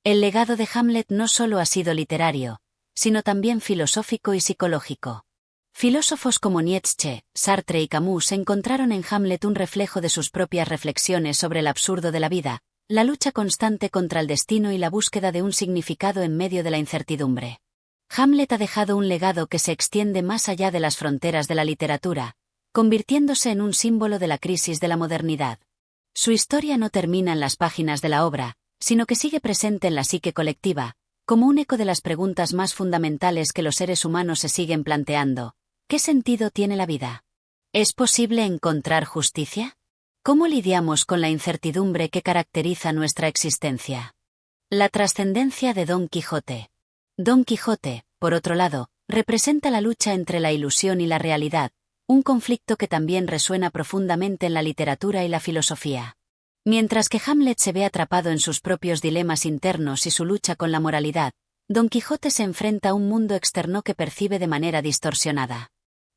Speaker 1: El legado de Hamlet no solo ha sido literario, sino también filosófico y psicológico. Filósofos como Nietzsche, Sartre y Camus encontraron en Hamlet un reflejo de sus propias reflexiones sobre el absurdo de la vida, la lucha constante contra el destino y la búsqueda de un significado en medio de la incertidumbre. Hamlet ha dejado un legado que se extiende más allá de las fronteras de la literatura, convirtiéndose en un símbolo de la crisis de la modernidad. Su historia no termina en las páginas de la obra, sino que sigue presente en la psique colectiva, como un eco de las preguntas más fundamentales que los seres humanos se siguen planteando. ¿Qué sentido tiene la vida? ¿Es posible encontrar justicia? ¿Cómo lidiamos con la incertidumbre que caracteriza nuestra existencia? La trascendencia de Don Quijote. Don Quijote, por otro lado, representa la lucha entre la ilusión y la realidad, un conflicto que también resuena profundamente en la literatura y la filosofía. Mientras que Hamlet se ve atrapado en sus propios dilemas internos y su lucha con la moralidad, Don Quijote se enfrenta a un mundo externo que percibe de manera distorsionada.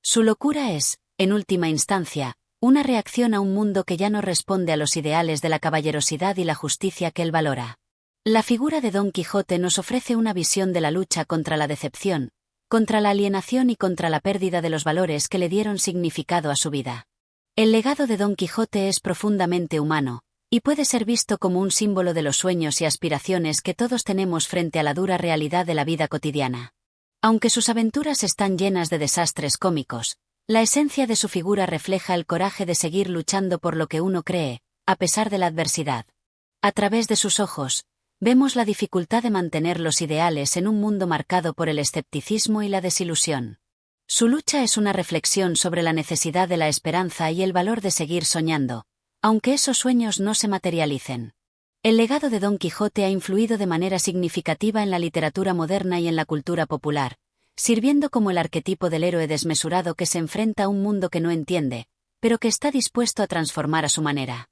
Speaker 1: Su locura es, en última instancia, una reacción a un mundo que ya no responde a los ideales de la caballerosidad y la justicia que él valora. La figura de Don Quijote nos ofrece una visión de la lucha contra la decepción, contra la alienación y contra la pérdida de los valores que le dieron significado a su vida. El legado de Don Quijote es profundamente humano, y puede ser visto como un símbolo de los sueños y aspiraciones que todos tenemos frente a la dura realidad de la vida cotidiana. Aunque sus aventuras están llenas de desastres cómicos, la esencia de su figura refleja el coraje de seguir luchando por lo que uno cree, a pesar de la adversidad. A través de sus ojos, vemos la dificultad de mantener los ideales en un mundo marcado por el escepticismo y la desilusión. Su lucha es una reflexión sobre la necesidad de la esperanza y el valor de seguir soñando, aunque esos sueños no se materialicen. El legado de Don Quijote ha influido de manera significativa en la literatura moderna y en la cultura popular, sirviendo como el arquetipo del héroe desmesurado que se enfrenta a un mundo que no entiende, pero que está dispuesto a transformar a su manera.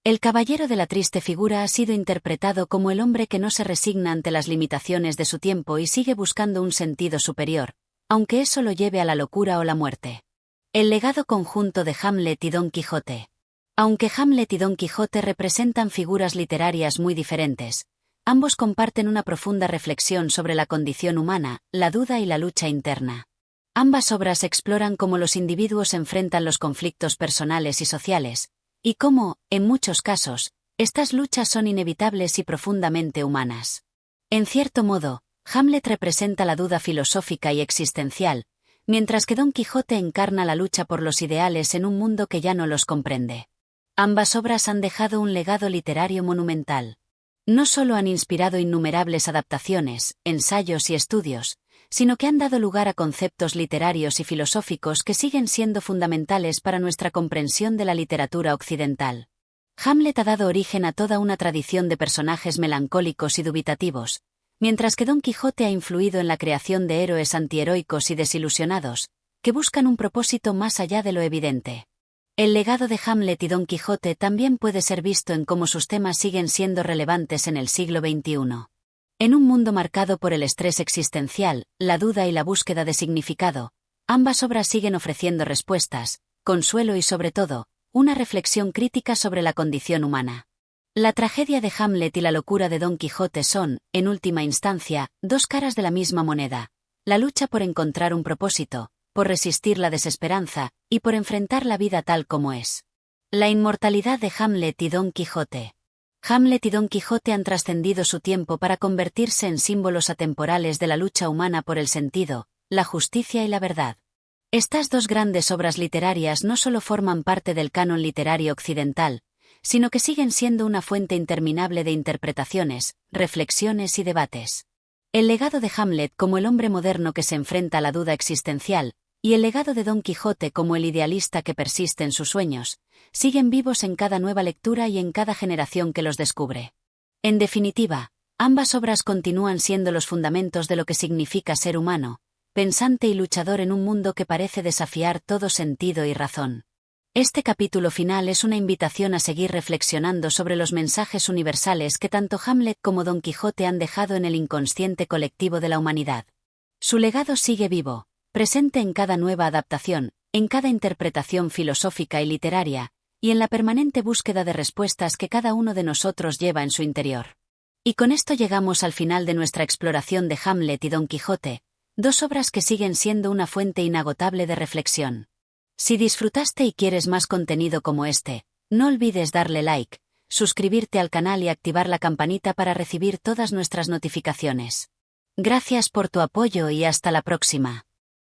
Speaker 1: El caballero de la triste figura ha sido interpretado como el hombre que no se resigna ante las limitaciones de su tiempo y sigue buscando un sentido superior, aunque eso lo lleve a la locura o la muerte. El legado conjunto de Hamlet y Don Quijote. Aunque Hamlet y Don Quijote representan figuras literarias muy diferentes, ambos comparten una profunda reflexión sobre la condición humana, la duda y la lucha interna. Ambas obras exploran cómo los individuos enfrentan los conflictos personales y sociales, y cómo, en muchos casos, estas luchas son inevitables y profundamente humanas. En cierto modo, Hamlet representa la duda filosófica y existencial, mientras que Don Quijote encarna la lucha por los ideales en un mundo que ya no los comprende. Ambas obras han dejado un legado literario monumental. No solo han inspirado innumerables adaptaciones, ensayos y estudios, sino que han dado lugar a conceptos literarios y filosóficos que siguen siendo fundamentales para nuestra comprensión de la literatura occidental. Hamlet ha dado origen a toda una tradición de personajes melancólicos y dubitativos, mientras que Don Quijote ha influido en la creación de héroes antiheroicos y desilusionados, que buscan un propósito más allá de lo evidente. El legado de Hamlet y Don Quijote también puede ser visto en cómo sus temas siguen siendo relevantes en el siglo XXI. En un mundo marcado por el estrés existencial, la duda y la búsqueda de significado, ambas obras siguen ofreciendo respuestas, consuelo y sobre todo, una reflexión crítica sobre la condición humana. La tragedia de Hamlet y la locura de Don Quijote son, en última instancia, dos caras de la misma moneda: la lucha por encontrar un propósito, por resistir la desesperanza, y por enfrentar la vida tal como es. La inmortalidad de Hamlet y Don Quijote. Hamlet y Don Quijote han trascendido su tiempo para convertirse en símbolos atemporales de la lucha humana por el sentido, la justicia y la verdad. Estas dos grandes obras literarias no solo forman parte del canon literario occidental, sino que siguen siendo una fuente interminable de interpretaciones, reflexiones y debates. El legado de Hamlet como el hombre moderno que se enfrenta a la duda existencial, y el legado de Don Quijote como el idealista que persiste en sus sueños, siguen vivos en cada nueva lectura y en cada generación que los descubre. En definitiva, ambas obras continúan siendo los fundamentos de lo que significa ser humano, pensante y luchador en un mundo que parece desafiar todo sentido y razón. Este capítulo final es una invitación a seguir reflexionando sobre los mensajes universales que tanto Hamlet como Don Quijote han dejado en el inconsciente colectivo de la humanidad. Su legado sigue vivo, presente en cada nueva adaptación, en cada interpretación filosófica y literaria, y en la permanente búsqueda de respuestas que cada uno de nosotros lleva en su interior. Y con esto llegamos al final de nuestra exploración de Hamlet y Don Quijote, dos obras que siguen siendo una fuente inagotable de reflexión. Si disfrutaste y quieres más contenido como este, no olvides darle like, suscribirte al canal y activar la campanita para recibir todas nuestras notificaciones. Gracias por tu apoyo y hasta la próxima.